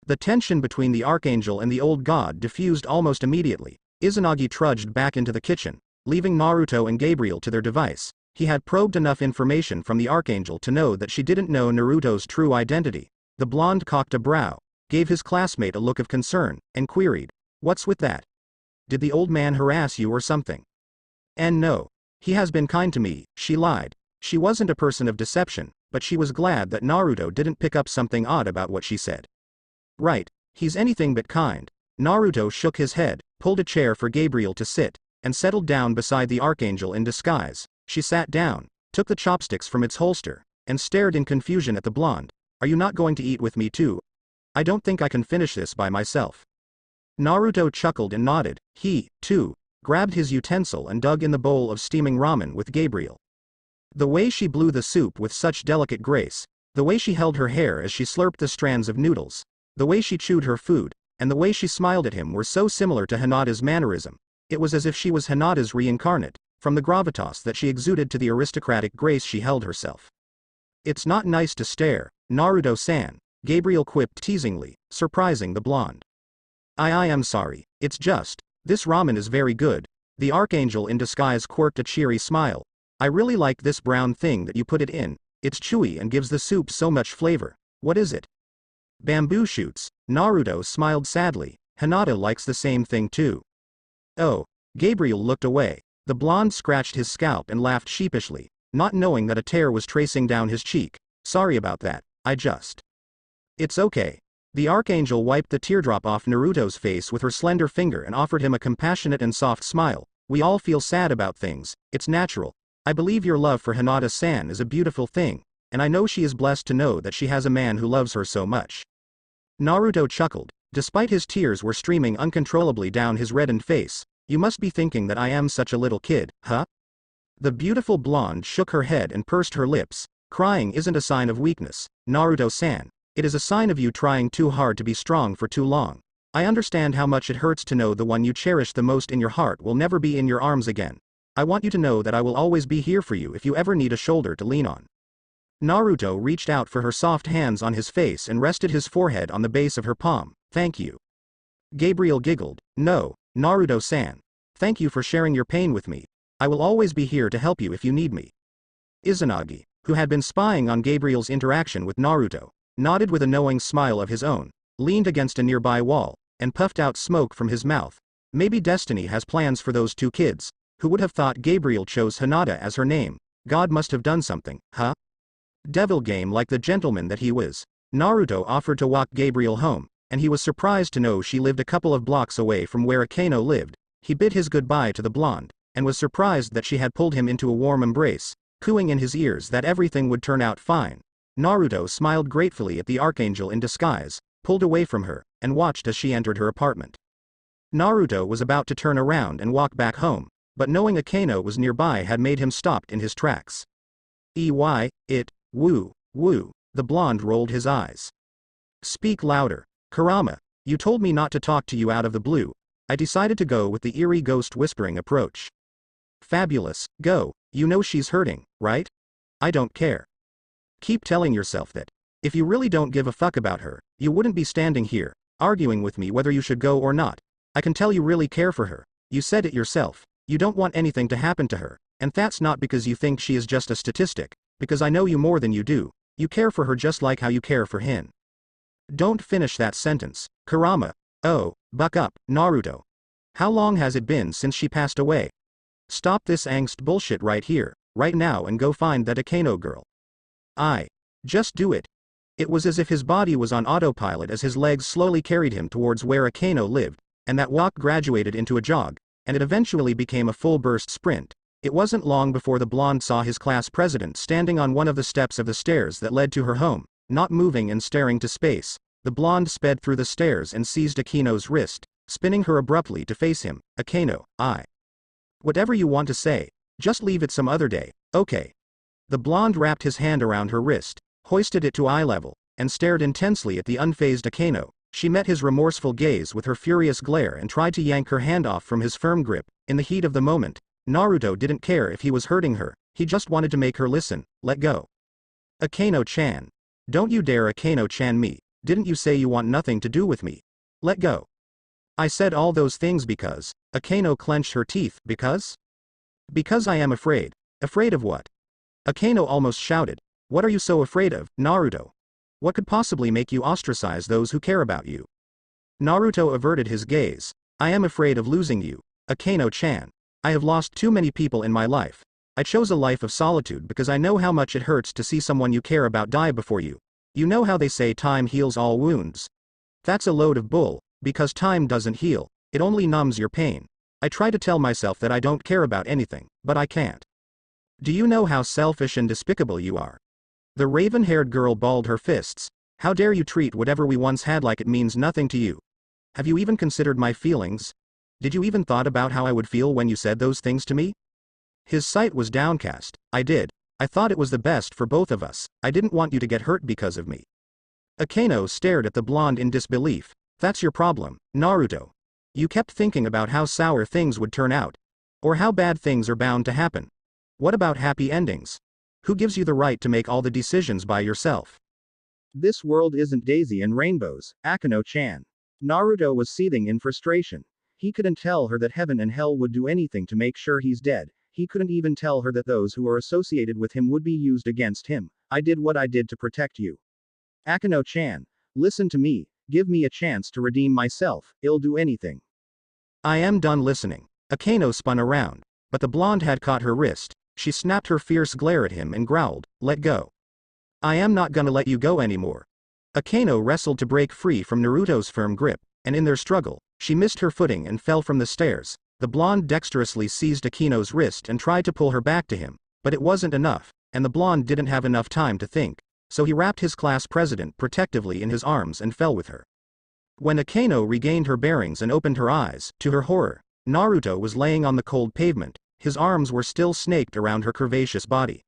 The tension between the Archangel and the old god diffused almost immediately. Izanagi trudged back into the kitchen, leaving Naruto and Gabriel to their device. He had probed enough information from the Archangel to know that she didn't know Naruto's true identity. The blonde cocked a brow, gave his classmate a look of concern, and queried, "What's with that? Did the old man harass you or something?" "And no. He has been kind to me," she lied. She wasn't a person of deception, but she was glad that Naruto didn't pick up something odd about what she said. "Right, he's anything but kind." Naruto shook his head, pulled a chair for Gabriel to sit, and settled down beside the Archangel in disguise. She sat down, took the chopsticks from its holster, and stared in confusion at the blonde. "Are you not going to eat with me too? I don't think I can finish this by myself." Naruto chuckled and nodded. He, too, grabbed his utensil and dug in the bowl of steaming ramen with Gabriel. The way she blew the soup with such delicate grace, the way she held her hair as she slurped the strands of noodles, the way she chewed her food, and the way she smiled at him were so similar to Hinata's mannerism. It was as if she was Hinata's reincarnate, from the gravitas that she exuded to the aristocratic grace she held herself. "It's not nice to stare, Naruto-san," Gabriel quipped teasingly, surprising the blonde. I am sorry, it's just, this ramen is very good." The Archangel in disguise quirked a cheery smile. "I really like this brown thing that you put it in, it's chewy and gives the soup so much flavor." "What is it?" "Bamboo shoots." Naruto smiled sadly. "Hinata likes the same thing too." "Oh." Gabriel looked away. The blonde scratched his scalp and laughed sheepishly, not knowing that a tear was tracing down his cheek. "Sorry about that, I just..." "It's okay." The Archangel wiped the teardrop off Naruto's face with her slender finger and offered him a compassionate and soft smile. "We all feel sad about things, it's natural. I believe your love for Hinata-san is a beautiful thing, and I know she is blessed to know that she has a man who loves her so much." Naruto chuckled. Despite his tears were streaming uncontrollably down his reddened face. "You must be thinking that I am such a little kid, huh?" The beautiful blonde shook her head and pursed her lips. "Crying isn't a sign of weakness, Naruto-san. It is a sign of you trying too hard to be strong for too long. I understand how much it hurts to know the one you cherish the most in your heart will never be in your arms again. I want you to know that I will always be here for you if you ever need a shoulder to lean on." Naruto reached out for her soft hands on his face and rested his forehead on the base of her palm. "Thank you." Gabriel giggled. "No, Naruto-san. Thank you for sharing your pain with me. I will always be here to help you if you need me." Izanagi, who had been spying on Gabriel's interaction with Naruto, nodded with a knowing smile of his own, leaned against a nearby wall, and puffed out smoke from his mouth. Maybe destiny has plans for those two kids. Who would have thought Gabriel chose Hinata as her name? God must have done something, huh? Devil game like the gentleman that he was. Naruto offered to walk Gabriel home, and he was surprised to know she lived a couple of blocks away from where Akeno lived. He bid his goodbye to the blonde, and was surprised that she had pulled him into a warm embrace, cooing in his ears that everything would turn out fine. Naruto smiled gratefully at the Archangel in disguise, pulled away from her, and watched as she entered her apartment. Naruto was about to turn around and walk back home, but knowing Akeno was nearby had made him stop in his tracks. Woo. The blonde rolled his eyes. "Speak louder. Kurama, you told me not to talk to you out of the blue. I decided to go with the eerie ghost whispering approach." "Fabulous, go. You know she's hurting, right?" "I don't care." "Keep telling yourself that. If you really don't give a fuck about her, you wouldn't be standing here, arguing with me whether you should go or not. I can tell you really care for her. You said it yourself. You don't want anything to happen to her, and that's not because you think she is just a statistic, because I know you more than you do. You care for her just like how you care for Hin." "Don't finish that sentence, Kurama." "Oh, buck up, Naruto. How long has it been since she passed away? Stop this angst bullshit right here, right now, and go find that Akeno girl. Just do it." It was as if his body was on autopilot as his legs slowly carried him towards where Akeno lived, and that walk graduated into a jog, and it eventually became a full burst sprint. It wasn't long before the blonde saw his class president standing on one of the steps of the stairs that led to her home, not moving and staring to space. The blonde sped through the stairs and seized Akino's wrist, spinning her abruptly to face him. Akino, whatever you want to say, just leave it some other day, okay? The blonde wrapped his hand around her wrist, hoisted it to eye level, and stared intensely at the unfazed Akino. She met his remorseful gaze with her furious glare and tried to yank her hand off from his firm grip. In the heat of the moment, Naruto didn't care if he was hurting her, he just wanted to make her listen. Let go. Akino-chan. Don't you dare Akino-chan me, didn't you say you want nothing to do with me? Let go. I said all those things because, Akino clenched her teeth, because? Because I am afraid. Afraid of what? Akino almost shouted. What are you so afraid of, Naruto? What could possibly make you ostracize those who care about you? Naruto averted his gaze. I am afraid of losing you, Akino-chan. I have lost too many people in my life. I chose a life of solitude because I know how much it hurts to see someone you care about die before you. You know how they say time heals all wounds? That's a load of bull, because time doesn't heal, it only numbs your pain. I try to tell myself that I don't care about anything, but I can't. Do you know how selfish and despicable you are? The raven-haired girl balled her fists. How dare you treat whatever we once had like it means nothing to you? Have you even considered my feelings? Did you even thought about how I would feel when you said those things to me? His sight was downcast. I did. I thought it was the best for both of us. I didn't want you to get hurt because of me. Akino stared at the blonde in disbelief. That's your problem, Naruto. You kept thinking about how sour things would turn out. Or how bad things are bound to happen. What about happy endings? Who gives you the right to make all the decisions by yourself? This world isn't daisy and rainbows, Akino-chan. Naruto was seething in frustration. He couldn't tell her that heaven and hell would do anything to make sure he's dead. He couldn't even tell her that those who are associated with him would be used against him. I did what I did to protect you. Akino-chan, listen to me, give me a chance to redeem myself, I'll do anything. I am done listening. Akino spun around, but the blonde had caught her wrist. She snapped her fierce glare at him and growled, let go. I am not gonna let you go anymore. Akino wrestled to break free from Naruto's firm grip, and in their struggle, she missed her footing and fell from the stairs. The blonde dexterously seized Akino's wrist and tried to pull her back to him, but it wasn't enough, and the blonde didn't have enough time to think, so he wrapped his class president protectively in his arms and fell with her. When Akino regained her bearings and opened her eyes, to her horror, Naruto was laying on the cold pavement, his arms were still snaked around her curvaceous body.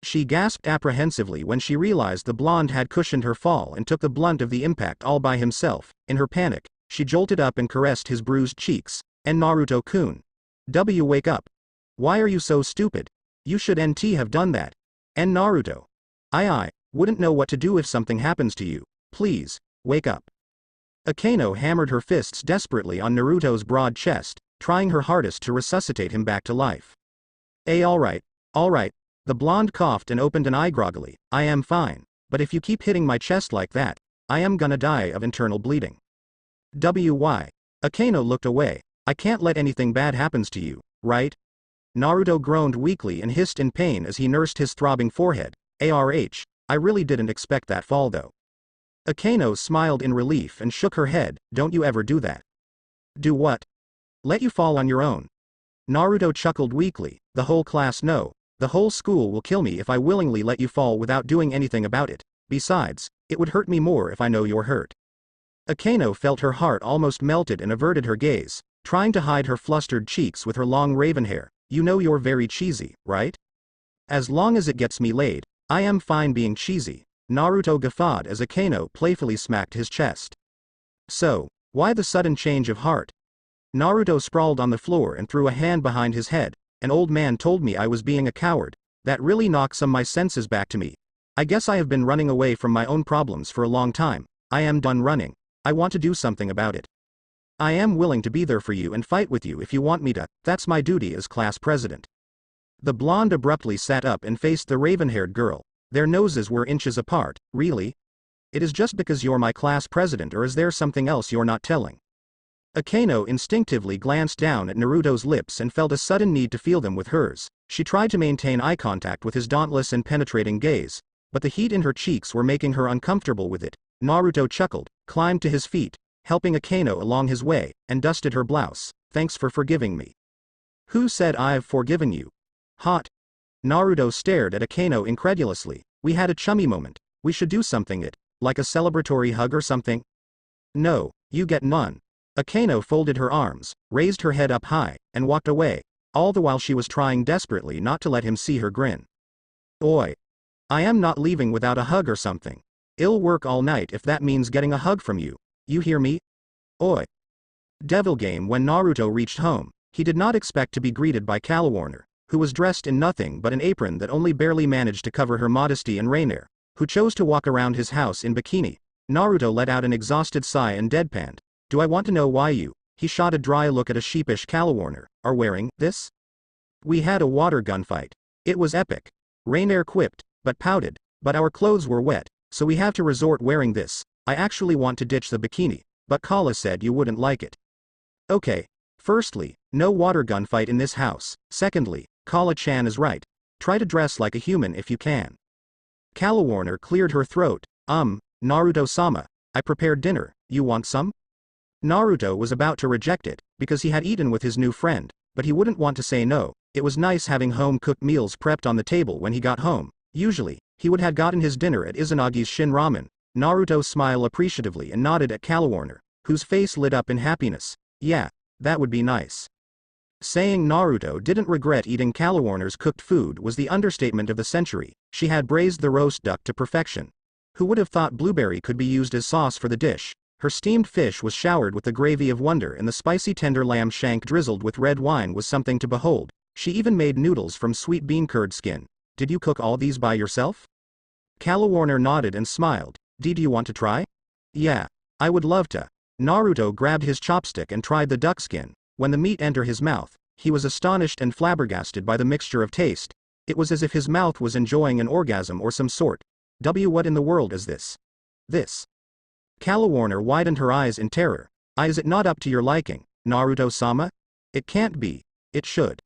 She gasped apprehensively when she realized the blonde had cushioned her fall and took the blunt of the impact all by himself. In her panic, she jolted up and caressed his bruised cheeks. And Naruto-kun. Wake up. Why are you so stupid? You should have done that. And Naruto. I wouldn't know what to do if something happens to you. Please, wake up. Akino hammered her fists desperately on Naruto's broad chest, trying her hardest to resuscitate him back to life. Alright. The blonde coughed and opened an eye groggily. I am fine, but if you keep hitting my chest like that, I am gonna die of internal bleeding. Akino looked away. I can't let anything bad happens to you, right? Naruto groaned weakly and hissed in pain as he nursed his throbbing forehead. I really didn't expect that fall though. Akino smiled in relief and shook her head. Don't you ever do that. Do what? Let you fall on your own. Naruto chuckled weakly. The whole class no. The whole school will kill me if I willingly let you fall without doing anything about it. Besides, it would hurt me more if I know you're hurt. Akino felt her heart almost melted and averted her gaze, trying to hide her flustered cheeks with her long raven hair. You know you're very cheesy, right? As long as it gets me laid, I am fine being cheesy. Naruto guffawed as Akino playfully smacked his chest. So, why the sudden change of heart? Naruto sprawled on the floor and threw a hand behind his head. An old man told me I was being a coward. That really knocked some of my senses back to me. I guess I have been running away from my own problems for a long time. I am done running. I want to do something about it. I am willing to be there for you and fight with you if you want me to. That's my duty as class president. The blonde abruptly sat up and faced the raven-haired girl. Their noses were inches apart. Really? It is just because you're my class president, or is there something else you're not telling? Akino instinctively glanced down at Naruto's lips and felt a sudden need to feel them with hers. She tried to maintain eye contact with his dauntless and penetrating gaze, but the heat in her cheeks were making her uncomfortable with it. Naruto chuckled, climbed to his feet, helping Akino along his way, and dusted her blouse. Thanks for forgiving me. Who said I've forgiven you? Hot. Naruto stared at Akano incredulously. We had a chummy moment. We should do something like a celebratory hug or something? No, you get none. Akano folded her arms, raised her head up high, and walked away, all the while she was trying desperately not to let him see her grin. Oi. I am not leaving without a hug or something. I'll work all night if that means getting a hug from you. You hear me? Oi. Devil game. When Naruto reached home, he did not expect to be greeted by Calawarner, who was dressed in nothing but an apron that only barely managed to cover her modesty, and Rainier, who chose to walk around his house in bikini. Naruto let out an exhausted sigh and deadpanned. Do I want to know why you, he shot a dry look at a sheepish Calawarner, are wearing this? We had a water gunfight. It was epic. Rainier quipped, but pouted. But our clothes were wet, so we have to resort wearing this. I actually want to ditch the bikini, but Kala said you wouldn't like it. Okay. Firstly, no water gunfight in this house. Secondly, Kala-chan is right. Try to dress like a human if you can. Calawarner cleared her throat. Naruto-sama, I prepared dinner, you want some? Naruto was about to reject it, because he had eaten with his new friend, but he wouldn't want to say no. It was nice having home-cooked meals prepped on the table when he got home. Usually, he would have gotten his dinner at Izanagi's Shin Ramen. Naruto smiled appreciatively and nodded at Calawarner, whose face lit up in happiness. Yeah, that would be nice. Saying Naruto didn't regret eating Calawarner's cooked food was the understatement of the century. She had braised the roast duck to perfection. Who would have thought blueberry could be used as sauce for the dish? Her steamed fish was showered with the gravy of wonder, and the spicy tender lamb shank drizzled with red wine was something to behold. She even made noodles from sweet bean curd skin. Did you cook all these by yourself? Calawarner nodded and smiled. Do you want to try? Yeah. I would love to. Naruto grabbed his chopstick and tried the duck skin. When the meat entered his mouth, he was astonished and flabbergasted by the mixture of taste. It was as if his mouth was enjoying an orgasm or some sort. What in the world is this? This. Calawarner widened her eyes in terror. Is it not up to your liking, Naruto-sama? It can't be. It should.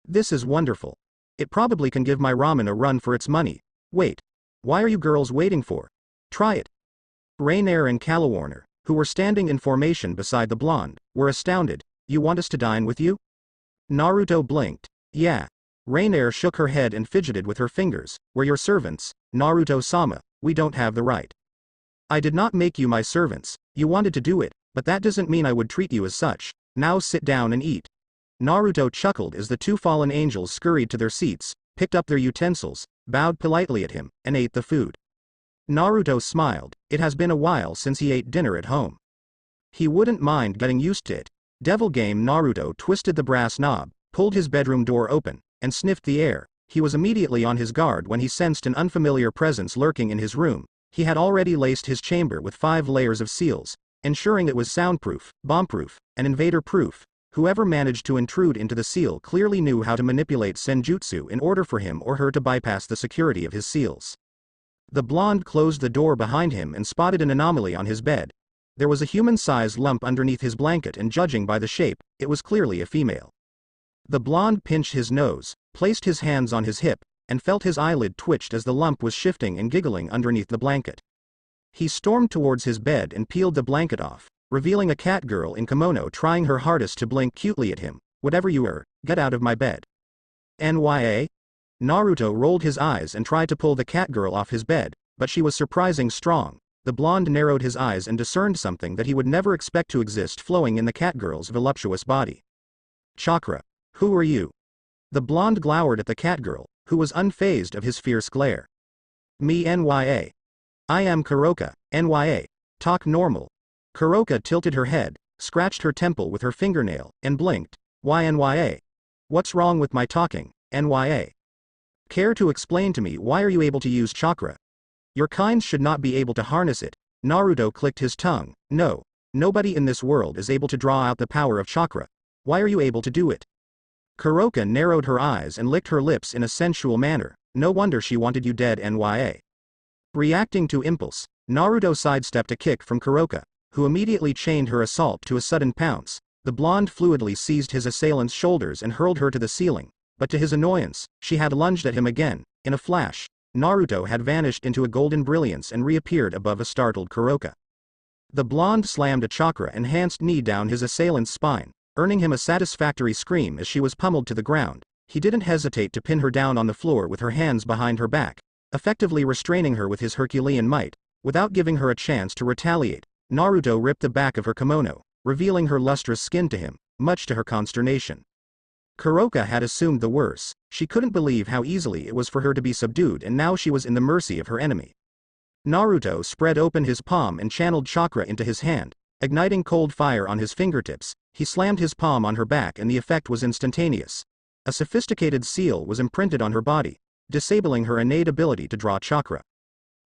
This is wonderful. It probably can give my ramen a run for its money. Wait. Why are you girls waiting for? Try it. Rainier and Calawarner, who were standing in formation beside the blonde, were astounded. You want us to dine with you? Naruto blinked. Yeah. Rainier shook her head and fidgeted with her fingers. We're your servants, Naruto-sama. We don't have the right. I did not make you my servants. You wanted to do it, but that doesn't mean I would treat you as such. Now sit down and eat. Naruto chuckled as the two fallen angels scurried to their seats, picked up their utensils, bowed politely at him, and ate the food. Naruto smiled. It has been a while since he ate dinner at home. He wouldn't mind getting used to it. Devil game. Naruto twisted the brass knob, pulled his bedroom door open, and sniffed the air. He was immediately on his guard when he sensed an unfamiliar presence lurking in his room. He had already laced his chamber with 5 layers of seals, ensuring it was soundproof, bombproof, and invader-proof. Whoever managed to intrude into the seal clearly knew how to manipulate senjutsu in order for him or her to bypass the security of his seals. The blonde closed the door behind him and spotted an anomaly on his bed. There was a human-sized lump underneath his blanket, and judging by the shape, it was clearly a female. The blonde pinched his nose, placed his hands on his hip, and felt his eyelid twitched as the lump was shifting and giggling underneath the blanket. He stormed towards his bed and peeled the blanket off, revealing a cat girl in kimono trying her hardest to blink cutely at him. Whatever you are, get out of my bed. Nya? Naruto rolled his eyes and tried to pull the cat girl off his bed, but she was surprising strong. The blonde narrowed his eyes and discerned something that he would never expect to exist flowing in the cat girl's voluptuous body. Chakra. Who are you? The blonde glowered at the cat girl, who was unfazed of his fierce glare. Me Nya. I am Kuroka, Nya. Talk normal. Kuroka tilted her head, scratched her temple with her fingernail, and blinked. Why Nya? What's wrong with my talking, Nya? Care to explain to me why are you able to use chakra? Your kind should not be able to harness it. Naruto clicked his tongue. No. Nobody in this world is able to draw out the power of chakra. Why are you able to do it? Kuroka narrowed her eyes and licked her lips in a sensual manner. No wonder she wanted you dead, Nya. Reacting to impulse, Naruto sidestepped a kick from Kuroka, who immediately chained her assault to a sudden pounce. The blonde fluidly seized his assailant's shoulders and hurled her to the ceiling, but to his annoyance, she had lunged at him again. In a flash, Naruto had vanished into a golden brilliance and reappeared above a startled Kuroka. The blonde slammed a chakra-enhanced knee down his assailant's spine, earning him a satisfactory scream as she was pummeled to the ground. He didn't hesitate to pin her down on the floor with her hands behind her back, effectively restraining her with his Herculean might. Without giving her a chance to retaliate, Naruto ripped the back of her kimono, revealing her lustrous skin to him, much to her consternation. Kuroka had assumed the worst. She couldn't believe how easily it was for her to be subdued, and now she was in the mercy of her enemy. Naruto spread open his palm and channeled chakra into his hand, igniting cold fire on his fingertips. He slammed his palm on her back and the effect was instantaneous. A sophisticated seal was imprinted on her body, disabling her innate ability to draw chakra.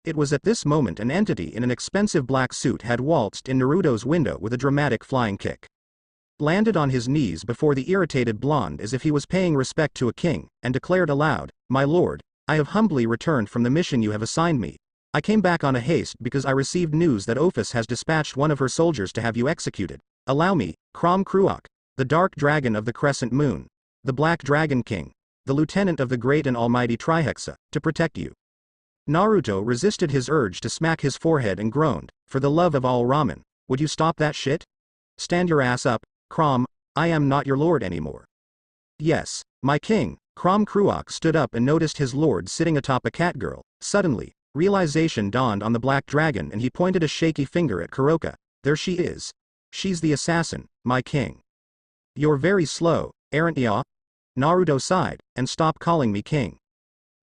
It was at this moment an entity in an expensive black suit had waltzed in Naruto's window with a dramatic flying kick. Landed on his knees before the irritated blonde as if he was paying respect to a king, and declared aloud, "My lord, I have humbly returned from the mission you have assigned me. I came back on a haste because I received news that Ophis has dispatched one of her soldiers to have you executed. Allow me, Krom Kruok, the dark dragon of the crescent moon, the Black Dragon King, the lieutenant of the great and almighty Trihexa, to protect you." Naruto resisted his urge to smack his forehead and groaned, "For the love of all ramen, would you stop that shit? Stand your ass up, Krom, I am not your lord anymore." "Yes, my king." Krom Kruok stood up and noticed his lord sitting atop a catgirl. Suddenly, realization dawned on the black dragon and he pointed a shaky finger at Kuroka. "There she is. She's the assassin, my king." "You're very slow, aren't ya?" Naruto sighed, "and stop calling me king."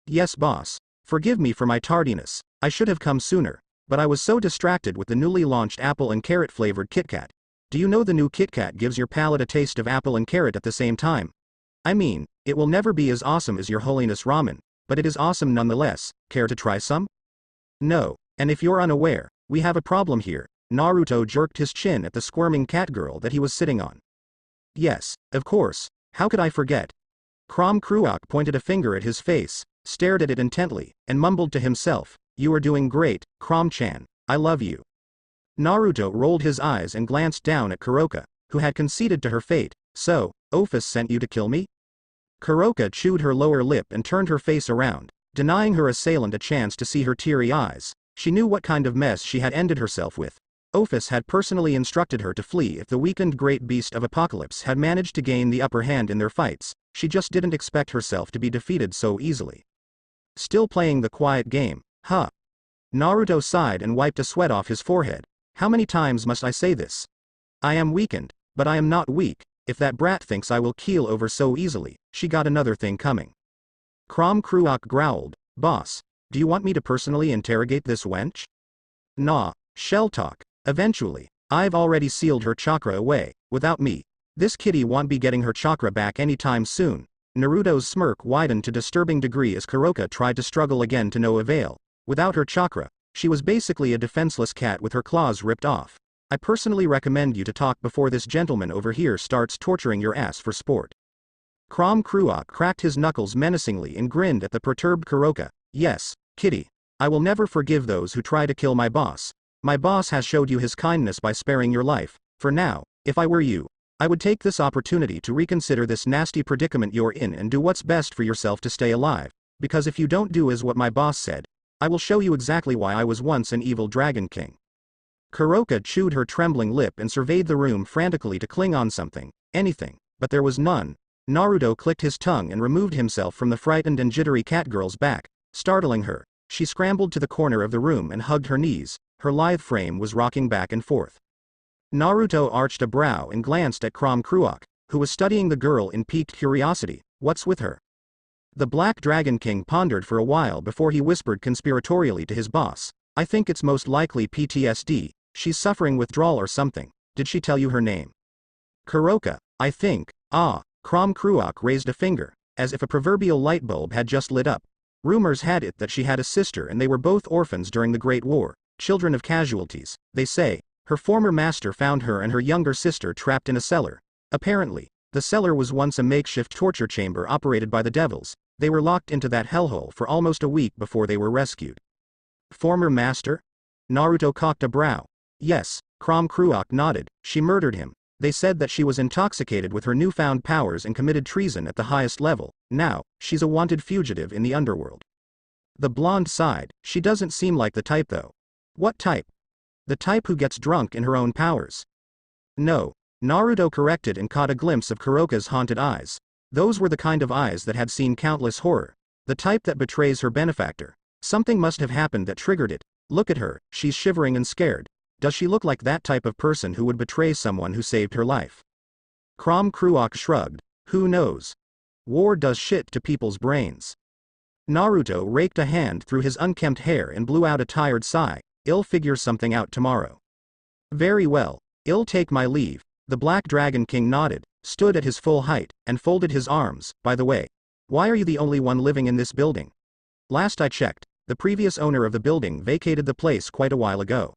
"Yes boss. Forgive me for my tardiness, I should have come sooner, but I was so distracted with the newly launched apple and carrot flavored Kit Kat. Do you know the new Kit Kat gives your palate a taste of apple and carrot at the same time? I mean, it will never be as awesome as your holiness ramen, but it is awesome nonetheless. Care to try some?" "No, and if you're unaware, we have a problem here." Naruto jerked his chin at the squirming catgirl that he was sitting on. "Yes, of course, how could I forget?" Krom Kruok pointed a finger at his face, stared at it intently, and mumbled to himself, "You are doing great, Krom-chan, I love you." Naruto rolled his eyes and glanced down at Kuroka, who had conceded to her fate. "So, Ophis sent you to kill me?" Kuroka chewed her lower lip and turned her face around, denying her assailant a chance to see her teary eyes. She knew what kind of mess she had ended herself with. Ophis had personally instructed her to flee if the weakened great beast of Apocalypse had managed to gain the upper hand in their fights. She just didn't expect herself to be defeated so easily. "Still playing the quiet game, huh?" Naruto sighed and wiped a sweat off his forehead. "How many times must I say this? I am weakened, but I am not weak. If that brat thinks I will keel over so easily, she got another thing coming." Krom Kruok growled, "Boss, do you want me to personally interrogate this wench?" "Nah, shell talk. Eventually. I've already sealed her chakra away. Without me, this kitty won't be getting her chakra back anytime soon." Naruto's smirk widened to disturbing degree as Kuroka tried to struggle again to no avail. Without her chakra, she was basically a defenseless cat with her claws ripped off. "I personally recommend you to talk before this gentleman over here starts torturing your ass for sport." Krom Kruok cracked his knuckles menacingly and grinned at the perturbed Kuroka. "Yes, kitty. I will never forgive those who try to kill my boss. My boss has showed you his kindness by sparing your life. For now, if I were you, I would take this opportunity to reconsider this nasty predicament you're in and do what's best for yourself to stay alive, because if you don't do as what my boss said, I will show you exactly why I was once an evil dragon king." Kuroka chewed her trembling lip and surveyed the room frantically to cling on something, anything, but there was none. Naruto clicked his tongue and removed himself from the frightened and jittery catgirl's back, startling her. She scrambled to the corner of the room and hugged her knees, her lithe frame was rocking back and forth. Naruto arched a brow and glanced at Krom Kruok, who was studying the girl in piqued curiosity. "What's with her?" The Black Dragon King pondered for a while before he whispered conspiratorially to his boss, "I think it's most likely PTSD, she's suffering withdrawal or something. Did she tell you her name?" "Kuroka, I think." "Ah." Krom Kruok raised a finger, as if a proverbial light bulb had just lit up. "Rumors had it that she had a sister and they were both orphans during the Great War, children of casualties, they say. Her former master found her and her younger sister trapped in a cellar. Apparently, the cellar was once a makeshift torture chamber operated by the devils. They were locked into that hellhole for almost a week before they were rescued." "Former master?" Naruto cocked a brow. "Yes," Krom Kruok nodded. "She murdered him. They said that she was intoxicated with her newfound powers and committed treason at the highest level. Now, she's a wanted fugitive in the underworld." The blonde sighed. "She doesn't seem like the type though." "What type?" "The type who gets drunk in her own powers." "No." Naruto corrected and caught a glimpse of Kuroka's haunted eyes. Those were the kind of eyes that had seen countless horror. The type that betrays her benefactor. Something must have happened that triggered it. Look at her, she's shivering and scared. Does she look like that type of person who would betray someone who saved her life? Crom Cruok shrugged. Who knows? War does shit to people's brains. Naruto raked a hand through his unkempt hair and blew out a tired sigh. I'll figure something out tomorrow. Very well, I'll take my leave. The Black Dragon King nodded, stood at his full height, and folded his arms. By the way, why are you the only one living in this building? Last I checked, the previous owner of the building vacated the place quite a while ago.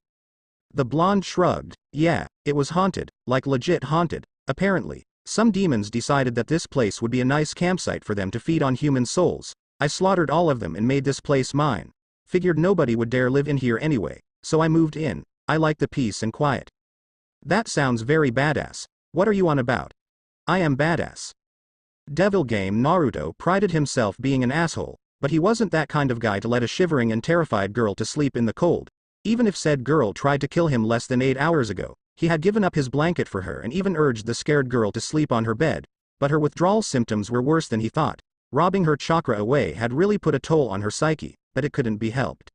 The blonde shrugged. Yeah, it was haunted, like legit haunted, apparently. Some demons decided that this place would be a nice campsite for them to feed on human souls. I slaughtered all of them and made this place mine. Figured nobody would dare live in here anyway, so I moved in. I like the peace and quiet. That sounds very badass. What are you on about? I am badass. Devil Game Naruto prided himself being an asshole, but he wasn't that kind of guy to let a shivering and terrified girl to sleep in the cold. Even if said girl tried to kill him less than 8 hours ago, he had given up his blanket for her and even urged the scared girl to sleep on her bed, but her withdrawal symptoms were worse than he thought. Robbing her chakra away had really put a toll on her psyche, but it couldn't be helped.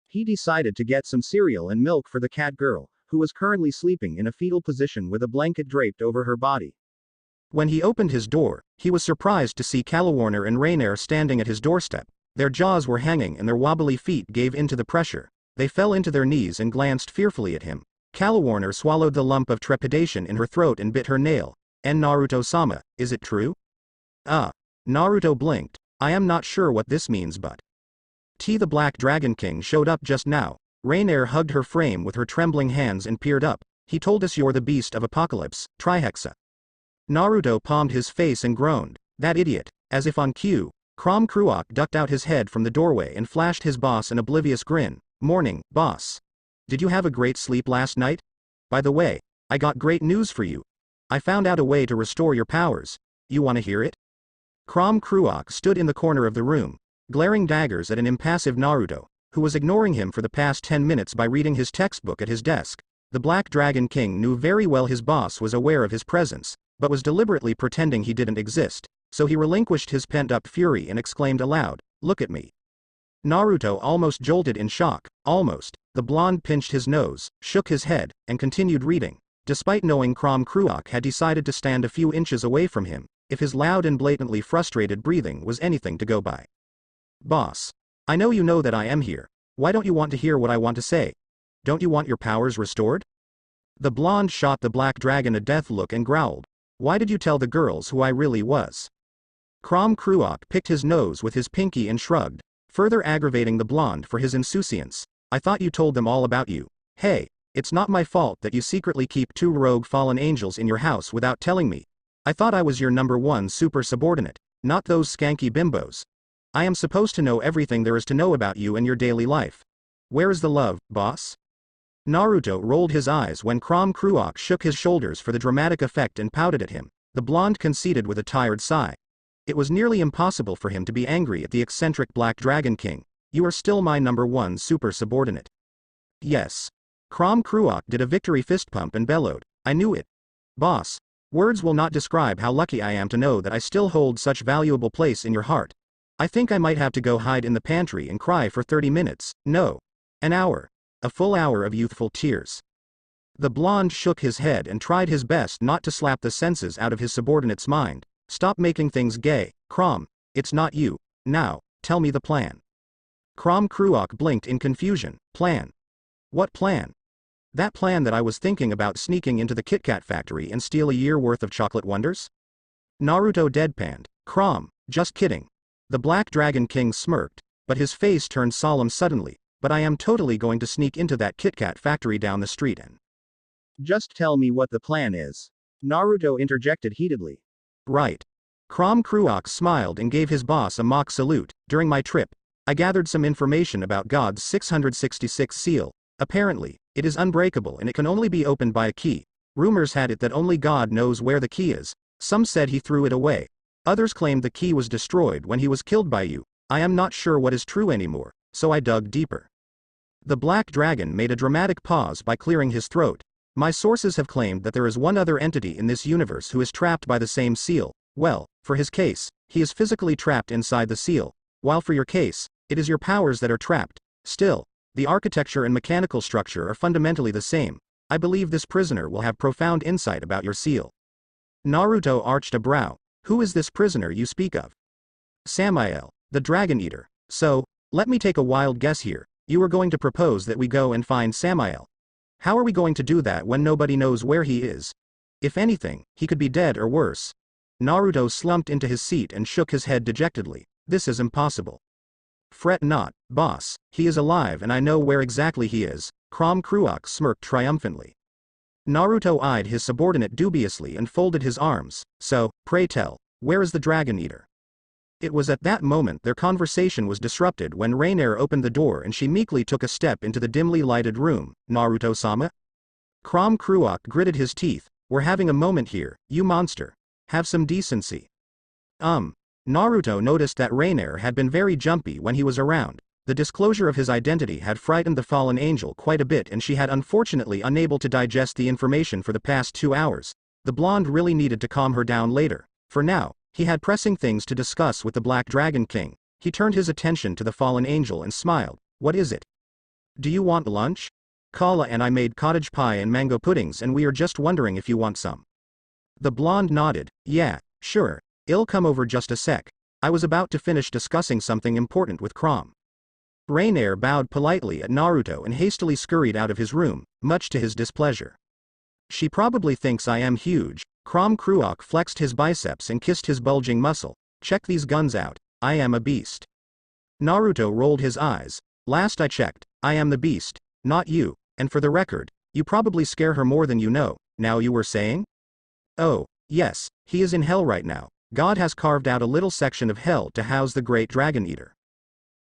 He decided to get some cereal and milk for the cat girl, who was currently sleeping in a fetal position with a blanket draped over her body. When he opened his door, he was surprised to see Calawarner and Rainier standing at his doorstep. Their jaws were hanging and their wobbly feet gave in to the pressure. They fell into their knees and glanced fearfully at him. Calawarner swallowed the lump of trepidation in her throat and bit her nail. And Naruto-sama, is it true? Naruto blinked. I am not sure what this means but. The Black Dragon King showed up just now. Rainier hugged her frame with her trembling hands and peered up. He told us you're the beast of apocalypse, Trihexa. Naruto palmed his face and groaned. That idiot. As if on cue, Crom Cruok ducked out his head from the doorway and flashed his boss an oblivious grin. Morning, boss. Did you have a great sleep last night? By the way, I got great news for you. I found out a way to restore your powers. You wanna hear it? Crom Cruok stood in the corner of the room, glaring daggers at an impassive Naruto, who was ignoring him for the past 10 minutes by reading his textbook at his desk. The Black Dragon King knew very well his boss was aware of his presence, but was deliberately pretending he didn't exist, so he relinquished his pent-up fury and exclaimed aloud, "Look at me." Naruto almost jolted in shock. Almost. The blonde pinched his nose, shook his head, and continued reading. Despite knowing Crom Cruok had decided to stand a few inches away from him, if his loud and blatantly frustrated breathing was anything to go by. Boss. I know you know that I am here. Why don't you want to hear what I want to say? Don't you want your powers restored? The blonde shot the Black Dragon a death look and growled. Why did you tell the girls who I really was? Crom Cruok picked his nose with his pinky and shrugged, further aggravating the blonde for his insouciance. I thought you told them all about you. Hey, it's not my fault that you secretly keep 2 rogue fallen angels in your house without telling me. I thought I was your #1 super subordinate, not those skanky bimbos. I am supposed to know everything there is to know about you and your daily life. Where is the love, boss? Naruto rolled his eyes when Crom Cruok shook his shoulders for the dramatic effect and pouted at him. The blonde conceded with a tired sigh. It was nearly impossible for him to be angry at the eccentric Black Dragon King. You are still my #1 super subordinate. Yes. Crom Cruok did a victory fist pump and bellowed. I knew it. Boss. Words will not describe how lucky I am to know that I still hold such valuable place in your heart. I think I might have to go hide in the pantry and cry for 30 minutes, no. An hour. A full hour of youthful tears. The blonde shook his head and tried his best not to slap the senses out of his subordinate's mind. Stop making things gay, Crom. It's not you. Now, tell me the plan. Crom Cruok blinked in confusion. Plan? What plan? That plan that I was thinking about sneaking into the Kit Kat factory and steal a year worth of chocolate wonders? Naruto deadpanned. Crom, just kidding. The Black Dragon King smirked, but his face turned solemn suddenly. But I am totally going to sneak into that Kit Kat factory down the street and. Just tell me what the plan is. Naruto interjected heatedly. Right. Crom Cruok smiled and gave his boss a mock salute. During my trip, I gathered some information about God's 666 seal. Apparently, it is unbreakable and it can only be opened by a key. Rumors had it that only God knows where the key is. Some said he threw it away. Others claimed the key was destroyed when he was killed by you. I am not sure what is true anymore, so I dug deeper. The Black Dragon made a dramatic pause by clearing his throat. My sources have claimed that there is one other entity in this universe who is trapped by the same seal. Well, for his case, he is physically trapped inside the seal, while for your case, it is your powers that are trapped. Still, the architecture and mechanical structure are fundamentally the same. I believe this prisoner will have profound insight about your seal. Naruto arched a brow. Who is this prisoner you speak of? Samael, the Dragon Eater. So, let me take a wild guess here. You are going to propose that we go and find Samael. How are we going to do that when nobody knows where he is? If anything, he could be dead or worse. Naruto slumped into his seat and shook his head dejectedly. This is impossible. Fret not, boss, he is alive and I know where exactly he is. Crom Cruok smirked triumphantly. Naruto eyed his subordinate dubiously and folded his arms. So, pray tell, where is the Dragon Eater? It was at that moment their conversation was disrupted when Rainier opened the door and she meekly took a step into the dimly lighted room. Naruto-sama? Crom Cruok gritted his teeth. We're having a moment here, you monster. Have some decency. Naruto noticed that Rainier had been very jumpy when he was around. The disclosure of his identity had frightened the fallen angel quite a bit and she had unfortunately unable to digest the information for the past 2 hours. The blonde really needed to calm her down later. For now, he had pressing things to discuss with the Black Dragon King. He turned his attention to the fallen angel and smiled. What is it? Do you want lunch? Kala and I made cottage pie and mango puddings and we are just wondering if you want some. The blonde nodded. Yeah, sure. I'll come over just a sec. I was about to finish discussing something important with Crom. Rainier bowed politely at Naruto and hastily scurried out of his room, much to his displeasure. She probably thinks I am huge. Crom Cruok flexed his biceps and kissed his bulging muscle. Check these guns out. I am a beast. Naruto rolled his eyes. Last I checked, I am the beast, not you, and for the record, you probably scare her more than you know. Now you were saying? Oh, yes, he is in hell right now. God has carved out a little section of hell to house the great Dragon Eater.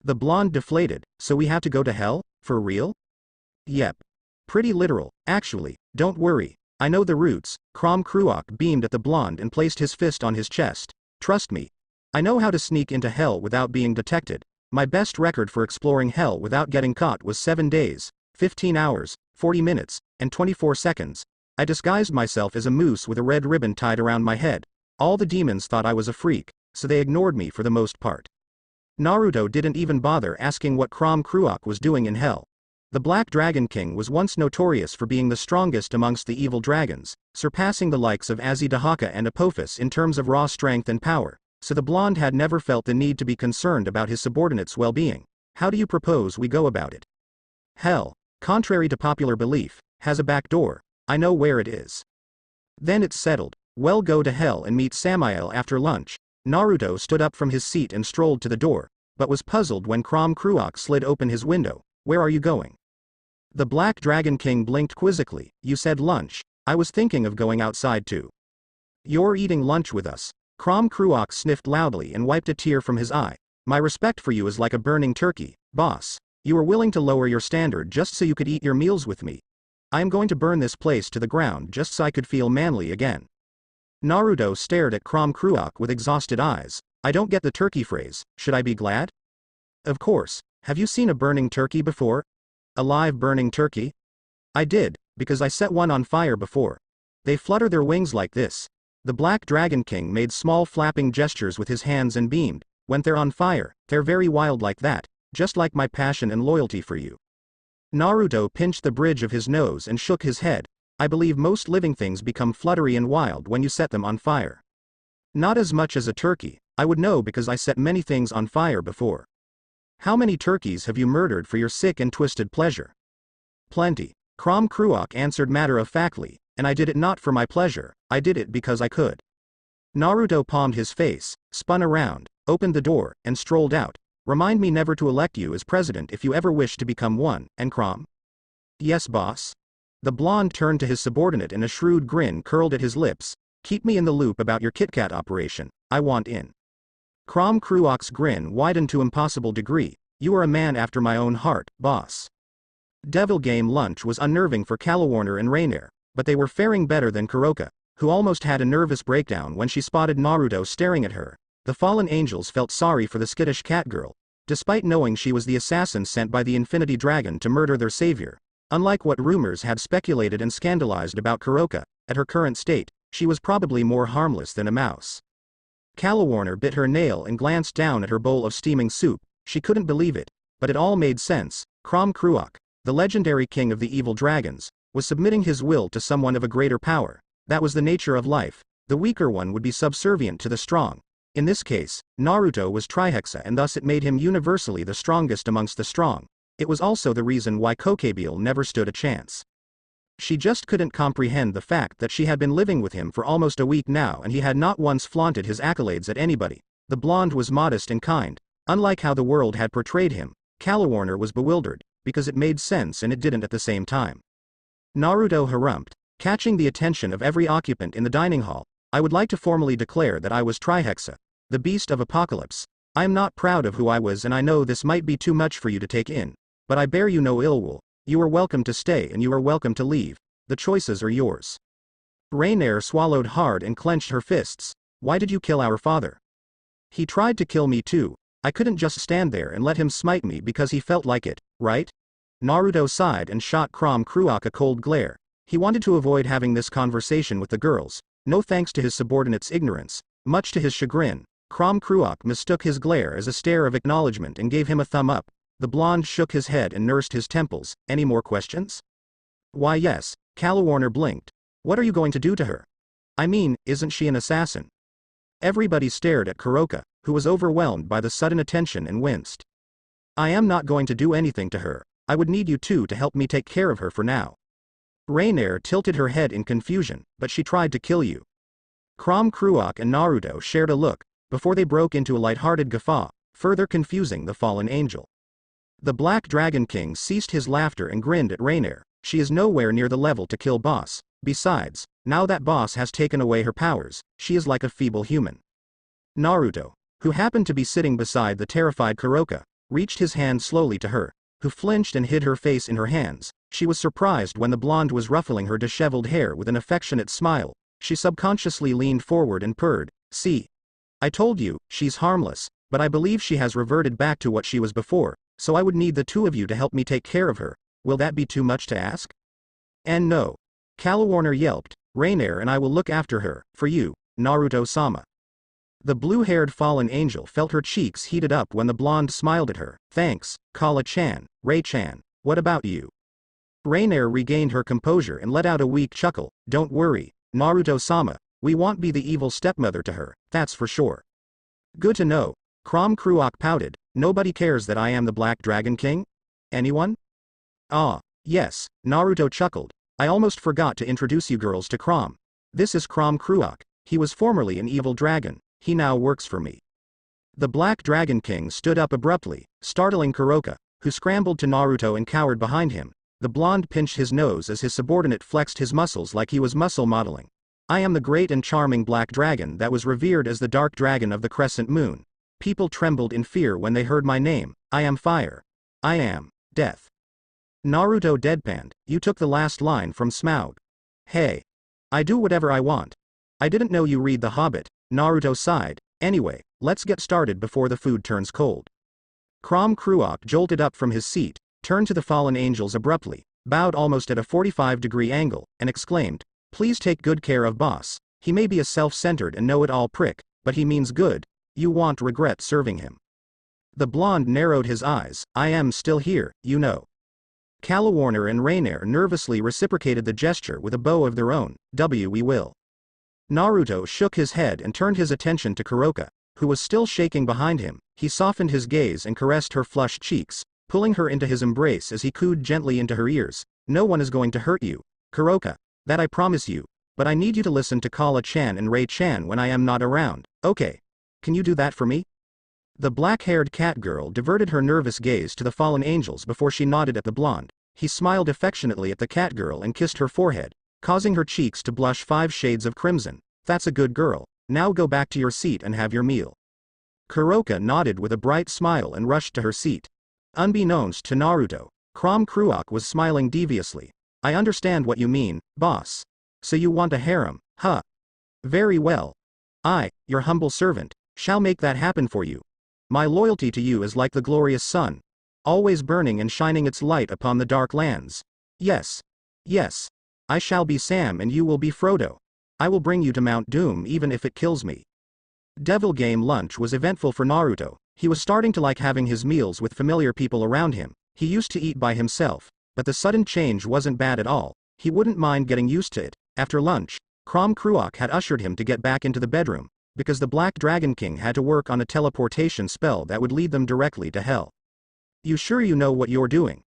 The blonde deflated. So we have to go to hell? For real? Yep. Pretty literal, actually. Don't worry. I know the routes. Crom Cruok beamed at the blonde and placed his fist on his chest. Trust me. I know how to sneak into hell without being detected. My best record for exploring hell without getting caught was 7 days, 15 hours, 40 minutes, and 24 seconds. I disguised myself as a moose with a red ribbon tied around my head. All the demons thought I was a freak, so they ignored me for the most part. Naruto didn't even bother asking what Crom Cruok was doing in hell. The Black Dragon King was once notorious for being the strongest amongst the evil dragons, surpassing the likes of Azidahaka and Apophis in terms of raw strength and power, so the blonde had never felt the need to be concerned about his subordinates' well-being. How do you propose we go about it? Hell, contrary to popular belief, has a back door. I know where it is. Then it's settled. Well, go to hell and meet Samael after lunch. Naruto stood up from his seat and strolled to the door, but was puzzled when Crom Cruok slid open his window. Where are you going? The Black Dragon King blinked quizzically. You said lunch. I was thinking of going outside too. You're eating lunch with us. Crom Cruok sniffed loudly and wiped a tear from his eye. My respect for you is like a burning turkey, boss. You were willing to lower your standard just so you could eat your meals with me. I am going to burn this place to the ground just so I could feel manly again. Naruto stared at Crom Cruok with exhausted eyes. I don't get the turkey phrase. Should I be glad? Of course. Have you seen a burning turkey before? A live burning turkey? I did, because I set one on fire before. They flutter their wings like this. The Black Dragon King made small flapping gestures with his hands and beamed. When they're on fire, they're very wild like that, just like my passion and loyalty for you. Naruto pinched the bridge of his nose and shook his head. I believe most living things become fluttery and wild when you set them on fire. Not as much as a turkey. I would know because I set many things on fire before. How many turkeys have you murdered for your sick and twisted pleasure? Plenty. Crom Cruok answered matter-of-factly, and I did it not for my pleasure, I did it because I could. Naruto palmed his face, spun around, opened the door, and strolled out. Remind me never to elect you as president if you ever wish to become one, and Crom? Yes, boss. The blonde turned to his subordinate and a shrewd grin curled at his lips. Keep me in the loop about your KitKat operation, I want in. Crom Cruok's grin widened to impossible degree. You are a man after my own heart, boss. Devil Game lunch was unnerving for Calawarner and Rainier, but they were faring better than Kuroka, who almost had a nervous breakdown when she spotted Naruto staring at her. The fallen angels felt sorry for the skittish cat girl, despite knowing she was the assassin sent by the Infinity Dragon to murder their savior. Unlike what rumors had speculated and scandalized about Kuroka, at her current state, she was probably more harmless than a mouse. Calawarner bit her nail and glanced down at her bowl of steaming soup. She couldn't believe it. But it all made sense. Crom Cruach, the legendary king of the evil dragons, was submitting his will to someone of a greater power. That was the nature of life. The weaker one would be subservient to the strong. In this case, Naruto was Trihexa, and thus it made him universally the strongest amongst the strong. It was also the reason why Kokebiel never stood a chance. She just couldn't comprehend the fact that she had been living with him for almost a week now and he had not once flaunted his accolades at anybody. The blonde was modest and kind. Unlike how the world had portrayed him, Calawarner was bewildered, because it made sense and it didn't at the same time. Naruto harumphed, catching the attention of every occupant in the dining hall. I would like to formally declare that I was Trihexa, the beast of apocalypse. I am not proud of who I was, and I know this might be too much for you to take in, but I bear you no ill will. You are welcome to stay and you are welcome to leave. The choices are yours. Rainier swallowed hard and clenched her fists. Why did you kill our father? He tried to kill me too. I couldn't just stand there and let him smite me because he felt like it, right? Naruto sighed and shot Crom Cruach a cold glare. He wanted to avoid having this conversation with the girls. No thanks to his subordinate's ignorance. Much to his chagrin, Crom Cruach mistook his glare as a stare of acknowledgement and gave him a thumb up. The blonde shook his head and nursed his temples. Any more questions? Why yes, Calawarner blinked. What are you going to do to her? I mean, isn't she an assassin? Everybody stared at Kuroka, who was overwhelmed by the sudden attention and winced. I am not going to do anything to her. I would need you two to help me take care of her for now. Rainier tilted her head in confusion, but she tried to kill you. Crom Cruach and Naruto shared a look, before they broke into a light-hearted guffaw, further confusing the fallen angel. The Black Dragon King ceased his laughter and grinned at Rainier. She is nowhere near the level to kill Boss. Besides, now that Boss has taken away her powers, she is like a feeble human. Naruto, who happened to be sitting beside the terrified Kuroka, reached his hand slowly to her, who flinched and hid her face in her hands. She was surprised when the blonde was ruffling her disheveled hair with an affectionate smile. She subconsciously leaned forward and purred. See? I told you, she's harmless, but I believe she has reverted back to what she was before, so I would need the two of you to help me take care of her. Will that be too much to ask? And no. Calawarner yelped. Rainier and I will look after her, for you, Naruto-sama. The blue-haired fallen angel felt her cheeks heated up when the blonde smiled at her. Thanks, Kala-chan. Ray-chan, what about you? Rainier regained her composure and let out a weak chuckle. Don't worry, Naruto-sama, we won't be the evil stepmother to her, that's for sure. Good to know. Crom Cruach pouted. Nobody cares that I am the Black Dragon King? Anyone? Ah, yes, Naruto chuckled. I almost forgot to introduce you girls to Crom. This is Crom Cruach. He was formerly an evil dragon. He now works for me. The Black Dragon King stood up abruptly, startling Kuroka, who scrambled to Naruto and cowered behind him. The blonde pinched his nose as his subordinate flexed his muscles like he was muscle modeling. I am the great and charming Black Dragon that was revered as the Dark Dragon of the Crescent Moon. People trembled in fear when they heard my name. I am fire. I am death. Naruto deadpanned. You took the last line from Smaug. Hey. I do whatever I want. I didn't know you read The Hobbit. Naruto sighed. Anyway, let's get started before the food turns cold. Crom Cruach jolted up from his seat, turned to the fallen angels abruptly, bowed almost at a 45-degree angle, and exclaimed, Please take good care of Boss. He may be a self-centered and know-it-all prick, but he means good. You won't regret serving him. The blonde narrowed his eyes. I am still here, you know. Calawarner and Rainier nervously reciprocated the gesture with a bow of their own. We will. Naruto shook his head and turned his attention to Kuroka, who was still shaking behind him. He softened his gaze and caressed her flushed cheeks, pulling her into his embrace as he cooed gently into her ears. No one is going to hurt you, Kuroka. That I promise you. But I need you to listen to Kala-chan and Ray-chan when I am not around. Okay. Can you do that for me? The black-haired cat girl diverted her nervous gaze to the fallen angels before she nodded at the blonde. He smiled affectionately at the cat girl and kissed her forehead, causing her cheeks to blush 5 shades of crimson. That's a good girl. Now go back to your seat and have your meal. Kuroka nodded with a bright smile and rushed to her seat. Unbeknownst to Naruto, Crom Cruach was smiling deviously. I understand what you mean, boss. So you want a harem, huh? Very well. I, your humble servant, shall make that happen for you. My loyalty to you is like the glorious sun, always burning and shining its light upon the dark lands. Yes. Yes. I shall be Sam and you will be Frodo. I will bring you to Mount Doom even if it kills me. Devil Game lunch was eventful for Naruto. He was starting to like having his meals with familiar people around him. He used to eat by himself, but the sudden change wasn't bad at all. He wouldn't mind getting used to it. After lunch, Crom Cruok had ushered him to get back into the bedroom, because the Black Dragon King had to work on a teleportation spell that would lead them directly to hell. You sure you know what you're doing?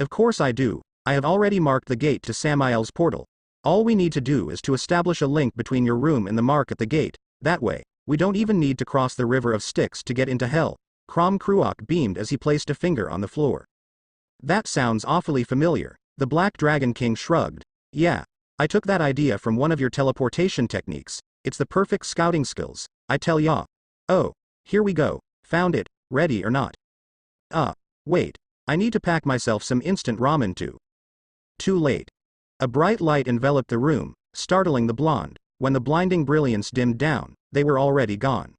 Of course I do. I have already marked the gate to Samael's portal. All we need to do is to establish a link between your room and the mark at the gate. That way, we don't even need to cross the river of Styx to get into hell. Crom Cruok beamed as he placed a finger on the floor. That sounds awfully familiar. The Black Dragon King shrugged. Yeah. I took that idea from one of your teleportation techniques. It's the perfect scouting skills, I tell ya. Oh, here we go. Found it. Ready or not? Wait. I need to pack myself some instant ramen too. Too late. A bright light enveloped the room, startling the blonde. When the blinding brilliance dimmed down, they were already gone.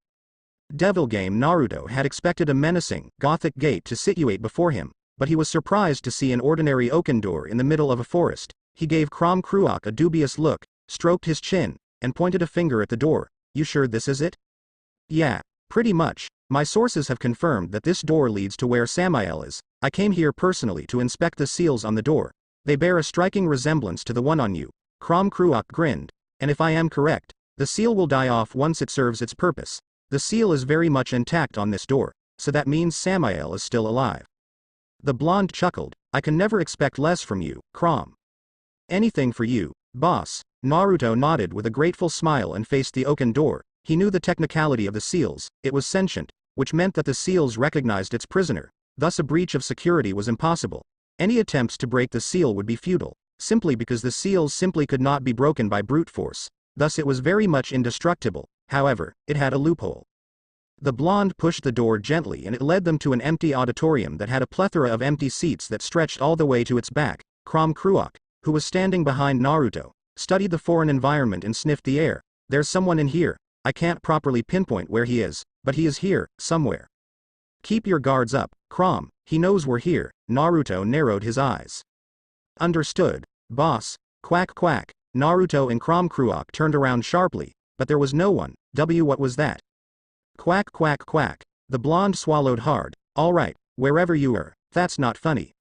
Devil Game Naruto had expected a menacing, gothic gate to situate before him, but he was surprised to see an ordinary oaken door in the middle of a forest. He gave Crom Cruok a dubious look, stroked his chin, and pointed a finger at the door. You sure this is it? Yeah, pretty much. My sources have confirmed that this door leads to where Samael is. I came here personally to inspect the seals on the door. They bear a striking resemblance to the one on you. Crom Cruok grinned. And if I am correct, the seal will die off once it serves its purpose. The seal is very much intact on this door, so that means Samael is still alive. The blonde chuckled. I can never expect less from you, Crom. Anything for you, boss. Naruto nodded with a grateful smile and faced the oaken door. He knew the technicality of the seals. It was sentient, which meant that the seals recognized its prisoner. Thus a breach of security was impossible. Any attempts to break the seal would be futile, simply because the seals simply could not be broken by brute force. Thus it was very much indestructible. However, it had a loophole. The blonde pushed the door gently and it led them to an empty auditorium that had a plethora of empty seats that stretched all the way to its back. Crom Cruok, who was standing behind Naruto, studied the foreign environment and sniffed the air. There's someone in here. I can't properly pinpoint where he is, but he is here, somewhere. Keep your guards up, Crom. He knows we're here. Naruto narrowed his eyes. Understood, boss. Quack quack. Naruto and Crom Cruok turned around sharply, but there was no one. What was that? Quack quack quack. The blonde swallowed hard. All right, wherever you are. That's not funny.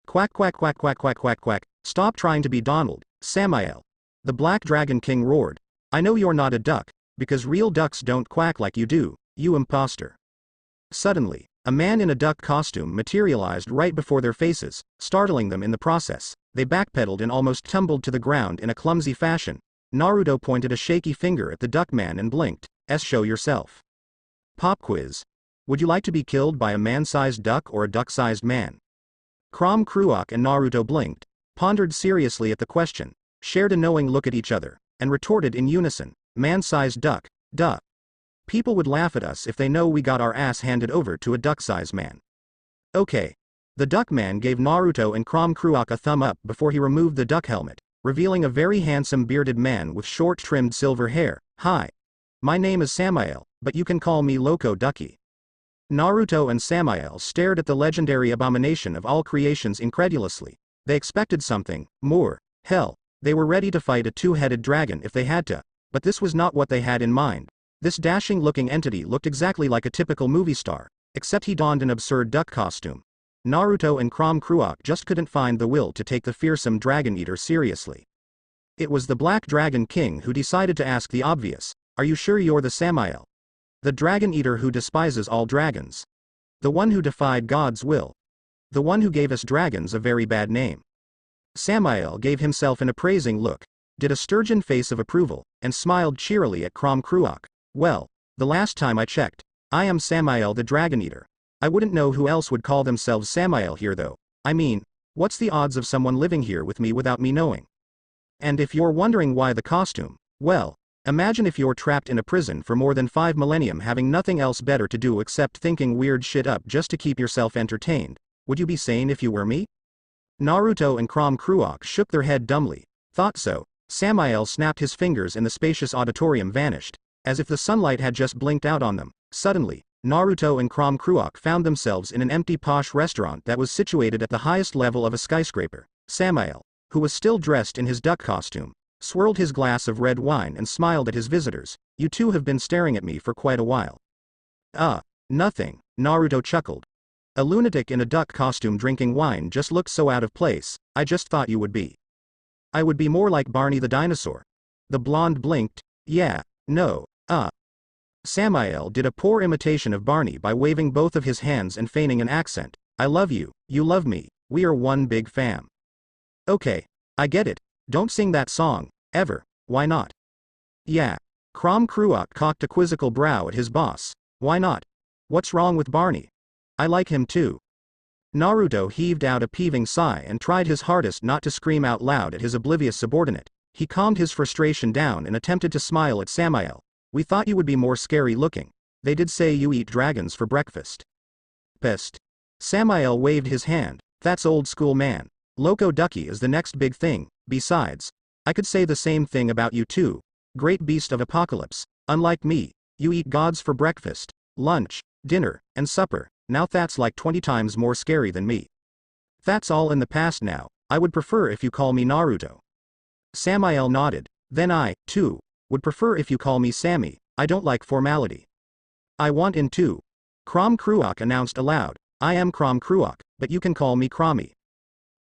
Quack quack quack quack quack quack quack. Stop trying to be Donald, Samael. The Black Dragon King roared. I know you're not a duck, because real ducks don't quack like you do, you imposter. Suddenly, a man in a duck costume materialized right before their faces, startling them in the process. They backpedaled and almost tumbled to the ground in a clumsy fashion. Naruto pointed a shaky finger at the duck man and blinked. Show yourself. Pop quiz. Would you like to be killed by a man-sized duck or a duck-sized man? Crom Cruok and Naruto blinked, pondered seriously at the question, shared a knowing look at each other, and retorted in unison, man-sized duck, duh. People would laugh at us if they know we got our ass handed over to a duck-sized man. Okay. The duck man gave Naruto and Crom Cruok a thumb up before he removed the duck helmet, revealing a very handsome bearded man with short trimmed silver hair. Hi. My name is Samael, but you can call me Loco Ducky. Naruto and Samael stared at the legendary abomination of all creations incredulously. They expected something more. Hell, they were ready to fight a two-headed dragon if they had to, but this was not what they had in mind. This dashing-looking entity looked exactly like a typical movie star, except he donned an absurd duck costume. Naruto and Crom Cruok just couldn't find the will to take the fearsome dragon eater seriously. It was the Black Dragon King who decided to ask the obvious. Are you sure you're the Samael? The dragon eater who despises all dragons. The one who defied God's will. The one who gave us dragons a very bad name. Samael gave himself an appraising look, did a sturgeon face of approval, and smiled cheerily at Crom Cruok. Well, the last time I checked, I am Samael the Dragon Eater. I wouldn't know who else would call themselves Samael here though. I mean, what's the odds of someone living here with me without me knowing? And if you're wondering why the costume, well, imagine if you're trapped in a prison for more than 5 millennium having nothing else better to do except thinking weird shit up just to keep yourself entertained. Would you be sane if you were me? Naruto and Crom Cruok shook their head dumbly. Thought so. Samael snapped his fingers and the spacious auditorium vanished, as if the sunlight had just blinked out on them. Suddenly, Naruto and Crom Cruok found themselves in an empty posh restaurant that was situated at the highest level of a skyscraper. Samael, who was still dressed in his duck costume, swirled his glass of red wine and smiled at his visitors. You two have been staring at me for quite a while. Nothing, Naruto chuckled. A lunatic in a duck costume drinking wine just looked so out of place, I just thought you would be. I would be more like Barney the dinosaur. The blonde blinked, yeah, no, Samael did a poor imitation of Barney by waving both of his hands and feigning an accent. I love you, you love me, we are one big fam. Okay, I get it, don't sing that song, ever, why not? Yeah. Crom Cruok cocked a quizzical brow at his boss. Why not? What's wrong with Barney? I like him too. Naruto heaved out a peeving sigh and tried his hardest not to scream out loud at his oblivious subordinate. He calmed his frustration down and attempted to smile at Samael. We thought you would be more scary looking. They did say you eat dragons for breakfast. Pissed. Samael waved his hand. That's old school, man. Loco Ducky is the next big thing. Besides, I could say the same thing about you too. Great beast of apocalypse. Unlike me, you eat gods for breakfast, lunch, dinner, and supper. Now that's like 20 times more scary than me. That's all in the past now. I would prefer if you call me Naruto. Samael nodded. Then I, too, would prefer if you call me Sammy. I don't like formality. I want in too. Crom Cruok announced aloud. I am Crom Cruok, but you can call me Crommy.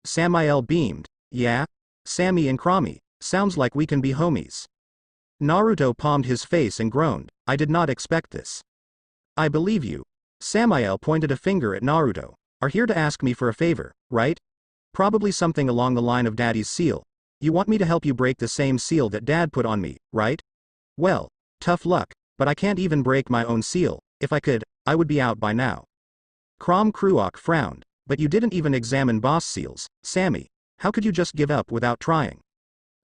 Samael beamed. Yeah? Sammy and Crommy. Sounds like we can be homies. Naruto palmed his face and groaned. I did not expect this. I believe you. Samael pointed a finger at Naruto. Are here to ask me for a favor, right? Probably something along the line of Daddy's seal. You want me to help you break the same seal that Dad put on me, right? Well, tough luck, but I can't even break my own seal. If I could, I would be out by now. Crom Cruok frowned. But you didn't even examine boss seals, Sammy. How could you just give up without trying?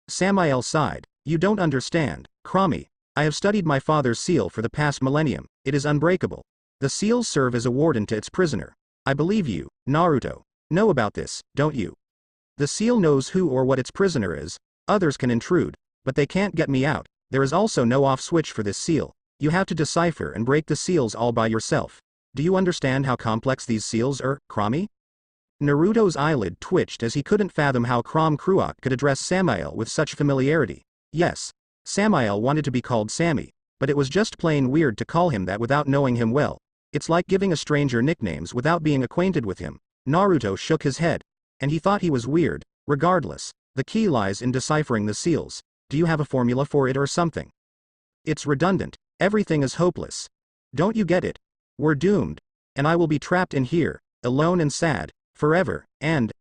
Samael sighed. You don't understand, Crommy. I have studied my father's seal for the past millennium. It is unbreakable. The seals serve as a warden to its prisoner. I believe you, Naruto, know about this, don't you? The seal knows who or what its prisoner is. Others can intrude, but they can't get me out. There is also no off switch for this seal. You have to decipher and break the seals all by yourself. Do you understand how complex these seals are, Crommy? Naruto's eyelid twitched as he couldn't fathom how Crom Cruok could address Samael with such familiarity. Yes, Samael wanted to be called Sammy, but it was just plain weird to call him that without knowing him well. It's like giving a stranger nicknames without being acquainted with him. Naruto shook his head. And he thought he was weird. Regardless, the key lies in deciphering the seals. Do you have a formula for it or something? It's redundant. Everything is hopeless. Don't you get it? We're doomed. And I will be trapped in here, alone and sad, forever, and,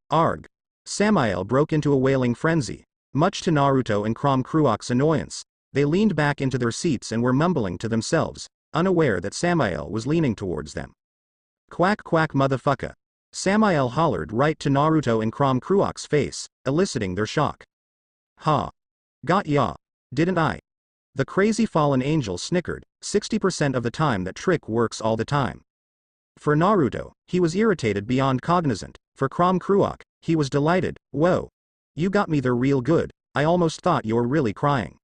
arg. Samael broke into a wailing frenzy. Much to Naruto and Crom Cruok's annoyance, they leaned back into their seats and were mumbling to themselves, unaware that Samael was leaning towards them. Quack quack motherfucker. Samael hollered right to Naruto and Crom Cruok's face, eliciting their shock. Ha. Got ya. Didn't I? The crazy fallen angel snickered. 60% of the time that trick works all the time. For Naruto, he was irritated beyond cognizant. For Crom Cruok, he was delighted. Whoa. You got me there real good. I almost thought you were really crying.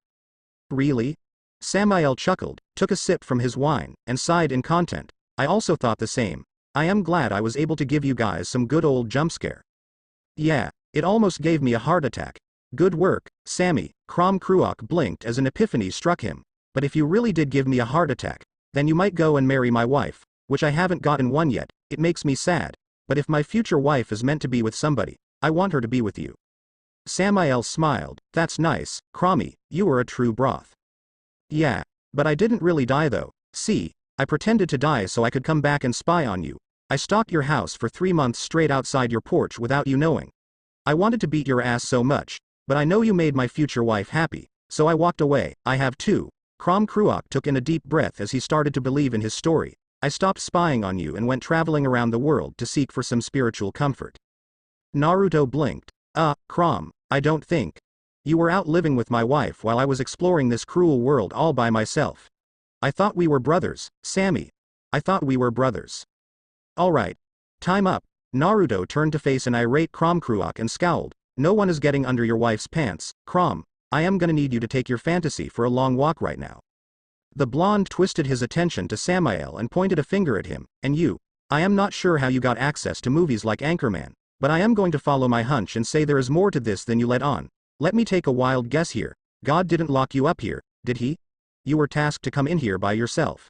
Really? Samael chuckled, took a sip from his wine, and sighed in content. I also thought the same. I am glad I was able to give you guys some good old jump scare. Yeah, it almost gave me a heart attack. Good work, Sammy. Crom Cruok blinked as an epiphany struck him. But if you really did give me a heart attack, then you might go and marry my wife, which I haven't gotten one yet. It makes me sad. But if my future wife is meant to be with somebody, I want her to be with you. Samael smiled. That's nice, Crommy, you were a true broth. Yeah, but I didn't really die though. See, I pretended to die so I could come back and spy on you. I stalked your house for 3 months straight outside your porch without you knowing. I wanted to beat your ass so much, but I know you made my future wife happy, so I walked away. I have too. Crom Cruok took in a deep breath as he started to believe in his story. I stopped spying on you and went traveling around the world to seek for some spiritual comfort. Naruto blinked. Crom, I don't think. You were out living with my wife while I was exploring this cruel world all by myself. I thought we were brothers, Sammy. I thought we were brothers. Alright. Time up. Naruto turned to face an irate Crom Cruok and scowled. No one is getting under your wife's pants, Crom. I am gonna need you to take your fantasy for a long walk right now. The blonde twisted his attention to Samael and pointed a finger at him. And you. I am not sure how you got access to movies like Anchorman, but I am going to follow my hunch and say there is more to this than you let on. Let me take a wild guess here. God didn't lock you up here, did he? you were tasked to come in here by yourself.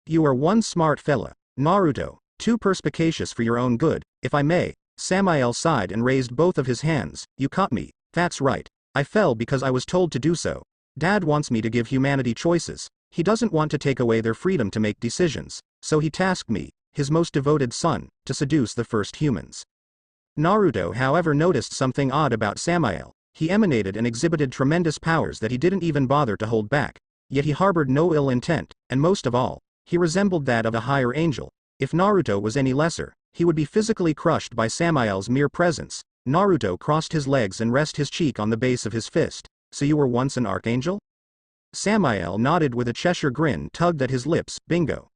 You are one smart fella, Naruto, too perspicacious for your own good, if I may. Samael sighed and raised both of his hands. You caught me, that's right. I fell because I was told to do so. Dad wants me to give humanity choices. He doesn't want to take away their freedom to make decisions, so he tasked me, his most devoted son, to seduce the first humans. Naruto however noticed something odd about Samael. He emanated and exhibited tremendous powers that he didn't even bother to hold back, yet he harbored no ill intent, and most of all, he resembled that of a higher angel. If Naruto was any lesser, he would be physically crushed by Samael's mere presence. Naruto crossed his legs and rested his cheek on the base of his fist. So you were once an archangel? Samael nodded with a Cheshire grin tugged at his lips. Bingo.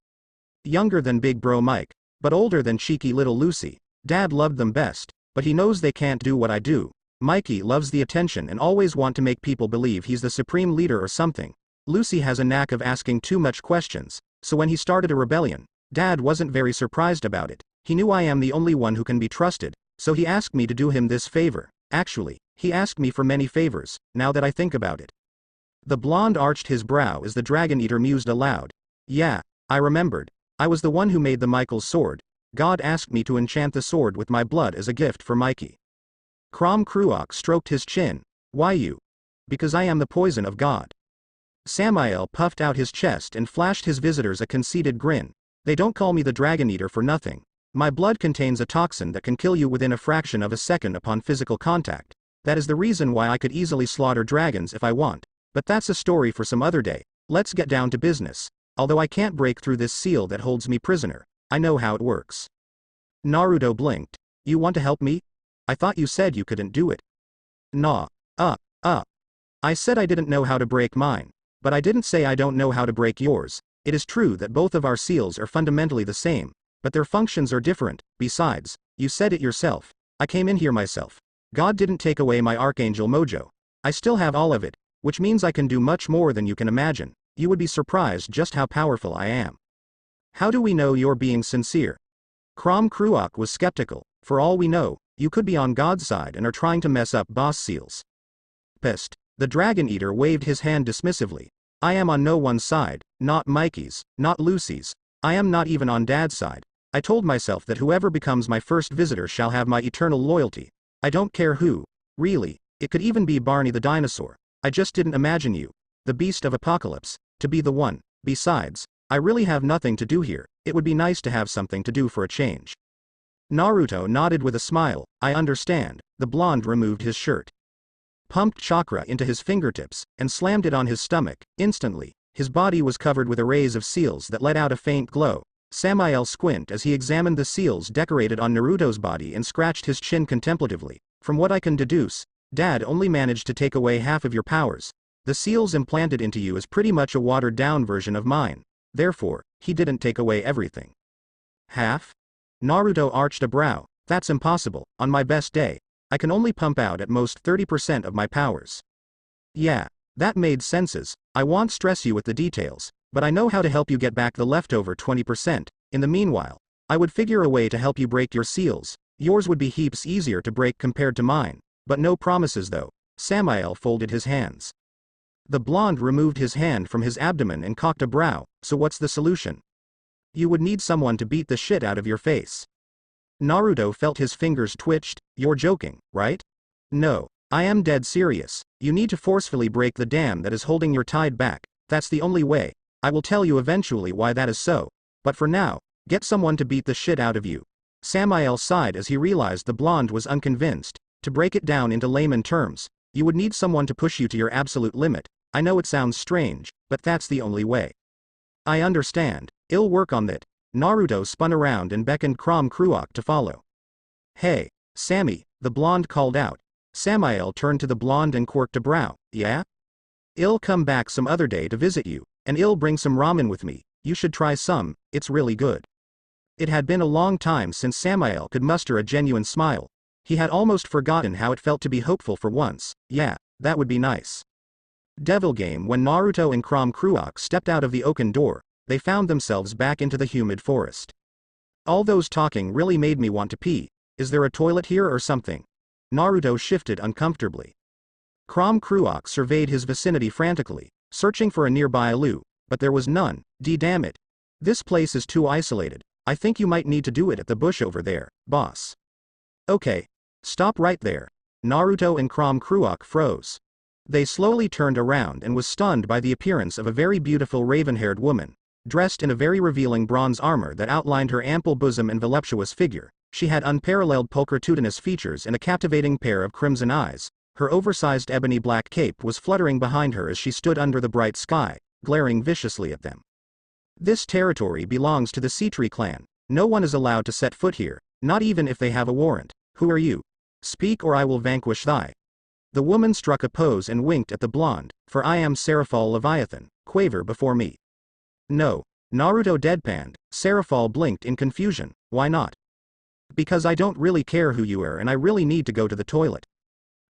Younger than Big Bro Mike, but older than cheeky little Lucy. Dad loved them best, but he knows they can't do what I do. Mikey loves the attention and always want to make people believe he's the supreme leader or something. Lucy has a knack of asking too much questions, so when he started a rebellion, Dad wasn't very surprised about it. He knew I am the only one who can be trusted, so he asked me to do him this favor. Actually, he asked me for many favors, now that I think about it. The blonde arched his brow as the Dragon Eater mused aloud. Yeah, I remembered. I was the one who made the Michael's sword. God asked me to enchant the sword with my blood as a gift for Mikey. Crom Cruok stroked his chin. Why you? Because I am the poison of God. Samael puffed out his chest and flashed his visitors a conceited grin. They don't call me the Dragon Eater for nothing. My blood contains a toxin that can kill you within a fraction of a second upon physical contact. That is the reason why I could easily slaughter dragons if I want. But that's a story for some other day. Let's get down to business. Although I can't break through this seal that holds me prisoner, I know how it works. Naruto blinked. You want to help me? I thought you said you couldn't do it. Nah. I said I didn't know how to break mine. But I didn't say I don't know how to break yours. It is true that both of our seals are fundamentally the same, but their functions are different. Besides, you said it yourself. I came in here myself. God didn't take away my archangel mojo. I still have all of it, which means I can do much more than you can imagine. You would be surprised just how powerful I am. How do we know you're being sincere? Crom Cruok was skeptical. For all we know, you could be on God's side and are trying to mess up boss seals. Pissed. The Dragon Eater waved his hand dismissively. I am on no one's side, not Mikey's, not Lucy's. I am not even on Dad's side. I told myself that whoever becomes my first visitor shall have my eternal loyalty. I don't care who. Really, it could even be Barney the dinosaur. I just didn't imagine you, the beast of apocalypse, to be the one. Besides, I really have nothing to do here. It would be nice to have something to do for a change. Naruto nodded with a smile. I understand. The blonde removed his shirt, pumped chakra into his fingertips, and slammed it on his stomach. Instantly, his body was covered with arrays of seals that let out a faint glow. Samael squinted as he examined the seals decorated on Naruto's body and scratched his chin contemplatively. From what I can deduce, Dad only managed to take away half of your powers. The seals implanted into you is pretty much a watered-down version of mine. Therefore, he didn't take away everything. Half? Naruto arched a brow. That's impossible. On my best day, I can only pump out at most 30% of my powers. Yeah, that made senses. I won't stress you with the details, but I know how to help you get back the leftover 20%. In the meanwhile, I would figure a way to help you break your seals. Yours would be heaps easier to break compared to mine. But no promises though. Samael folded his hands. The blonde removed his hand from his abdomen and cocked a brow. So what's the solution? You would need someone to beat the shit out of your face. Naruto felt his fingers twitched. You're joking, right? No, I am dead serious. You need to forcefully break the dam that is holding your tide back. That's the only way. I will tell you eventually why that is so. But for now, get someone to beat the shit out of you. Samael sighed as he realized the blonde was unconvinced. To break it down into layman terms, you would need someone to push you to your absolute limit. I know it sounds strange, but that's the only way. I understand. I'll work on that. Naruto spun around and beckoned Crom Cruok to follow. Hey, Sammy, the blonde called out. Samael turned to the blonde and quirked a brow. Yeah? I'll come back some other day to visit you, and I'll bring some ramen with me. You should try some, it's really good. It had been a long time since Samael could muster a genuine smile. He had almost forgotten how it felt to be hopeful for once. Yeah, that would be nice. Devil game. When Naruto and Crom Cruok stepped out of the oaken door, they found themselves back into the humid forest. All those talking really made me want to pee. Is there a toilet here or something? Naruto shifted uncomfortably. Crom Cruok surveyed his vicinity frantically. searching for a nearby loo, but there was none. Damn it. This place is too isolated. I think you might need to do it at the bush over there, boss. Okay. Stop right there. Naruto and Crom Cruok froze. They slowly turned around and was stunned by the appearance of a very beautiful raven-haired woman, dressed in a very revealing bronze armor that outlined her ample bosom and voluptuous figure. She had unparalleled pulchritudinous features and a captivating pair of crimson eyes. Her oversized ebony black cape was fluttering behind her as she stood under the bright sky, glaring viciously at them. This territory belongs to the Seatree clan. No one is allowed to set foot here, not even if they have a warrant. Who are you? Speak or I will vanquish thy. The woman struck a pose and winked at the blonde. For I am Seraphol Leviathan, quaver before me. No. Naruto deadpanned. Seraphol blinked in confusion. Why not? Because I don't really care who you are and I really need to go to the toilet.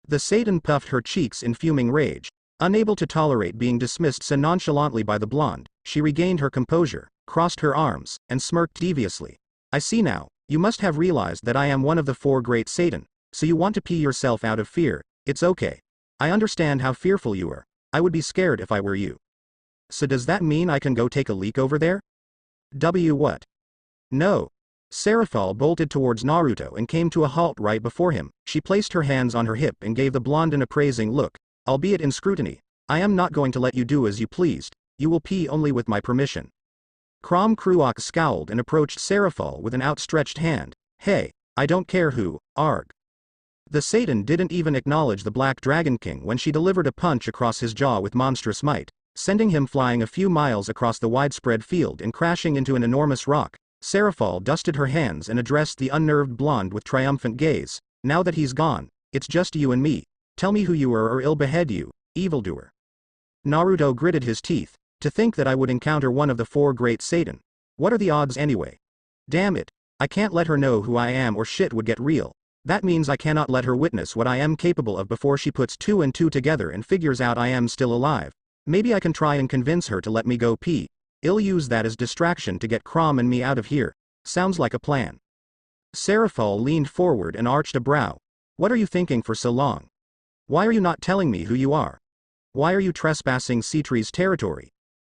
The Satan puffed her cheeks in fuming rage. Unable to tolerate being dismissed so nonchalantly by the blonde, she regained her composure, crossed her arms, and smirked deviously. I see now. You must have realized that I am one of the 4 great Satan. So you want to pee yourself out of fear. It's okay. I understand how fearful you are. I would be scared if I were you. So does that mean I can go take a leak over there? What? No. Seraphol bolted towards Naruto and came to a halt right before him. She placed her hands on her hip and gave the blonde an appraising look, albeit in scrutiny. I am not going to let you do as you pleased. You will pee only with my permission. Crom Cruok scowled and approached Seraphol with an outstretched hand. Hey, I don't care who, arg. The Satan didn't even acknowledge the Black Dragon King when she delivered a punch across his jaw with monstrous might, sending him flying a few miles across the widespread field and crashing into an enormous rock. Seraphol dusted her hands and addressed the unnerved blonde with triumphant gaze. Now that he's gone, it's just you and me. Tell me who you are or I'll behead you, evildoer. Naruto gritted his teeth. To think that I would encounter one of the 4 great Satan. What are the odds anyway? Damn it. I can't let her know who I am or shit would get real. That means I cannot let her witness what I am capable of before she puts 2 and 2 together and figures out I am still alive. Maybe I can try and convince her to let me go pee. I'll use that as distraction to get Crom and me out of here. Sounds like a plan. Seraphol leaned forward and arched a brow. What are you thinking for so long? Why are you not telling me who you are? Why are you trespassing Seatree's territory?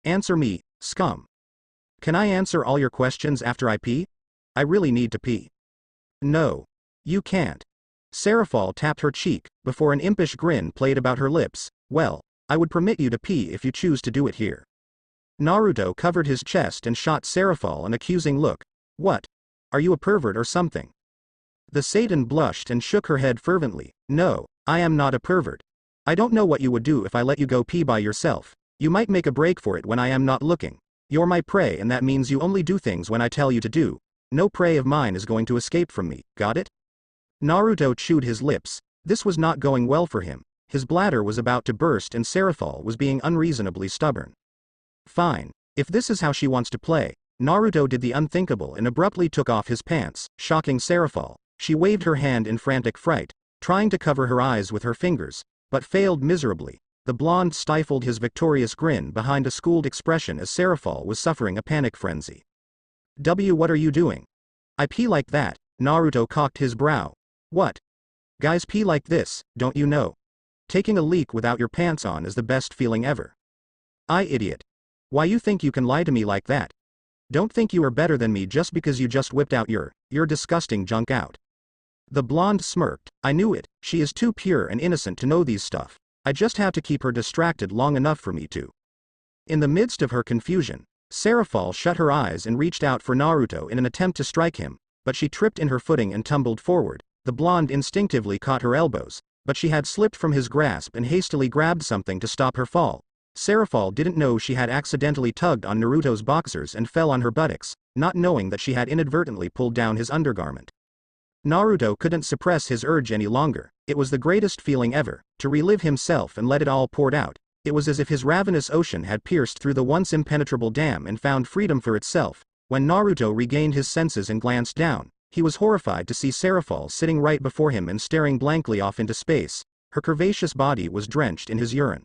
Answer me, scum. Can I answer all your questions after I pee? I really need to pee. No. You can't. Seraphol tapped her cheek, before an impish grin played about her lips. Well, I would permit you to pee if you choose to do it here. Naruto covered his chest and shot Seraphol an accusing look. What? Are you a pervert or something? The Satan blushed and shook her head fervently. No, I am not a pervert. I don't know what you would do if I let you go pee by yourself. You might make a break for it when I am not looking. You're my prey and that means you only do things when I tell you to do. No prey of mine is going to escape from me, got it? Naruto chewed his lips. This was not going well for him. His bladder was about to burst and Seraphol was being unreasonably stubborn. Fine. If this is how she wants to play. Naruto did the unthinkable and abruptly took off his pants, shocking Seraphol. She waved her hand in frantic fright, trying to cover her eyes with her fingers, but failed miserably. The blonde stifled his victorious grin behind a schooled expression as Seraphol was suffering a panic frenzy. What are you doing? I pee like that. Naruto cocked his brow. What? Guys pee like this, don't you know? Taking a leak without your pants on is the best feeling ever. Idiot. Why you think you can lie to me like that? Don't think you are better than me just because you just whipped out your disgusting junk out. The blonde smirked. I knew it. She is too pure and innocent to know these stuff. I just have to keep her distracted long enough for me to. In the midst of her confusion, Seraphol shut her eyes and reached out for Naruto in an attempt to strike him, but she tripped in her footing and tumbled forward. The blonde instinctively caught her elbows, but she had slipped from his grasp and hastily grabbed something to stop her fall. Seraphol didn't know she had accidentally tugged on Naruto's boxers and fell on her buttocks, not knowing that she had inadvertently pulled down his undergarment. Naruto couldn't suppress his urge any longer. It was the greatest feeling ever, to relive himself and let it all pour out. It was as if his ravenous ocean had pierced through the once impenetrable dam and found freedom for itself. When Naruto regained his senses and glanced down, he was horrified to see Seraphol sitting right before him and staring blankly off into space. Her curvaceous body was drenched in his urine.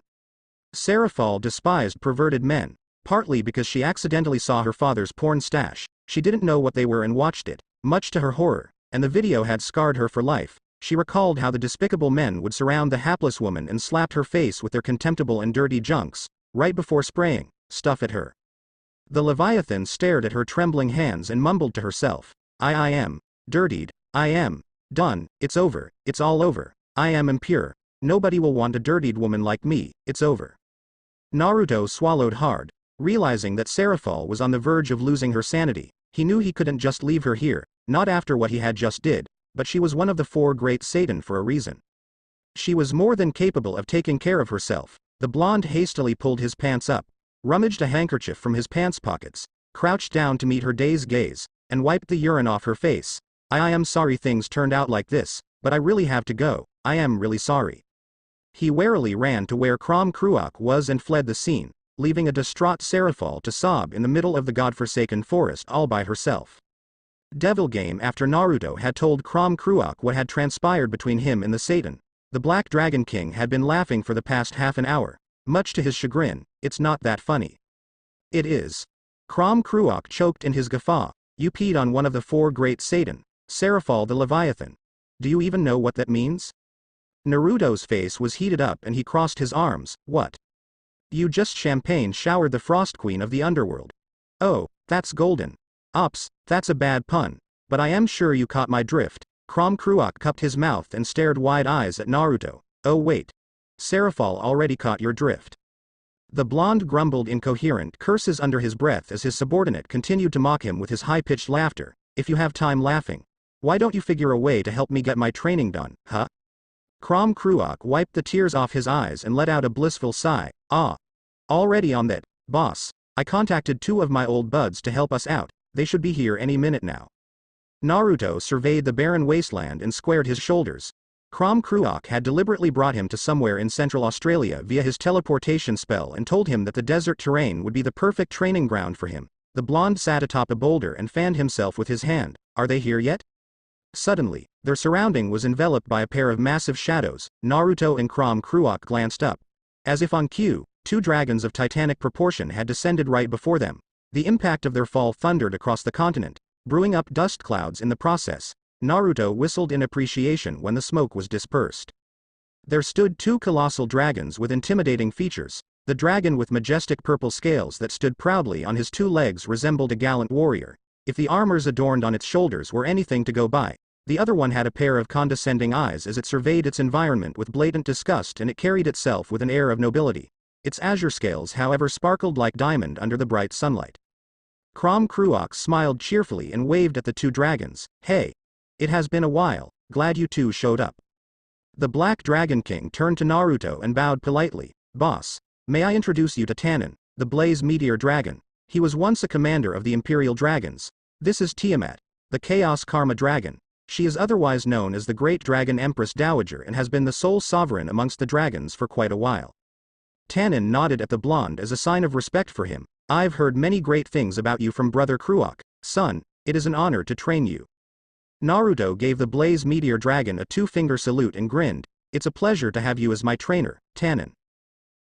Seraphol despised perverted men, partly because she accidentally saw her father's porn stash. She didn't know what they were and watched it, much to her horror, and the video had scarred her for life. She recalled how the despicable men would surround the hapless woman and slapped her face with their contemptible and dirty junks, right before spraying stuff at her. The Leviathan stared at her trembling hands and mumbled to herself, I am dirtied, I am done, it's over, it's all over, I am impure, nobody will want a dirtied woman like me, it's over. Naruto swallowed hard, realizing that Seraphol was on the verge of losing her sanity. He knew he couldn't just leave her here, not after what he had just did, but she was one of the four great Satan for a reason. She was more than capable of taking care of herself. The blonde hastily pulled his pants up, rummaged a handkerchief from his pants pockets, crouched down to meet her dazed gaze, and wiped the urine off her face. I am sorry things turned out like this, but I really have to go, I am really sorry. He warily ran to where Crom Cruach was and fled the scene, leaving a distraught Seraphol to sob in the middle of the godforsaken forest all by herself. Devil game after Naruto had told Crom Cruach what had transpired between him and the Satan. The Black Dragon King had been laughing for the past half an hour, much to his chagrin. It's not that funny. It is. Crom Cruach choked in his guffaw. You peed on one of the four great Satan, Seraphol the Leviathan. Do you even know what that means? Naruto's face was heated up and he crossed his arms. What? You just champagne showered the Frost Queen of the underworld. Oh, that's golden. Ops, that's a bad pun. But I am sure you caught my drift. Crom Cruach cupped his mouth and stared wide eyes at Naruto. Oh wait. Seraphol already caught your drift. The blonde grumbled incoherent curses under his breath as his subordinate continued to mock him with his high-pitched laughter. If you have time laughing, why don't you figure a way to help me get my training done, huh? Crom Cruach wiped the tears off his eyes and let out a blissful sigh. Ah. Already on that, boss. I contacted 2 of my old buds to help us out. They should be here any minute now. Naruto surveyed the barren wasteland and squared his shoulders. Crom Cruach had deliberately brought him to somewhere in Central Australia via his teleportation spell and told him that the desert terrain would be the perfect training ground for him. The blonde sat atop a boulder and fanned himself with his hand. Are they here yet? Suddenly, their surrounding was enveloped by a pair of massive shadows. Naruto and Crom Cruach glanced up. As if on cue, 2 dragons of titanic proportion had descended right before them. The impact of their fall thundered across the continent, brewing up dust clouds in the process. Naruto whistled in appreciation when the smoke was dispersed. There stood 2 colossal dragons with intimidating features. The dragon with majestic purple scales that stood proudly on his 2 legs resembled a gallant warrior. If the armors adorned on its shoulders were anything to go by, the other one had a pair of condescending eyes as it surveyed its environment with blatant disgust, and it carried itself with an air of nobility. Its azure scales, however, sparkled like diamond under the bright sunlight. Crom Cruach smiled cheerfully and waved at the 2 dragons. Hey. It has been a while, glad you 2 showed up. The Black Dragon King turned to Naruto and bowed politely. Boss, may I introduce you to Tannen, the Blaze Meteor Dragon. He was once a commander of the Imperial Dragons. This is Tiamat, the Chaos Karma Dragon. She is otherwise known as the Great Dragon Empress Dowager and has been the sole sovereign amongst the dragons for quite a while. Tannen nodded at the blonde as a sign of respect for him. I've heard many great things about you from Brother Cruach. Son, it is an honor to train you. Naruto gave the Blaze Meteor Dragon a 2-finger salute and grinned. It's a pleasure to have you as my trainer, Tannen.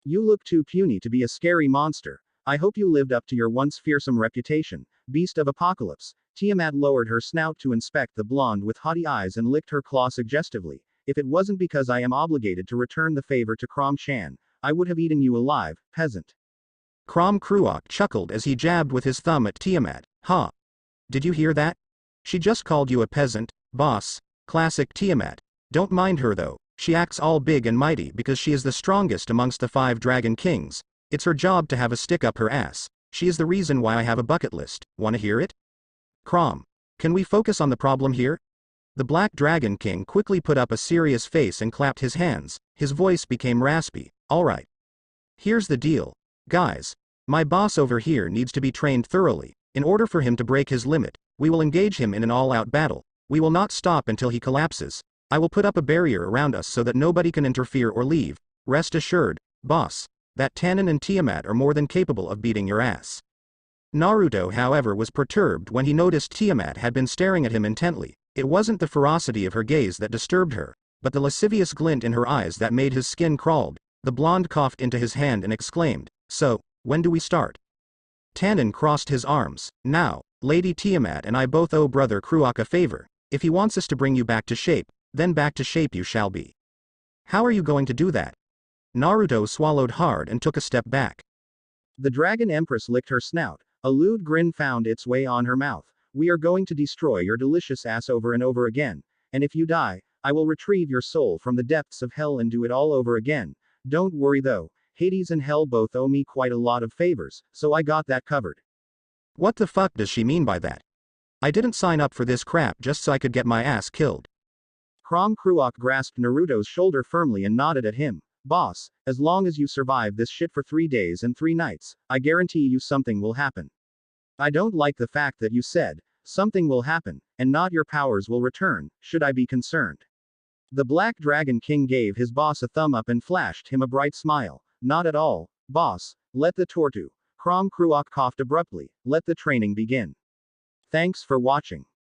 You look too puny to be a scary monster. I hope you lived up to your once fearsome reputation, Beast of Apocalypse. Tiamat lowered her snout to inspect the blonde with haughty eyes and licked her claw suggestively. If it wasn't because I am obligated to return the favor to Crom-chan, I would have eaten you alive, peasant. Crom Cruach chuckled as he jabbed with his thumb at Tiamat. Ha! Did you hear that? She just called you a peasant, boss. Classic Tiamat. Don't mind her though, she acts all big and mighty because she is the strongest amongst the 5 dragon kings. It's her job to have a stick up her ass. She is the reason why I have a bucket list. Wanna hear it? Crom. Can we focus on the problem here? The Black Dragon King quickly put up a serious face and clapped his hands. His voice became raspy. Alright. Here's the deal. Guys. My boss over here needs to be trained thoroughly. In order for him to break his limit, we will engage him in an all-out battle. We will not stop until he collapses. I will put up a barrier around us so that nobody can interfere or leave. Rest assured, boss, that Tannen and Tiamat are more than capable of beating your ass. Naruto, however, was perturbed when he noticed Tiamat had been staring at him intently. It wasn't the ferocity of her gaze that disturbed her, but the lascivious glint in her eyes that made his skin crawl. The blonde coughed into his hand and exclaimed, So, when do we start? Tannen crossed his arms. Now, Lady Tiamat and I both owe Brother Cruach a favor. If he wants us to bring you back to shape, then back to shape you shall be. How are you going to do that? Naruto swallowed hard and took a step back. The Dragon Empress licked her snout. A lewd grin found its way on her mouth. We are going to destroy your delicious ass over and over again. And if you die, I will retrieve your soul from the depths of hell and do it all over again. Don't worry though, Hades and hell both owe me quite a lot of favors, so I got that covered. What the fuck does she mean by that? I didn't sign up for this crap just so I could get my ass killed. Crom Cruok grasped Naruto's shoulder firmly and nodded at him. Boss, as long as you survive this shit for 3 days and 3 nights, I guarantee you something will happen. I don't like the fact that you said, something will happen, and not your powers will return, should I be concerned. The Black Dragon King gave his boss a thumb up and flashed him a bright smile. Not at all, boss, let the Tortu. Crom Cruok coughed abruptly, let the training begin. Thanks for watching.